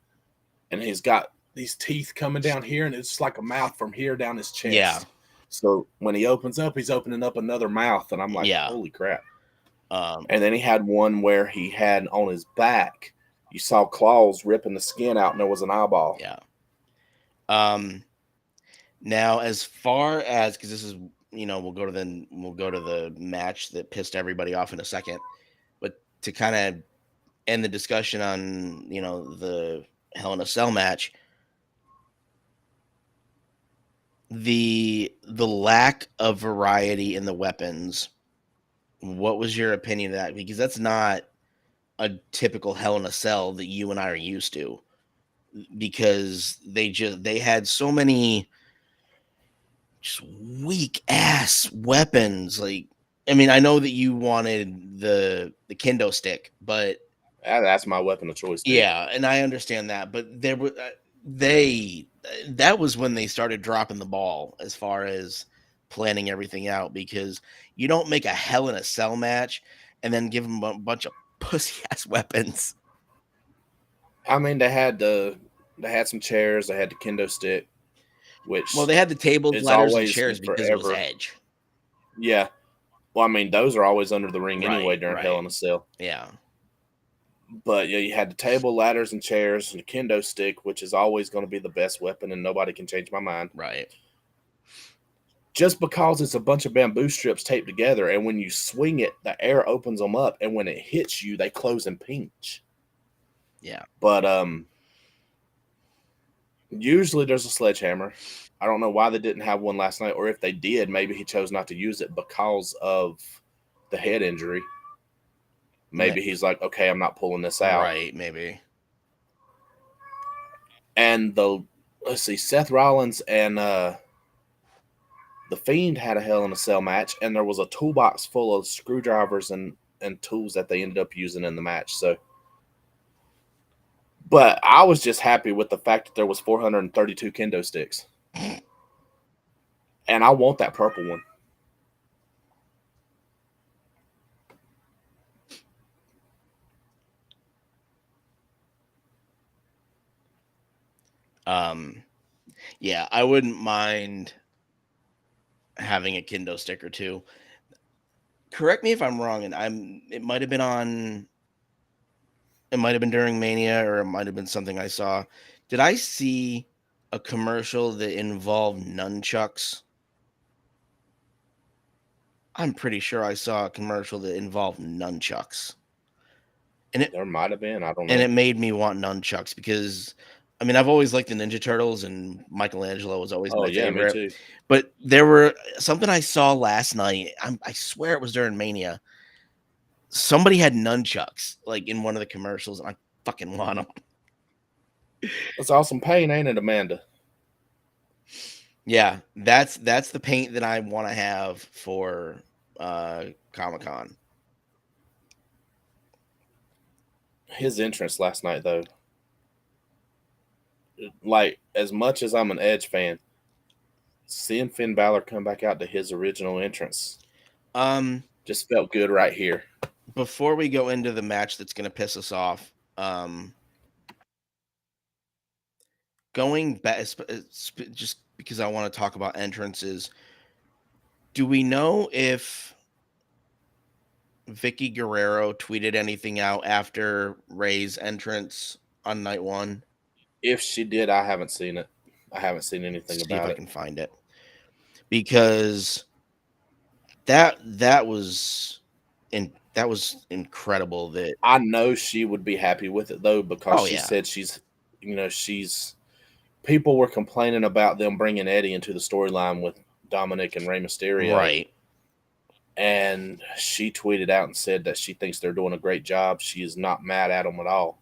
and he's got these teeth coming down here, and it's like a mouth from here down his Yeah, chest. So when he opens up, he's opening up another mouth, and I'm like, yeah. holy crap. Um, And then he had one where he had on his back, you saw claws ripping the skin out, and there was an eyeball. yeah. Um, Now, as far as because this is we'll go to the match that pissed everybody off in a second, but to kind of end the discussion on the Hell in a Cell match, the lack of variety in the weapons. What was your opinion of that? Because that's not a typical Hell in a Cell that you and I are used to. Because they had so many just weak ass weapons. Like, I mean, I know that you wanted the kendo stick, but That's my weapon of choice, dude. yeah, and I understand that. But there were they that was when they started dropping the ball as far as planning everything out, because you don't make a Hell in a Cell match and then give them a bunch of pussy ass weapons. I mean, they had some chairs, they had the kendo stick, Well, which they had the tables, is ladders, and always chairs and because it was forever. Edge. Yeah. Well, I mean, those are always under the ring anyway Right, during Hell right. in a Cell. Yeah. But yeah, you had the table, ladders, and chairs, and the kendo stick, which is always going to be the best weapon, and nobody can change my mind. Right. Just because it's a bunch of bamboo strips taped together, and when you swing it, the air opens them up, and when it hits you, they close and pinch. Yeah. But usually there's a sledgehammer. I don't know why they didn't have one last night, or if they did, maybe he chose not to use it because of the head injury. Ma- Maybe he's like, okay, I'm not pulling this out. right, maybe. And the let's see, Seth Rollins and the Fiend had a Hell in a Cell match, and there was a toolbox full of screwdrivers and tools that they ended up using in the match. So, but I was just happy with the fact that there was 432 kendo sticks, and I want that purple one. Um, yeah, I wouldn't mind having a kendo stick or two. Correct me if I'm wrong, and it might have been on it might have been during Mania, or it might have been something I saw. Did I see a commercial that involved nunchucks? I'm pretty sure I saw a commercial that involved nunchucks. And it There might have been, I don't and know. it made me want nunchucks because I mean, I've always liked the Ninja Turtles and Michelangelo was always Oh my yeah, me favorite. too. But there were something I saw last night. I swear it was during Mania. Somebody had nunchucks like in one of the commercials, and I fucking want them. That's awesome pain, ain't it, Amanda? Yeah, that's the paint that I want to have for Comic Con. His entrance last night, though, like as much as I'm an Edge fan, seeing Finn Balor come back out to his original entrance Um, just felt good right here. before we go into the match that's gonna piss us off, going back just because I want to talk about entrances. Do we know if Vicky Guerrero tweeted anything out after Ray's entrance on night one? If she did, I haven't seen it. I haven't seen anything See if about I it. can find it because that was incredible. That I know she would be happy with it though, because oh she yeah, said she's people were complaining about them bringing Eddie into the storyline with Dominic and Rey Mysterio, right. and she tweeted out and said that she thinks they're doing a great job. She is not mad at them at all.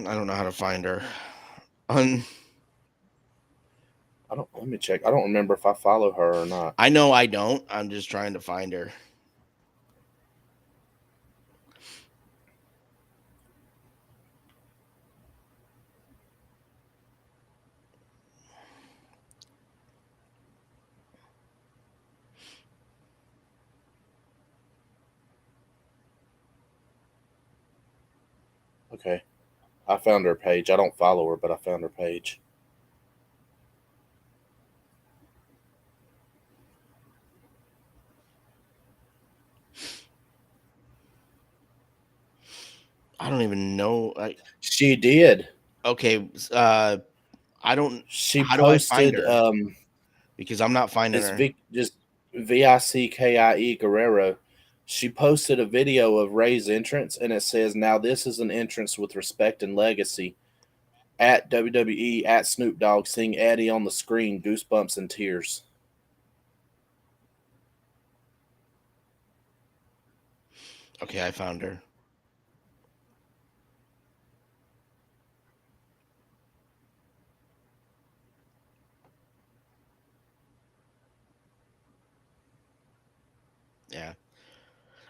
I don't know how to find her. Un- I don't. Let me check. I don't remember if I follow her or not. I know I don't. I'm just trying to find her. Okay, I found her page. I don't follow her, but I found her page. I don't even know. She did. Okay, I don't. She How do I find posted. her? Because I'm not finding It's her. Vic, just Vickie Guerrero. She posted a video of Ray's entrance, and it says, "Now this is an entrance with respect and legacy." At WWE at Snoop Dogg, seeing Eddie on the screen, goosebumps and tears. Okay, I found her. Yeah,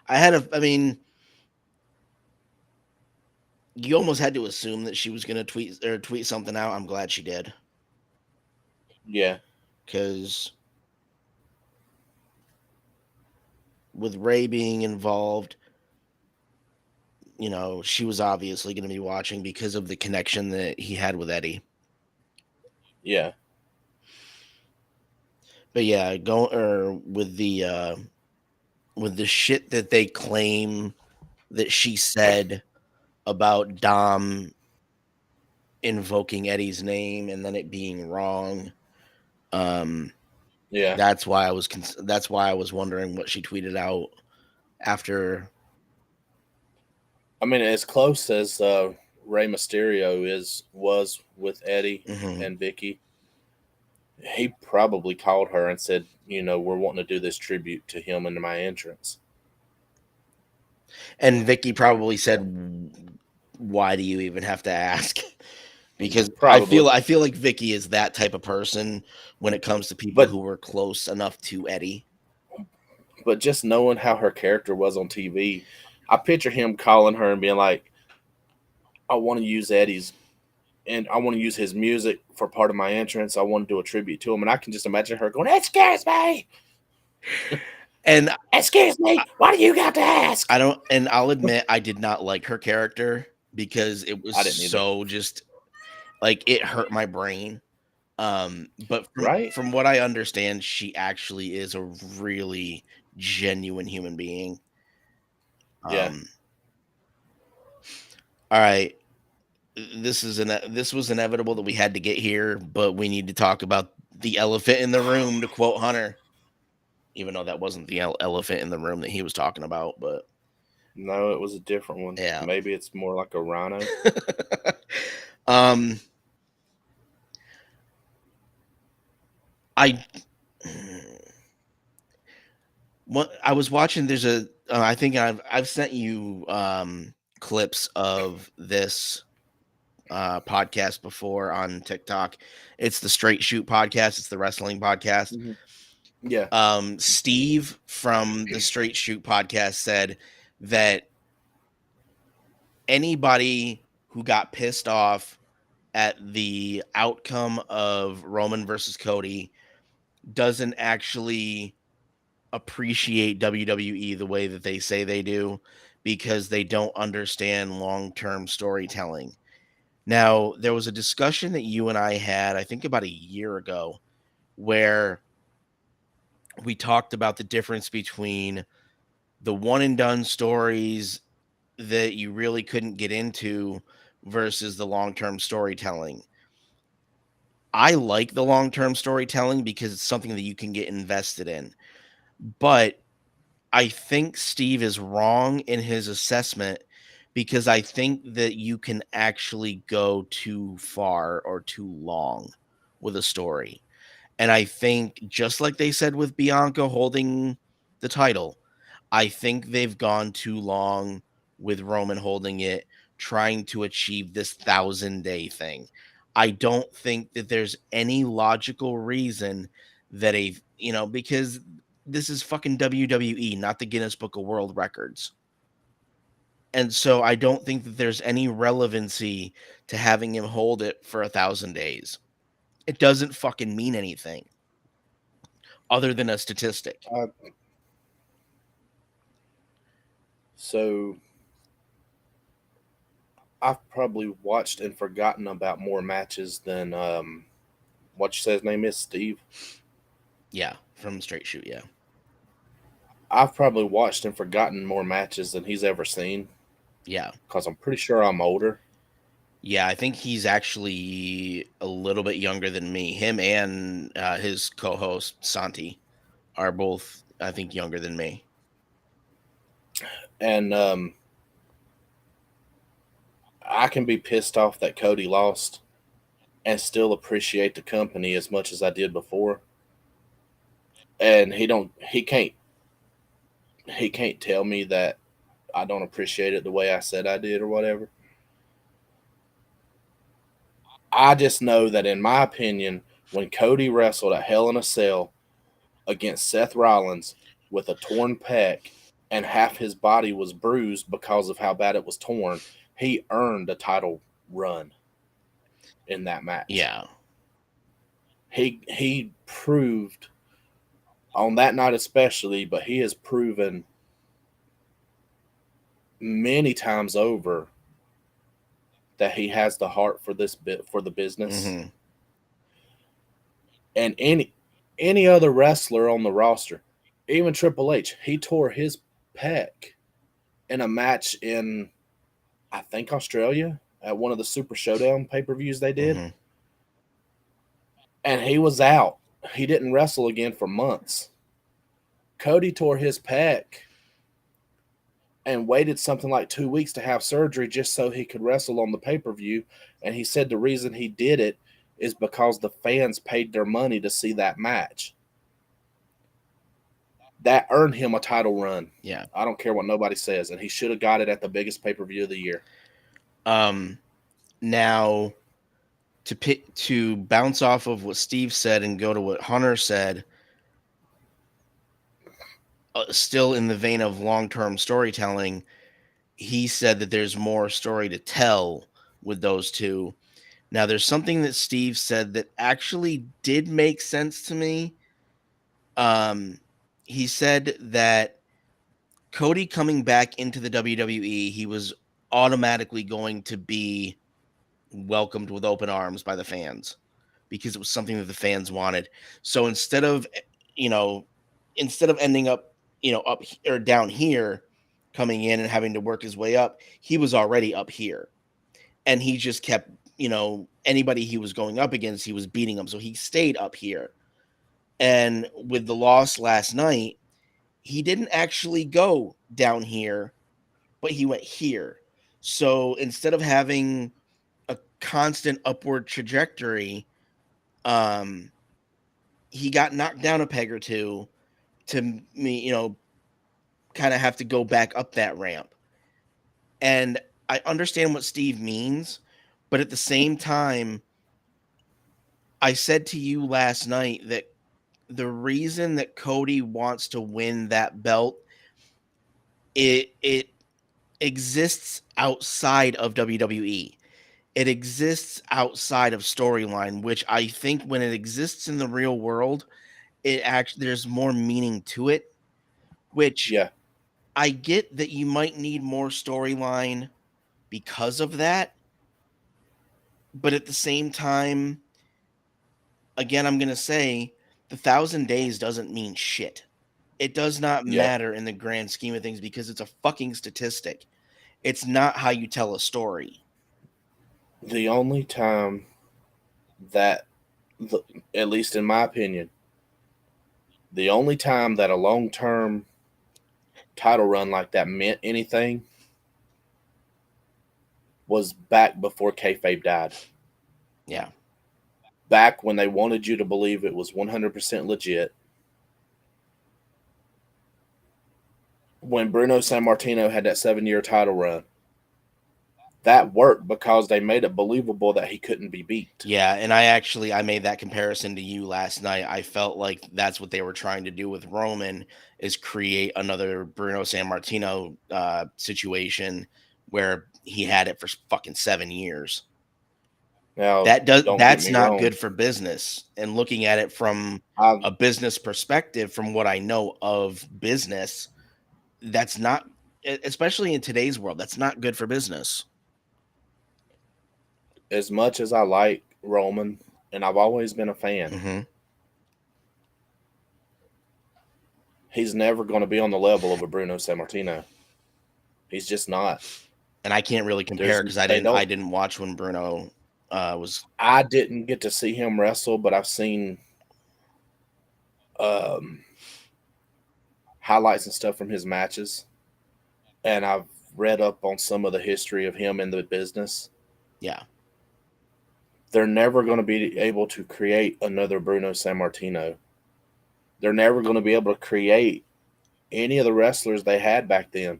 I had a. I mean, you almost had to assume that she was gonna tweet something out. I'm glad she did Yeah, because with Ray being involved, she was obviously going to be watching because of the connection that he had with Eddie. yeah, But yeah, go or with the shit that they claim that she said about Dom invoking Eddie's name and then it being wrong. Um Yeah. That's why I was wondering what she tweeted out after. I mean, as close as Rey Mysterio was with Eddie Mhm. and Vicky, he probably called her and said, we're wanting to do this tribute to him in my entrance. And Vicky probably said, "Why do you even have to ask?" Because Probably. I feel like Vicky is that type of person when it comes to people But who were close enough to Eddie. just knowing how her character was on TV, I picture him calling her and being like, I want to use Eddie's and I want to use his music for part of my entrance. I want to do a tribute to him. And I can just imagine her going, "Excuse me. And Excuse me. Why do you got to ask?" I don't, and I'll admit I did not like her character because it was I didn't either. so just like it hurt my brain. But Right? from what I understand, she actually is a really genuine human being. Yeah. Um, all right, this was inevitable that we had to get here, but we need to talk about the elephant in the room, to quote Hunter. Even though that wasn't the elephant in the room that he was talking about, but No, it was a different one. yeah. Maybe it's more like a rhino. um, I what I was watching. There's a I think I've sent you clips of this podcast before on TikTok. It's the Straight Shoot podcast. It's the wrestling podcast. Hmm. Yeah. Steve from the Straight Shoot podcast said that anybody who got pissed off at the outcome of Roman versus Cody doesn't actually appreciate WWE the way that they say they do because they don't understand long-term storytelling. Now, there was a discussion that you and I had, I think about a year ago, where we talked about the difference between the one and done stories that you really couldn't get into versus the long-term storytelling. I like the long-term storytelling because it's something that you can get invested in. But I think Steve is wrong in his assessment because I think that you can actually go too far or too long with a story. And I think, just like they said with Bianca holding the title, I think they've gone too long with Roman holding it, trying to achieve this 1,000-day thing. I don't think that there's any logical reason that because this is fucking WWE, not the Guinness Book of World Records. And so I don't think that there's any relevancy to having him hold it for 1,000 days. It doesn't fucking mean anything other than a statistic. Uh, so I've probably watched and forgotten about more matches than what you say his name is, Steve. Yeah, from Straight Shoot, yeah. I've probably watched and forgotten more matches than he's ever seen Yeah. because I'm pretty sure I'm older. Yeah, I think he's actually a little bit younger than me. Him and his co-host Santi are both, I think, younger than me. And I can be pissed off that Cody lost and still appreciate the company as much as I did before. And he can't tell me that I don't appreciate it the way I said I did or whatever. I just know that in my opinion, when Cody wrestled at Hell in a Cell against Seth Rollins with a torn pec and half his body was bruised because of how bad it was torn, he earned a title run in that match. Yeah. He proved on that night especially, but he has proven many times over that he has the heart for this bit for the business. Hmm. And any other wrestler on the roster, even Triple H, he tore his pec in a match in I think Australia at one of the Super Showdown pay-per-views they did, Hmm. and he was out. He didn't wrestle again for months. Cody tore his pec and waited something like 2 weeks to have surgery just so he could wrestle on the pay per view. And he said the reason he did it is because the fans paid their money to see that match. That earned him a title run. Yeah. I don't care what nobody says, and he should have got it at the biggest pay per view of the year. Now to bounce off of what Steve said and go to what Hunter said, still in the vein of long-term storytelling, he said that there's more story to tell with those two. Now, there's something that Steve said that actually did make sense to me. He said that Cody coming back into the WWE, he was automatically going to be welcomed with open arms by the fans because it was something that the fans wanted. So you know, instead of ending up, up or down here, coming in and having to work his way up, he was already up here. And he just kept, anybody he was going up against, he was beating them. So he stayed up here. And with the loss last night, he didn't actually go down here, but he went here. So instead of having a constant upward trajectory, he got knocked down a peg or two to me, kind of have to go back up that ramp. And I understand what Steve means, but at the same time, I said to you last night that the reason that Cody wants to win that belt, it exists outside of WWE. It exists outside of storyline, which I think when it exists in the real world, it actually there's more meaning to it, which Yeah, I get that you might need more storyline because of that, but at the same time, again, I'm going to say the 1,000 days doesn't mean shit. It does not yeah. matter in the grand scheme of things because it's a fucking statistic. It's not how you tell a story. The only time that, at least in my opinion, the only time that a long term title run like that meant anything was back before kayfabe died. Yeah. Back when they wanted you to believe it was 100% legit. When Bruno Sammartino had that 7 year title run, that worked because they made it believable that he couldn't be beat. Yeah, and I made that comparison to you last night. I felt like that's what they were trying to do with Roman is create another Bruno Sammartino situation where he had it for fucking 7 years. Now, don't get That's me not wrong. good for business. And looking at it from I, a business perspective, from what I know of business, that's not, especially in today's world, that's not good for business. as much as I like Roman, and I've always been a fan, Mm-hmm. he's never going to be on the level of a Bruno Sammartino. He's just not. And I can't really compare There's because they I don't. didn't watch when Bruno was. I didn't get to see him wrestle, but I've seen um, highlights and stuff from his matches, and I've read up on some of the history of him in the business. Yeah. They're never going to be able to create another Bruno Sammartino. They're never going to be able to create any of the wrestlers they had back then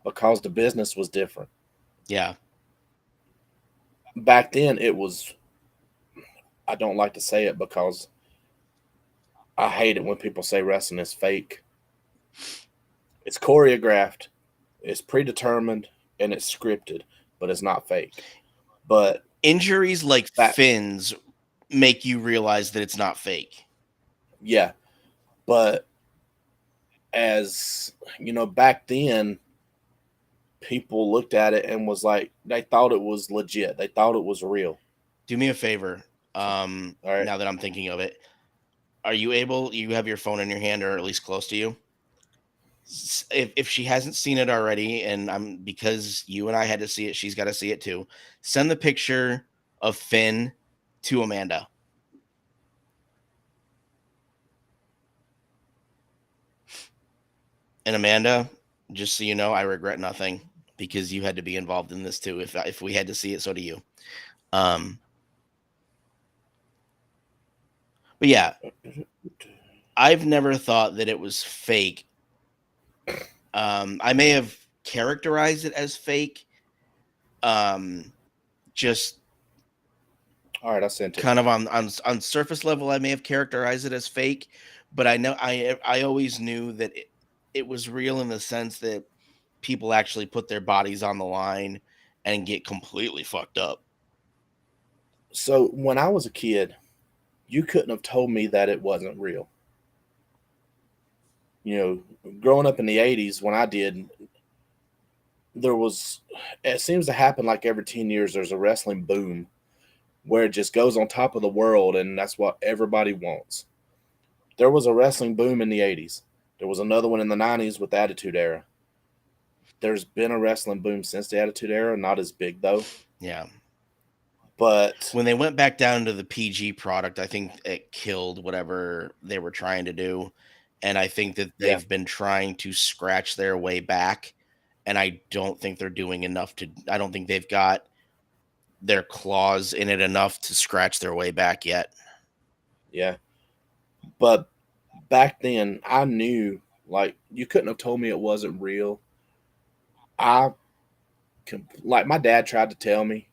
because the business was different. Yeah. Back then, it was, I don't like to say it because I hate it when people say wrestling is fake. It's choreographed, it's predetermined, and it's scripted, but it's not fake. But Injuries like that, Finn's make you realize that it's not fake. yeah. But as you know, back then, people looked at it and was like, they thought it was legit. They thought it was real. Do me a favor. All right. Now that I'm thinking of it, you have your phone in your hand or at least close to you? If she hasn't seen it already, and I'm because you and I had to see it, she's got to see it too. Send the picture of Finn to Amanda. And Amanda, just so you know, I regret nothing because you had to be involved in this too. If we had to see it, so do you. Um, but yeah, I've never thought that it was fake. I may have characterized it as fake. Um, just All right, I sent it. kind of on surface level, I may have characterized it as fake, but I know I always knew that it was real in the sense that people actually put their bodies on the line and get completely fucked up. So when I was a kid, you couldn't have told me that it wasn't real. You know, growing up in the '80s, when I did, there was. It seems to happen like every 10 years. There's a wrestling boom where it just goes on top of the world, and that's what everybody wants. There was a wrestling boom in the '80s. There was another one in the '90s with the Attitude Era. There's been a wrestling boom since the Attitude Era, not as big though. Yeah. But When they went back down to the PG product, I think it killed whatever they were trying to do. And I think that yeah, they've been trying to scratch their way back. And I don't think they're doing enough I don't think they've got their claws in it enough to scratch their way back yet. yeah. But back then, I knew like you couldn't have told me it wasn't real. I like my dad tried to tell me.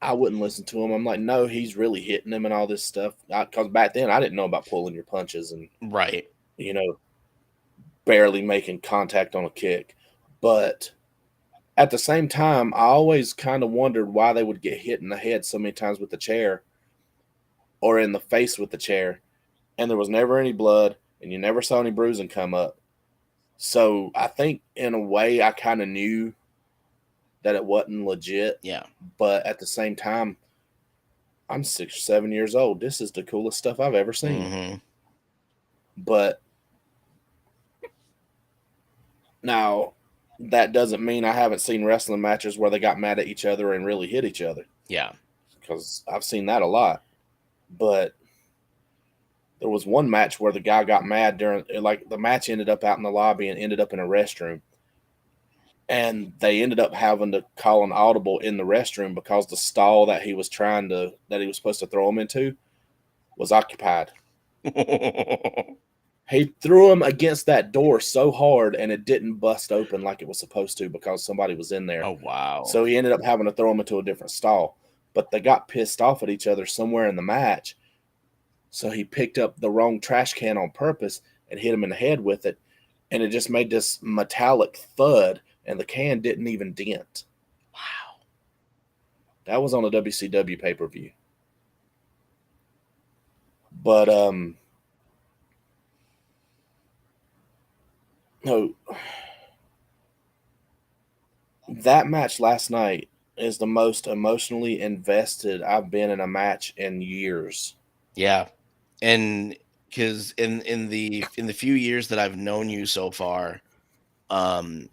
I wouldn't listen to him. I'm like, no, he's really hitting him and all this stuff. Because back then, I didn't know about pulling your punches and Right. you know barely making contact on a kick. But at the same time, I always kind of wondered why they would get hit in the head so many times with the chair or in the face with the chair, and there was never any blood, and you never saw any bruising come up. So I think in a way, I kind of knew that it wasn't legit, Yeah. but at the same time, I'm 6 or 7 years old. This is the coolest stuff I've ever seen. Hmm. But now that doesn't mean I haven't seen wrestling matches where they got mad at each other and really hit each other Yeah. because I've seen that a lot. But there was one match where the guy got mad during, like, the match ended up out in the lobby and ended up in a restroom. And they ended up having to call an audible in the restroom because the stall that he was that he was supposed to throw him into was occupied. He threw him against that door so hard and it didn't bust open like it was supposed to because somebody was in there. Oh, wow. So he ended up having to throw him into a different stall. But they got pissed off at each other somewhere in the match. So he picked up the wrong trash can on purpose and hit him in the head with it. And it just made this metallic thud, and the can didn't even dent. Wow. That was on a WCW pay per view. But no, that match last night is the most emotionally invested I've been in a match in years. Yeah. And because in the few years that I've known you so far, um,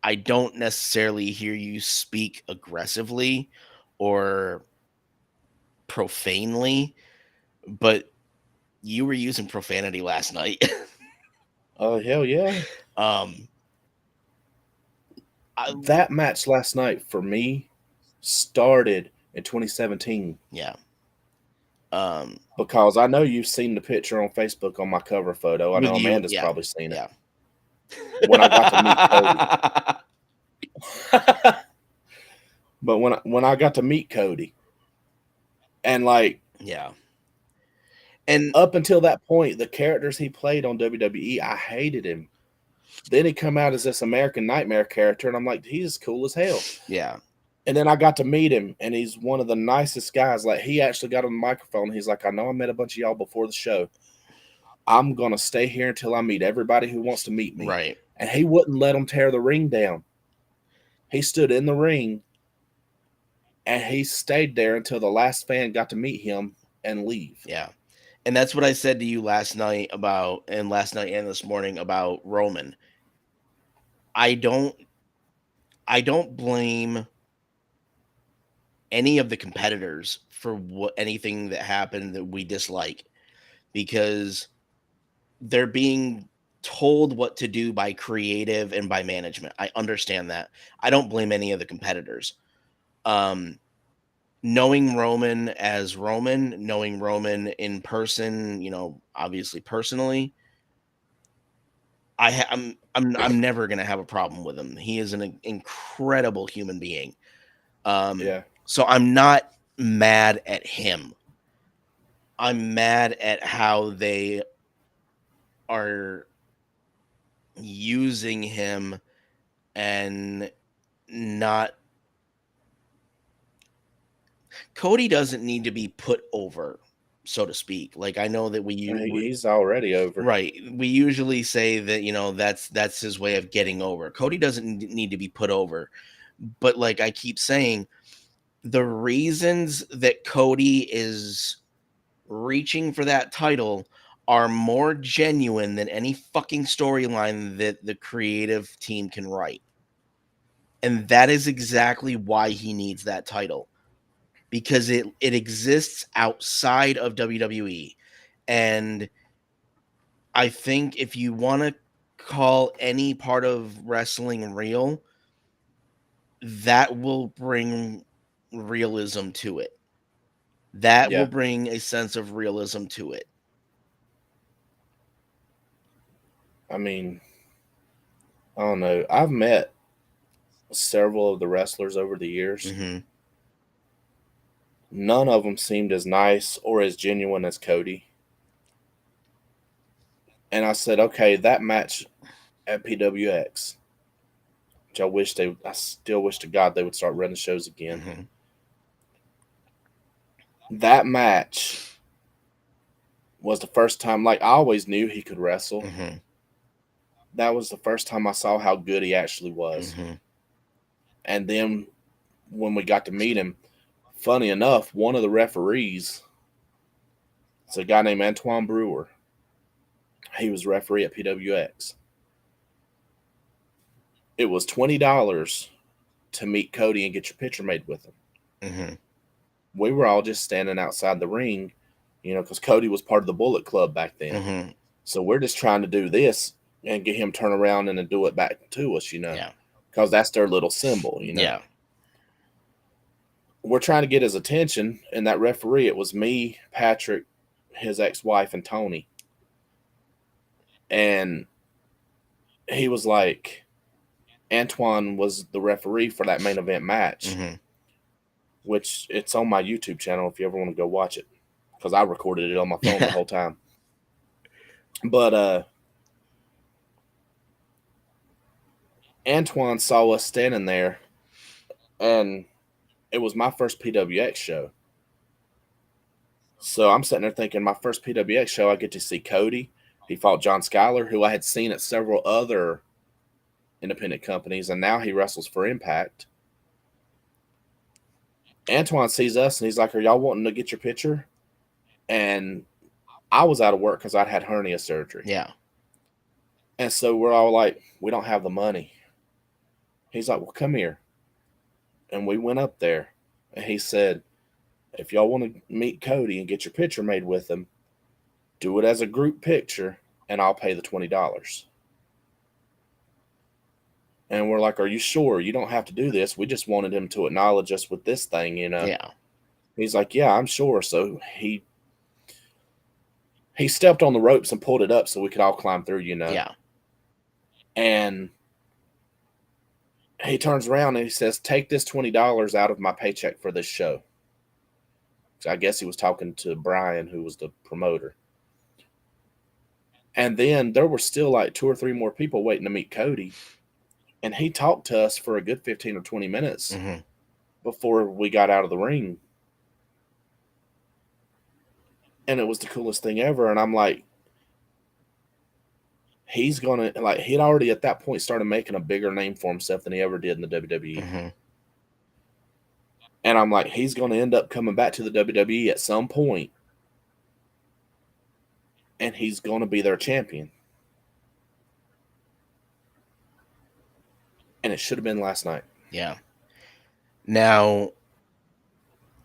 I don't necessarily hear you speak aggressively or profanely, but you were using profanity last night. Oh hell yeah! um, I That match last night for me started in 2017 yeah. Um, because I know you've seen the picture on Facebook on my cover photo. I with know you, Amanda's yeah, probably seen it yeah. when I got to meet Cody. But when I got to meet Cody, and like Yeah. And up until that point, the characters he played on WWE, I hated him. Then he come out as this American Nightmare character, and I'm like, he's cool as hell. yeah. And then I got to meet him, and he's one of the nicest guys. Like, he actually got on the microphone. He's like, I know I met a bunch of y'all before the show. I'm gonna stay here until I meet everybody who wants to meet me. Right. And he wouldn't let them tear the ring down. He stood in the ring and he stayed there until the last fan got to meet him and leave. Yeah. And that's what I said to you last night and this morning about Roman. I don't I don't blame any of the competitors for anything that happened that we dislike because they're being told what to do by creative and by management. I understand that. I don't blame any of the competitors. Um, knowing Roman as Roman, knowing Roman in person, obviously personally, I'm never gonna have a problem with him. He is an incredible human being. Yeah. So I'm not mad at him. I'm mad at how they are using him and not. Cody doesn't need to be put over, so to speak. Like I know that He's already over. right, we usually say that that's his way of getting over. Cody doesn't need to be put over, but like I keep saying, the reasons that Cody is reaching for that title are more genuine than any fucking storyline that the creative team can write. And that is exactly why he needs that title, because it exists outside of WWE. And I think if you want to call any part of wrestling real, that will bring realism to it. That will Yeah. bring a sense of realism to it. I mean, I don't know. I've met several of the wrestlers over the years. Hmm. None of them seemed as nice or as genuine as Cody. And I said, okay, that match at PWX, which I still wish to God they would start running shows again. Hmm. That match was the first time, like, I always knew he could wrestle. Hmm. That was the first time I saw how good he actually was. Hmm. And then when we got to meet him, funny enough, one of the referees, it's a guy named Antoine Brewer. He was referee at PWX. It was $20 to meet Cody and get your picture made with him. Hmm. We were all just standing outside the ring, because Cody was part of the Bullet Club back then. Hmm. So we're just trying to do this and get him turn around and then do it back to us, Yeah. because that's their little symbol. Yeah. We're trying to get his attention, and that referee, it was me, Patrick, his ex-wife, and Tony. And he was like, Antoine was the referee for that main event match, Hmm. which it's on my YouTube channel if you ever want to go watch it, because I recorded it on my phone the whole time. But Antoine saw us standing there, and it was my first PWX show. So I'm sitting there thinking, my first PWX show, I get to see Cody. He fought John Schuyler, who I had seen at several other independent companies, and now he wrestles for Impact. Antoine sees us, and he's like, "Are y'all wanting to get your picture?" And I was out of work because I'd had hernia surgery. Yeah. And so we're all like, "We don't have the money." He's like, "Well, come here." And we went up there, and he said, "If y'all want to meet Cody and get your picture made with him, do it as a group picture, and I'll pay the $20. And we're like, "Are you sure? You don't have to do this. We just wanted him to acknowledge us with this thing." Yeah. He's like, "Yeah, I'm sure." So he stepped on the ropes and pulled it up so we could all climb through. Yeah. And he turns around and he says, "Take this $20 out of my paycheck for this show." So I guess he was talking to Brian, who was the promoter. And then there were still like two or three more people waiting to meet Cody. And he talked to us for a good 15 or 20 minutes Hmm. before we got out of the ring. And it was the coolest thing ever. And I'm like, he's going to, like, he'd already at that point started making a bigger name for himself than he ever did in the WWE. Hmm. And I'm like, he's going to end up coming back to the WWE at some point, and he's going to be their champion. And it should have been last night. Yeah. Now,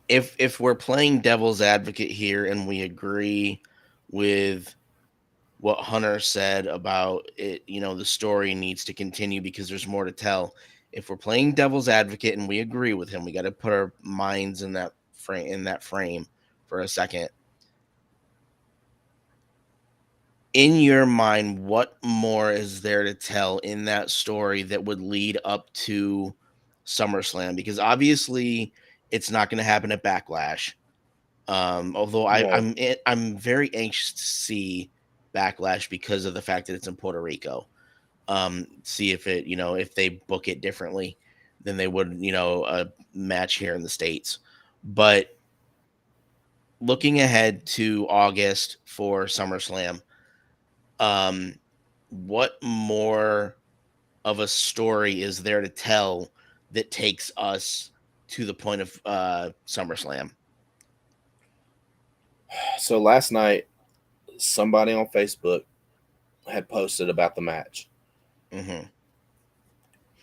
if we're playing devil's advocate here and we agree with what Hunter said about it, the story needs to continue because there's more to tell. If we're playing devil's advocate and we agree with him, we got to put our minds in that frame for a second. In your mind, what more is there to tell in that story that would lead up to SummerSlam? Because obviously it's not going to happen at Backlash. Although No, I'm very anxious to see Backlash because of the fact that it's in Puerto Rico. See if if they book it differently than they would, a match here in the States. But looking ahead to August for SummerSlam, um, what more of a story is there to tell that takes us to the point of SummerSlam? so last night somebody on Facebook had posted about the match. Hmm.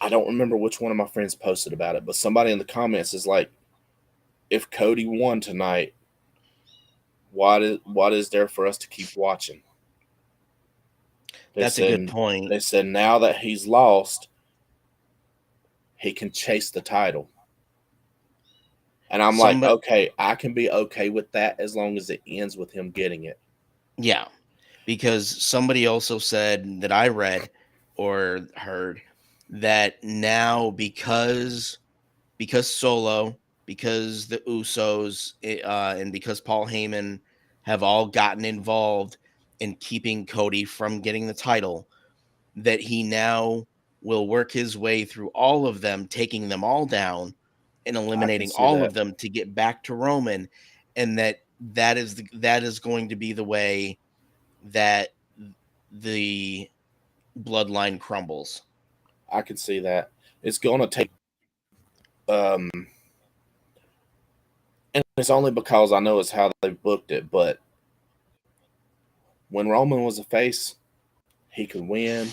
I don't remember which one of my friends posted about it, but somebody in the comments is like, if Cody won tonight, what is there for us to keep watching? They That's a good said point. they said now that he's lost, he can chase the title. And I'm like, Somebody, okay, I can be okay with that as long as it ends with him getting it. yeah, because somebody also said that I read or heard that now because Solo, because the Usos, and because Paul Heyman have all gotten involved in keeping Cody from getting the title, that he now will work his way through all of them, taking them all down and I can eliminating see all that. of them to get back to Roman, and that is going to be the way that the bloodline crumbles. I can see that. It's gonna take um and it's only because I know it's how they booked it, but when Roman was a face, he could win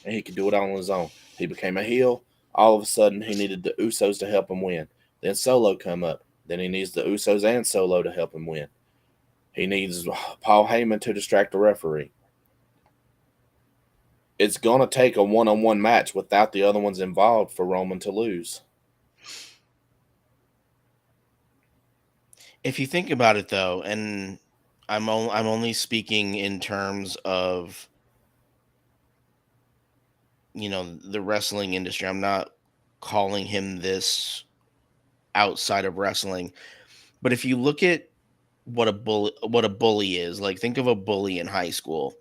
and he could do it all on his own. He became a heel. All of a sudden, he needed the Usos to help him win. Then Solo come up. Then he needs the Usos and Solo to help him win. He needs Paul Heyman to distract the referee. It's going to take a one-on-one match without the other ones involved for Roman to lose. If you think about it though, and I'm only speaking in terms of the wrestling industry. I'm not calling him this outside of wrestling. But if you look at what a bully is, like think of a bully in high school.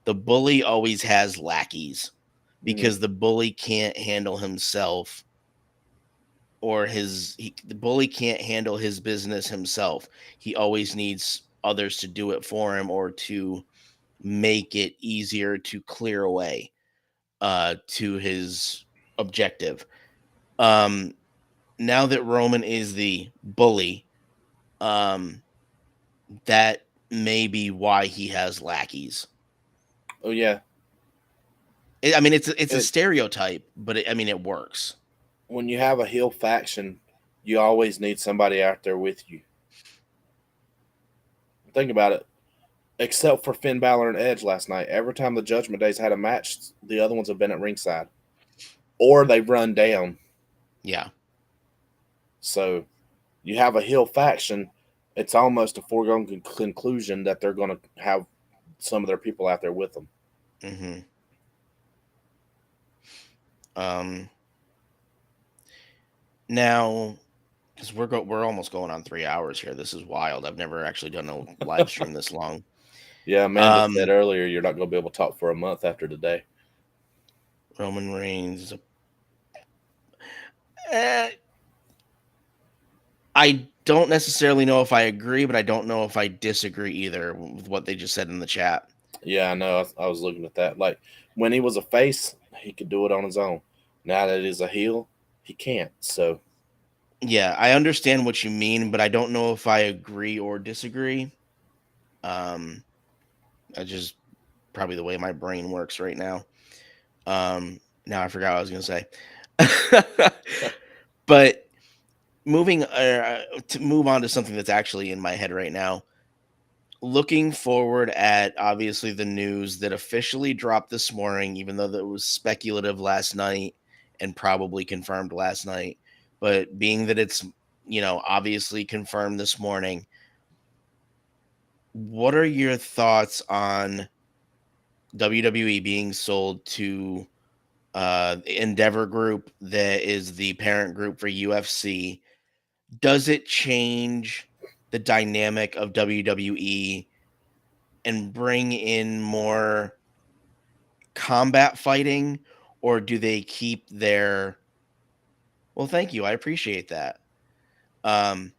The bully always has lackeys Mm-hmm. because the bully can't handle himself, or the bully can't handle his business himself. He always needs others to do it for him or to make it easier to clear away to his objective. Um, Now that Roman is the bully, um, that may be why he has lackeys. Oh yeah, I mean, it's a it, stereotype, but I mean, it works. when you have a heel faction, you always need somebody out there with you. Think about it. Except for Finn Balor and Edge last night, every time the Judgment Days had a match, the other ones have been at ringside or they've run down. Yeah. So you have a heel faction, it's almost a foregone conclusion that they're going to have some of their people out there with them. Hmm. Um. Now, because we're almost going on 3 hours here. This is wild. I've never actually done a live stream this long. Yeah, Amanda said Um. earlier you're not going to be able to talk for a month after today. Roman Reigns. Eh, I don't necessarily know if I agree, but I don't know if I disagree either with what they just said in the chat. Yeah, I know. I was looking at that. Like when he was a face, he could do it on his own. Now that he's a heel, he can't. So Yeah, I understand what you mean, but I don't know if I agree or disagree. Um, I just probably the way my brain works right now. Now I forgot what I was gonna say. But moving to move on to something that's actually in my head right now. looking forward at obviously the news that officially dropped this morning, even though that was speculative last night and probably confirmed last night, but being that it's, obviously confirmed this morning, what are your thoughts on WWE being sold to Endeavor Group, that is the parent group for UFC? Does it change the dynamic of WWE and bring in more combat fighting, or do they keep their well, thank you, I appreciate that. Um,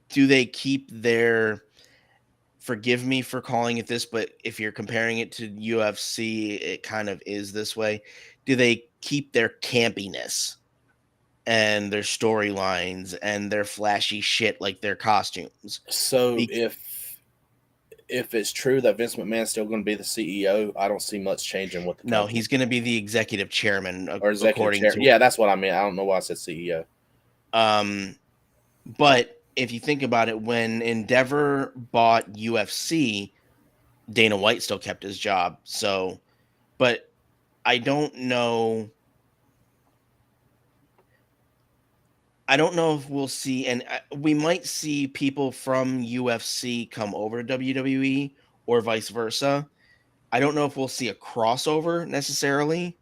do they keep their forgive me for calling it this, but if you're comparing it to UFC, it kind of is this way. Do they keep their campiness and their storylines and their flashy shit like their costumes? So Be- if it's true that Vince McMahon's still going to be the CEO, I don't see much changing with the no, company he's going to be the executive chairman, or executive according chair. to Yeah, that's what I mean. I don't know why I said CEO. um but if you think about it, when Endeavor bought UFC, Dana White still kept his job. So, but I don't know. I don't know if we'll see, and we might see people from UFC come over to WWE or vice versa. I don't know if we'll see a crossover necessarily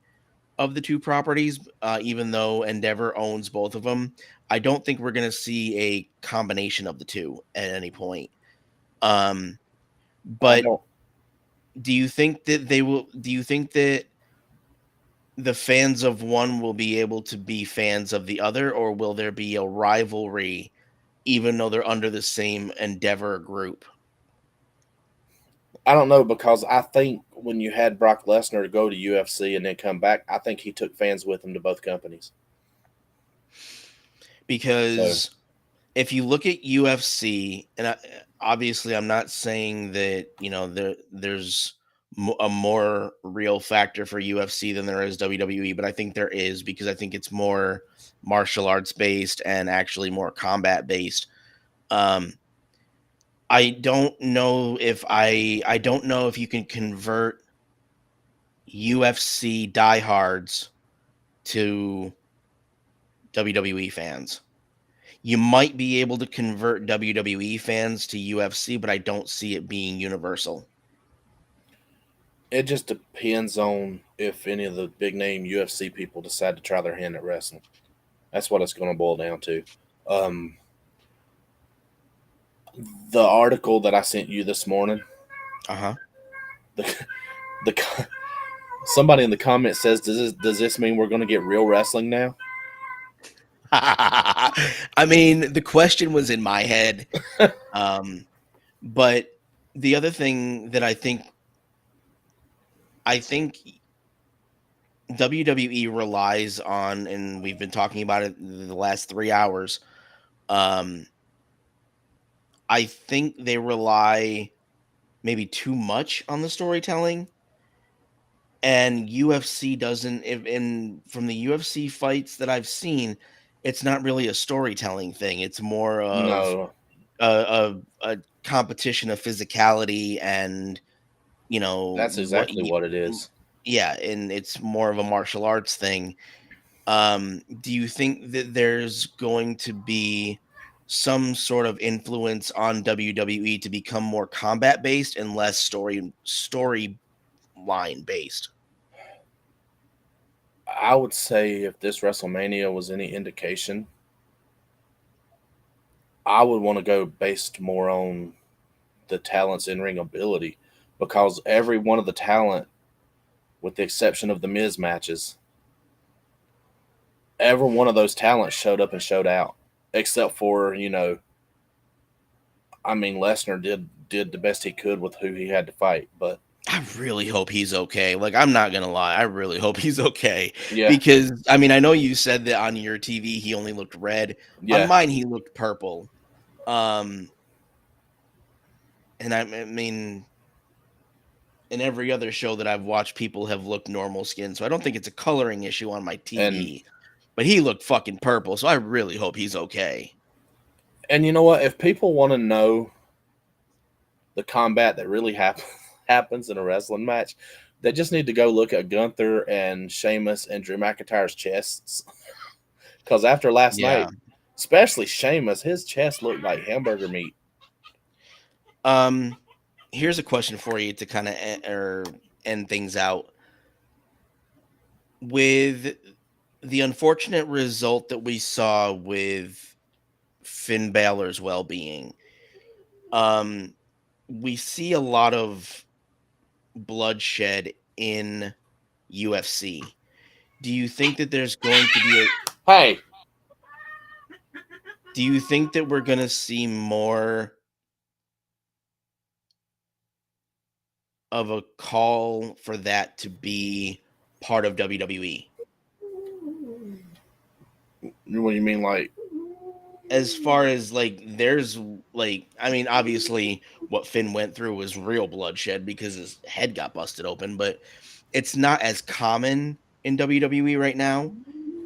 of the two properties, even though Endeavor owns both of them. I don't think we're going to see a combination of the two at any point. Um, I but don't. do you think that they will? Do you think that the fans of one will be able to be fans of the other, or will there be a rivalry even though they're under the same Endeavor group? I don't know because I think when you had Brock Lesnar go to UFC and then come back, I think he took fans with him to both companies. So Because if you look at UFC, and obviously I'm not saying that there's a more real factor for UFC than there is WWE, but I think there is, because I think it's more martial arts based and actually more combat based. Um, I don't know if you can convert UFC diehards to WWE fans. You might be able to convert WWE fans to UFC, but I don't see it being universal. it just depends on if any of the big name UFC people decide to try their hand at wrestling. That's what it's going to boil down to. Um, the article that I sent you this morning, Uh the, the somebody in the comments says, does this mean we're going to get real wrestling now? huh. I mean, the question was in my head. Um, but the other thing that I think WWE relies on, and we've been talking about it the last 3 hours. Um, I think they rely maybe too much on the storytelling, and UFC doesn't. If in from the UFC fights that I've seen, it's not really a storytelling thing. It's more of No, a competition of physicality and that's what exactly you. what it is. Yeah, and it's more of a martial arts thing. Do you think that there's going to be some sort of influence on WWE to become more combat based and less storyline based? I would say if this WrestleMania was any indication, I would want to go based more on the talent's in ring ability because every one of the talent, with the exception of the Miz matches, every one of those talents showed up and showed out, except for I mean, Lesnar did the best he could with who he had to fight, but I really hope he's okay. Like, I'm not gonna lie, I really hope he's okay, yeah, because I mean, I know you said that on your TV he only looked red. On yeah, mine, he looked purple. Um, and I mean, in every other show that I've watched, people have looked normal skin, so I don't think it's a coloring issue on my and TV. But he looked fucking purple, so I really hope he's okay. you know what? If people want to know the combat that really happens in a wrestling match. They just need to go look at Gunther and Sheamus and Drew McIntyre's chests. Because after last Yeah. night, especially Sheamus, his chest looked like hamburger meat. Um, Here's a question for you to kind of end things out with the unfortunate result that we saw with Finn Balor's well-being. Um, we see a lot of bloodshed in UFC. Do you think that there's going to be a Hey, do you think that we're going to see more of a call for that to be part of WWE? what do you mean? Like, As far as like there's like I mean obviously what Finn went through was real bloodshed because his head got busted open, but it's not as common in WWE right now.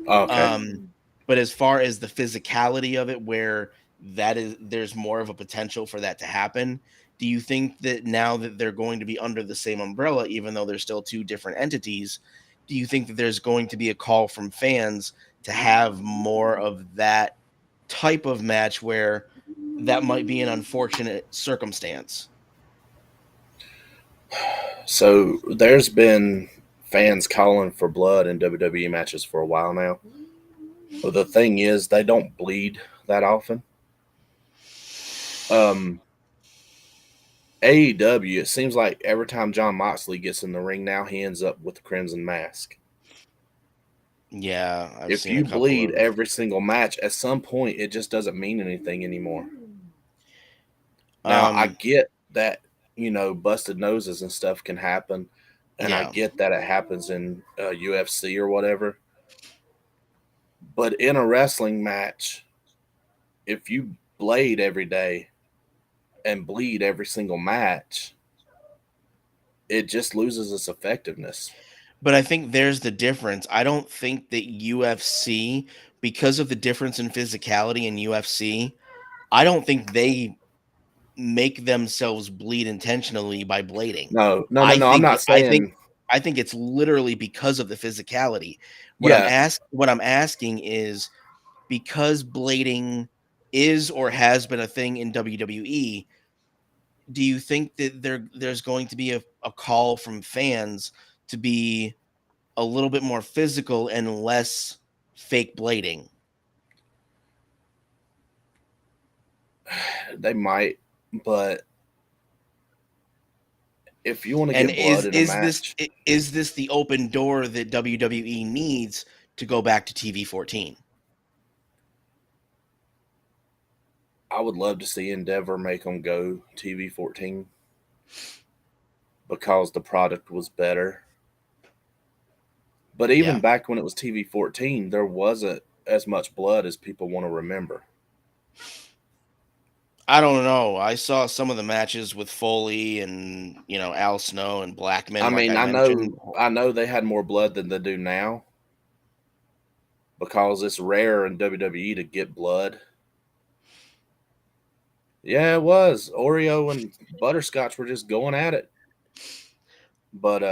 okay, Um but as far as the physicality of it where there's more of a potential for that to happen, do you think that now that they're going to be under the same umbrella even though they're still two different entities, do you think that there's going to be a call from fans to have more of that type of match where that might be an unfortunate circumstance? so there's been fans calling for blood in WWE matches for a while now. But the thing is, they don't bleed that often. Um, AEW, it seems like every time John Moxley gets in the ring now, he ends up with the Crimson Mask. Yeah, I've If seen a you couple bleed of every single match, at some point it just doesn't mean anything anymore. Now, I um get that, busted noses and stuff can happen, and I yeah. get that it happens in UFC or whatever. But in a wrestling match, if you blade every day and bleed every single match, it just loses its effectiveness. But I think there's the difference. I don't think that UFC, because of the difference in physicality in UFC, I don't think they make themselves bleed intentionally by blading. No, no, no, I no. I'm think not I think saying, I think it's literally because of the physicality. yeah, What I'm asking is because blading is or has been a thing in WWE, do you think that there's going to be a call from fans to be a little bit more physical and less fake blading? they might, but if you want to And get blood in a match, is this the open door that WWE needs to go back to TV 14? I would love to see Endeavor make them go TV 14 because the product was better. But even Yeah. back when it was TV 14, there wasn't as much blood as people want to remember. I don't know. I saw some of the matches with Foley and, Al Snow and I Blackman, like mean, I I know, mentioned. I know they had more blood than they do now because it's rare in WWE to get blood. Yeah, it was. Oreo and Butterscotch were just going at it. But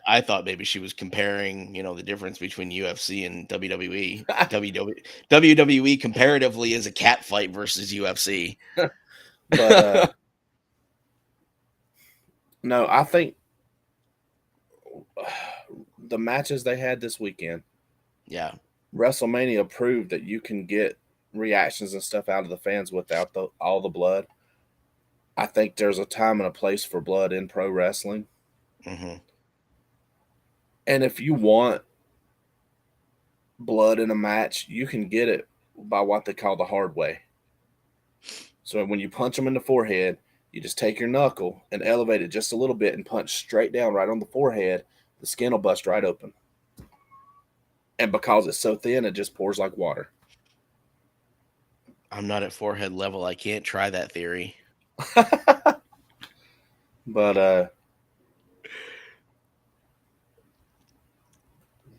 I thought maybe she was comparing, the difference between UFC and WWE. WWE comparatively is a cat fight versus UFC. but no, I think the matches they had this weekend, Yeah. WrestleMania proved that you can get reactions and stuff out of the fans without all the blood. I think there's a time and a place for blood in pro wrestling. Hmm. And if you want blood in a match, you can get it by what they call the hard way. So when you punch them in the forehead, you just take your knuckle and elevate it just a little bit and punch straight down right on the forehead. The skin will bust right open. And because it's so thin, it just pours like water. I'm not at forehead level. I can't try that theory. But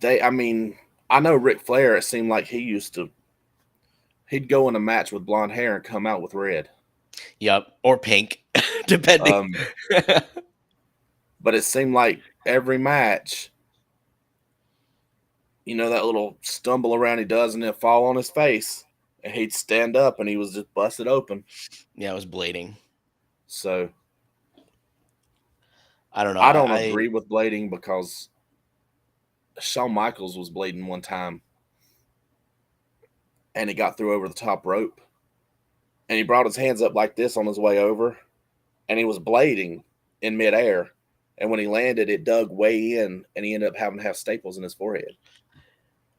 I mean, I know Ric Flair. It seemed like he'd go in a match with blonde hair and come out with red. Yep. Or pink. depending. Um, but it seemed like every match, that little stumble around he does and then fall on his face, and he'd stand up and he was just busted open. Yeah, it was blading. So I don't know. I don't I agree with blading because Shawn Michaels was blading one time and he got through over the top rope and he brought his hands up like this on his way over and he was blading in midair. And when he landed, it dug way in and he ended up having to have staples in his forehead.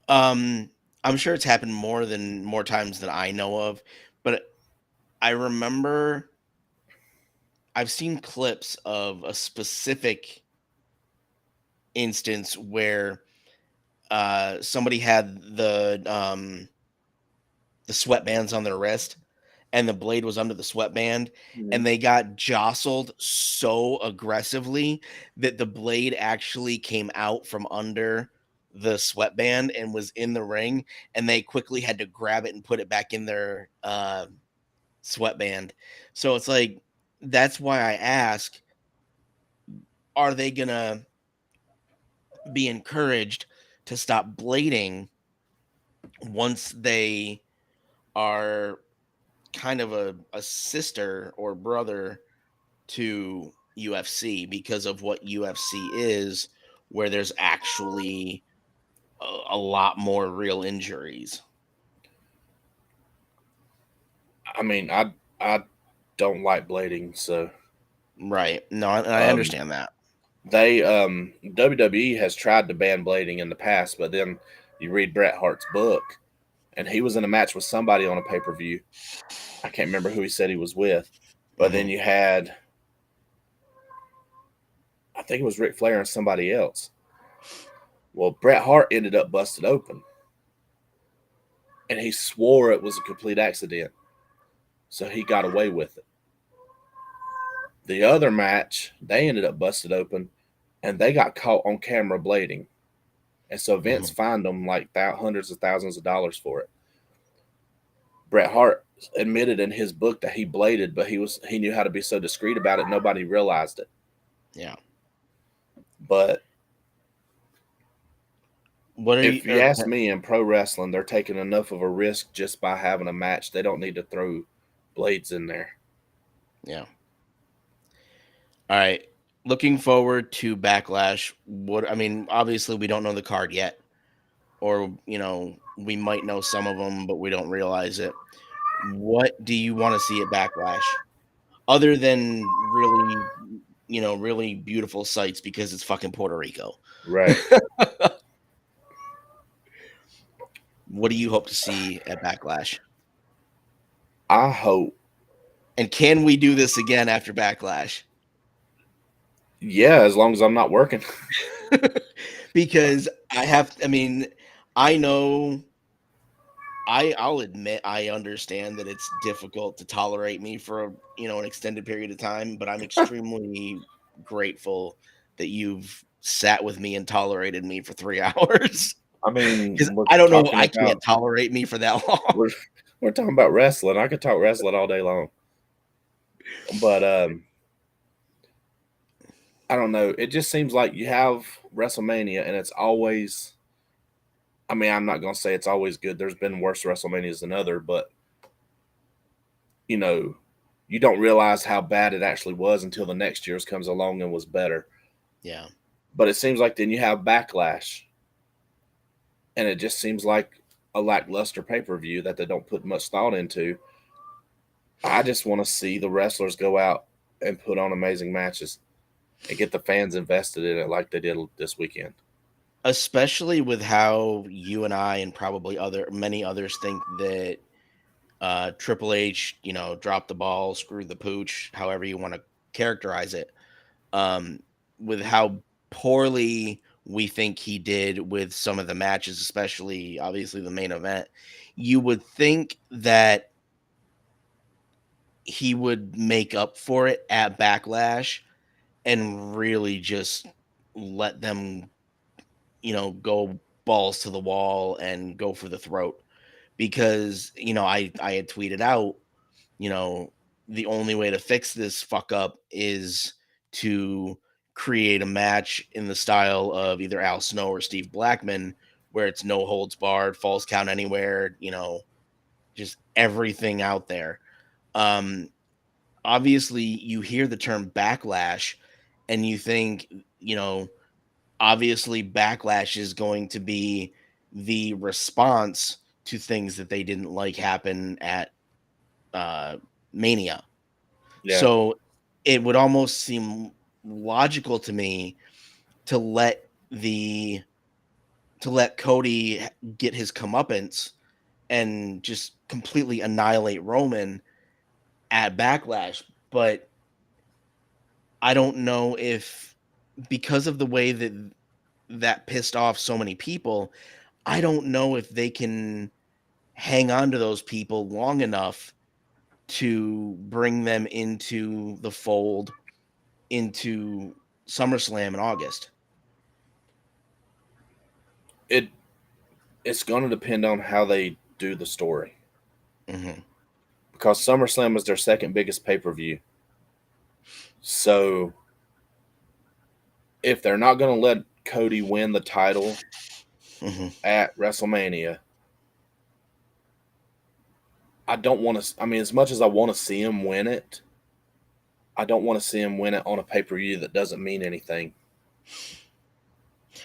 um I'm sure it's happened more times than I know of, but I remember I've seen clips of a specific instance where somebody had the sweatbands on their wrist and the blade was under the sweatband Mhm. and they got jostled so aggressively that the blade actually came out from under the sweatband and was in the ring, and they quickly had to grab it and put it back in their sweatband. So it's like, that's why I ask, are they gonna be encouraged to stop blading once they are kind of a sister or brother to UFC, because of what UFC is, where there's actually a lot more real injuries. I mean, I don't like blading, so Right. No, I um, understand that. they WWE has tried to ban blading in the past, but then you read Bret Hart's book, and he was in a match with somebody on a pay per view. I can't remember who he said he was with, but then Hmm. you had, I think it was Ric Flair and somebody else. Well, Bret Hart ended up busted open, and he swore it was a complete accident, so he got away with it. The other match, they ended up busted open, and they got caught on camera blading, and so Vince Hmm. fined them like hundreds of thousands of dollars for it. Bret Hart admitted in his book that he bladed, but he knew how to be so discreet about it, nobody realized it. Yeah. But What are you? if you ask me, in pro wrestling, they're taking enough of a risk just by having a match. They don't need to throw blades in there. Yeah. All right. Looking forward to Backlash. What I mean, obviously we don't know the card yet, or we might know some of them, but we don't realize it. What do you want to see at Backlash, other than really beautiful sights because it's fucking Puerto Rico? Right. What do you hope to see at Backlash? I hope. And can we do this again after Backlash? Yeah, as long as I'm not working. Because I mean, I know I'll admit I understand that it's difficult to tolerate me for an extended period of time, but I'm extremely grateful that you've sat with me and tolerated me for 3 hours. I mean, Because we're I don't know, talking I about can't tolerate me for that long. we're we're talking about wrestling. I could talk wrestling all day long, but I don't know. It just seems like you have WrestleMania, and it's always. I mean, I'm not gonna say it's always good. There's been worse WrestleManias than other, but you know, you don't realize how bad it actually was until the next year's comes along and was better. Yeah. But it seems like then you have Backlash, and it just seems like a lackluster pay per view that they don't put much thought into. I just want to see the wrestlers go out and put on amazing matches and get the fans invested in it like they did this weekend. Especially with how you and I and probably many others think that Triple H, dropped the ball, screwed the pooch, however you want to characterize it. Um, with how poorly we think he did with some of the matches, especially obviously the main event, you would think that he would make up for it at Backlash and really just let them, go balls to the wall and go for the throat. Because I had tweeted out, you know the only way to fix this fuck up is to create a match in the style of either Al Snow or Steve Blackman, where it's no holds barred, falls count anywhere, just everything out there. Um, Obviously, you hear the term backlash and you think, obviously, backlash is going to be the response to things that they didn't like happen at uh, Mania. Yeah. So it would almost seem logical to me to let the to let Cody get his comeuppance and just completely annihilate Roman at Backlash. But I don't know if, because of the way that pissed off so many people, I don't know if they can hang on to those people long enough to bring them into the fold into SummerSlam in August. It it's going to depend on how they do the story, Hmm. because SummerSlam is their second biggest pay per view. So if they're not going to let Cody win the title Hmm. at WrestleMania, I don't want to. I mean, as much as I want to see him win it, I don't want to see him win it on a pay per view that doesn't mean anything.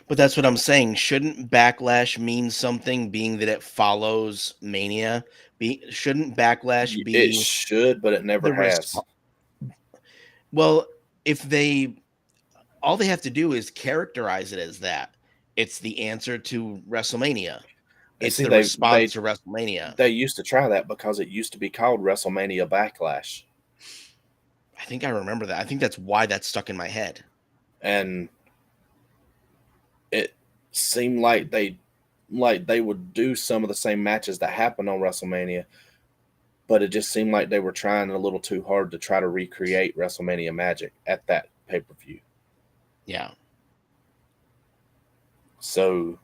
But that's what I'm saying. Shouldn't Backlash mean something, being that it follows Mania? Shouldn't Backlash It be should, but it never the has. response? Well, if they all they have to do is characterize it as that. It's the answer to WrestleMania. And It's see, the response to WrestleMania. they used to try that because it used to be called WrestleMania Backlash, I think I remember that. I think that's why that's stuck in my head. and it seemed like they would do some of the same matches that happened on WrestleMania, but it just seemed like they were trying a little too hard to try to recreate WrestleMania magic at that pay per view. Yeah. So,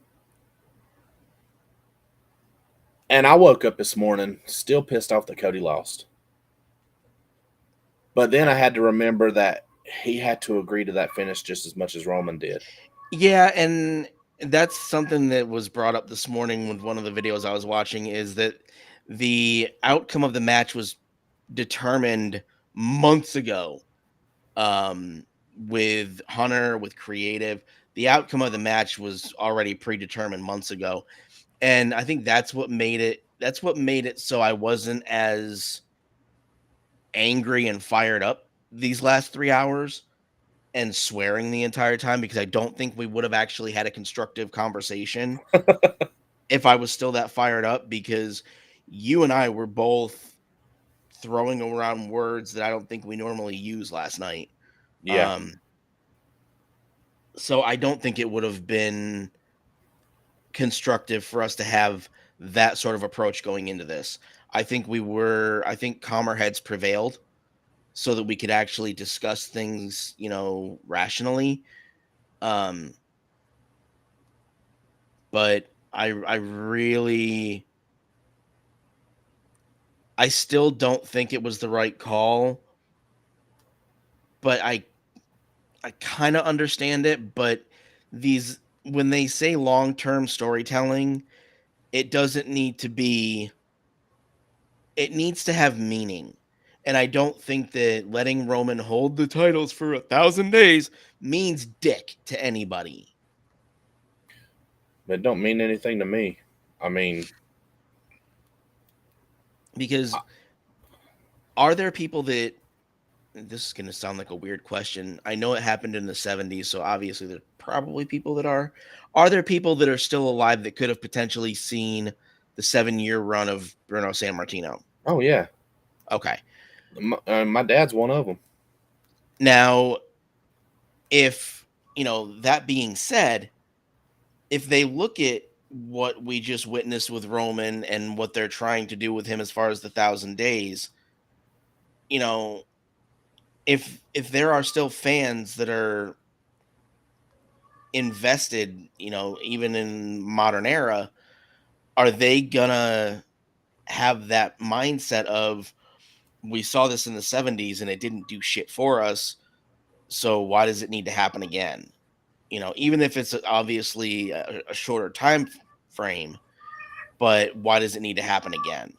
and I woke up this morning still pissed off that Cody lost. But then I had to remember that he had to agree to that finish just as much as Roman did. Yeah, and that's something that was brought up this morning with one of the videos I was watching, is that the outcome of the match was determined months ago. With Hunter, with Creative, the outcome of the match was already predetermined months ago. And I think that's what made it so I wasn't as angry and fired up these last 3 hours and swearing the entire time, because I don't think we would have actually had a constructive conversation if I was still that fired up, because you and I were both throwing around words that I don't think we normally use last night. Yeah. Um, so I don't think it would have been constructive for us to have that sort of approach going into this. I think calmer heads prevailed so that we could actually discuss things, rationally. Um, but I still don't think it was the right call, but I kind of understand it. But these when they say long-term storytelling, it doesn't need to be it needs to have meaning. And I don't think that letting Roman hold the titles for 1,000 days means dick to anybody. But it don't mean anything to me. I mean, Because are there people that, this is going to sound like a weird question. I know it happened in the 70s, so obviously there's probably people that are. Are there people that are still alive that could have potentially seen the 7-year run of Bruno San Martino? oh yeah, Okay. my dad's one of them. Now, if, that being said, if they look at what we just witnessed with Roman and what they're trying to do with him as far as the 1,000 days, you know, if there are still fans that are invested, even in modern era, are they gonna have that mindset of, we saw this in the 70s and it didn't do shit for us. So why does it need to happen again? Even if it's obviously a shorter time frame, but why does it need to happen again?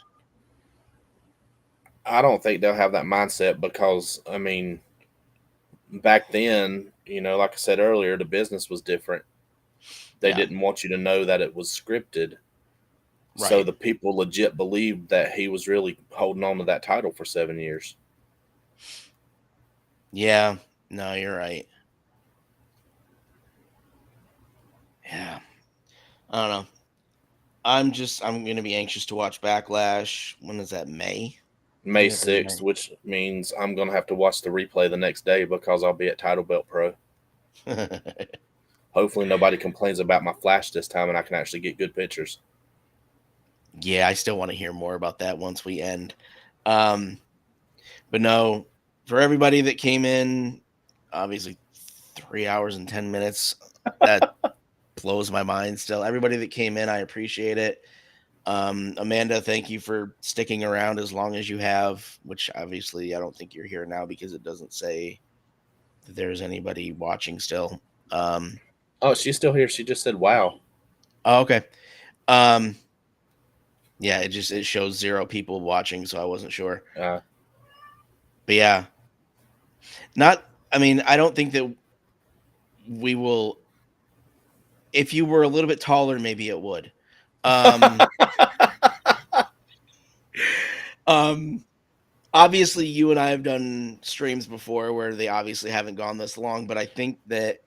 I don't think they'll have that mindset because I mean, back then, like I said earlier, the business was different. They Yeah, didn't want you to know that it was scripted. So right. the people legit believed that he was really holding on to that title for 7 years. Yeah, no, you're right. Yeah, I don't know. I'm gonna be anxious to watch Backlash. When is that? May? I May think that's in 6th, which means I'm going to have to watch the replay the next day because I'll be at Title Belt Pro. May. Hopefully, nobody complains about my flash this time and I can actually get good pictures. Yeah, I still want to hear more about that once we end. Um, but no, for everybody that came in, obviously 3 hours and 10 minutes. That blows my mind still. Everybody that came in, I appreciate it. Amanda, thank you for sticking around as long as you have, which obviously I don't think you're here now because it doesn't say that there's anybody watching still. Um, Oh, she's still here. She just said, wow. oh, okay. Um, yeah, it shows 0 people watching, so I wasn't sure. Uh, But yeah, not I mean, I don't think that we will if you were a little bit taller, maybe it would. Um um obviously you and I have done streams before where they obviously haven't gone this long, but I think that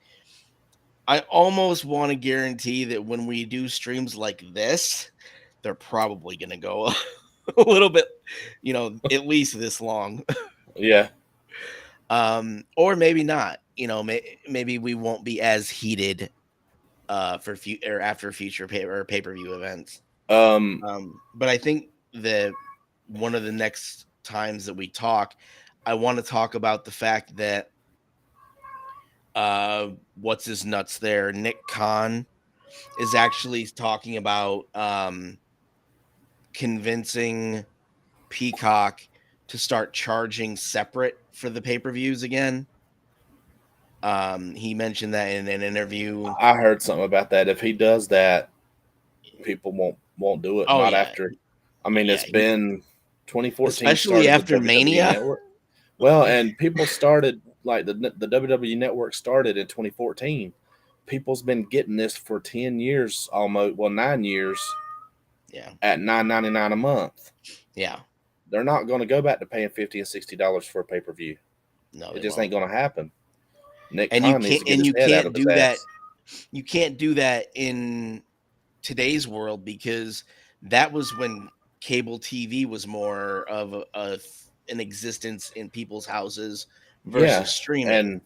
I almost want to guarantee that when we do streams like this, they're probably going to go a little bit, at least this long. yeah. Or maybe not. Maybe we won't be as heated for or after future pay-per-view events. Um, But I think that one of the next times that we talk, I want to talk about the fact that what's his nuts there, Nick Khan is actually talking about convincing Peacock to start charging separate for the pay-per-views again. He mentioned that in an interview. I heard something about that. If he does that, people won't do it. Oh Not yeah, after. I mean, yeah. it's been 2014 Especially started the after WWE Mania. network. Well, and people started like the WWE network started in 2014. People's been getting this for 10 years almost, well 9 years Yeah, at $9.99 a month. yeah. They're not going to go back to paying $50 and $60 for a pay-per-view. No, It they just won't. ain't going to happen. Nick And you Khan needs can't to get and his you head out can't of his do that. ass. You can't do that in today's world because that was when cable TV was more of an existence in people's houses Yeah. versus streaming.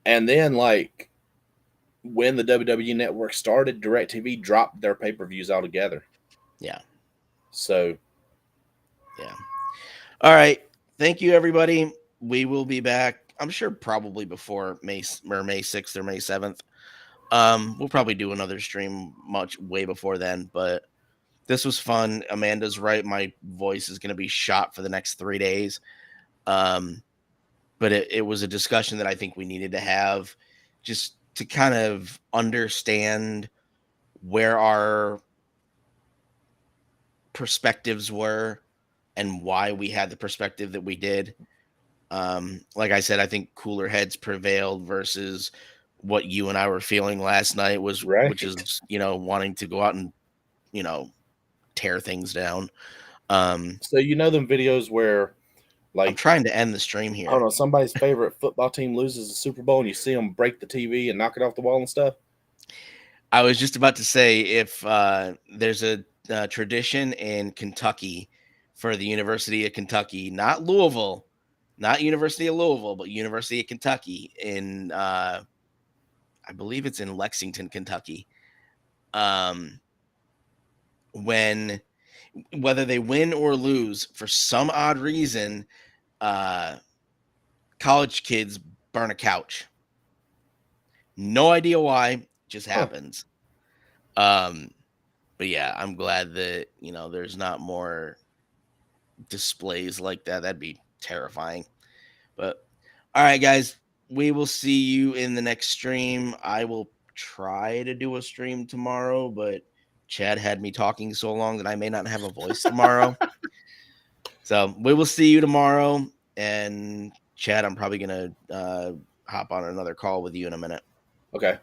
And then like when the WWE network started, DirecTV dropped their pay-per-views altogether. Yeah, So, yeah. All right. Thank you, everybody. We will be back. I'm sure probably before May 6th or May 7th. We'll probably do another stream much way before then, but this was fun. Amanda's right. My voice is going to be shot for the next 3 days. Um, but it was a discussion that I think we needed to have just to kind of understand where our perspectives were and why we had the perspective that we did. Like I said, I think cooler heads prevailed versus what you and I were feeling last night was, which right. is, wanting to go out and, you know, tear things down. Um, So them videos where I'm like trying to end the stream I don't here. know, somebody's favorite football team loses the Super Bowl and you see them break the TV and knock it off the wall and stuff? I was just about to say if there's a tradition in Kentucky for the University of Kentucky, not Louisville, not University of Louisville, but University of Kentucky in I believe it's in Lexington, Kentucky. Um, when whether they win or lose, for some odd reason, uh, college kids burn a couch. No idea why, just Huh. happens. Um, but yeah, I'm glad that there's not more. displays like that. That'd be terrifying. But all right, guys, we will see you in the next stream. I will try to do a stream tomorrow, but Chad had me talking so long that I may not have a voice tomorrow. So we will see you tomorrow. And Chad, I'm probably gonna hop on another call with you in a minute. Okay.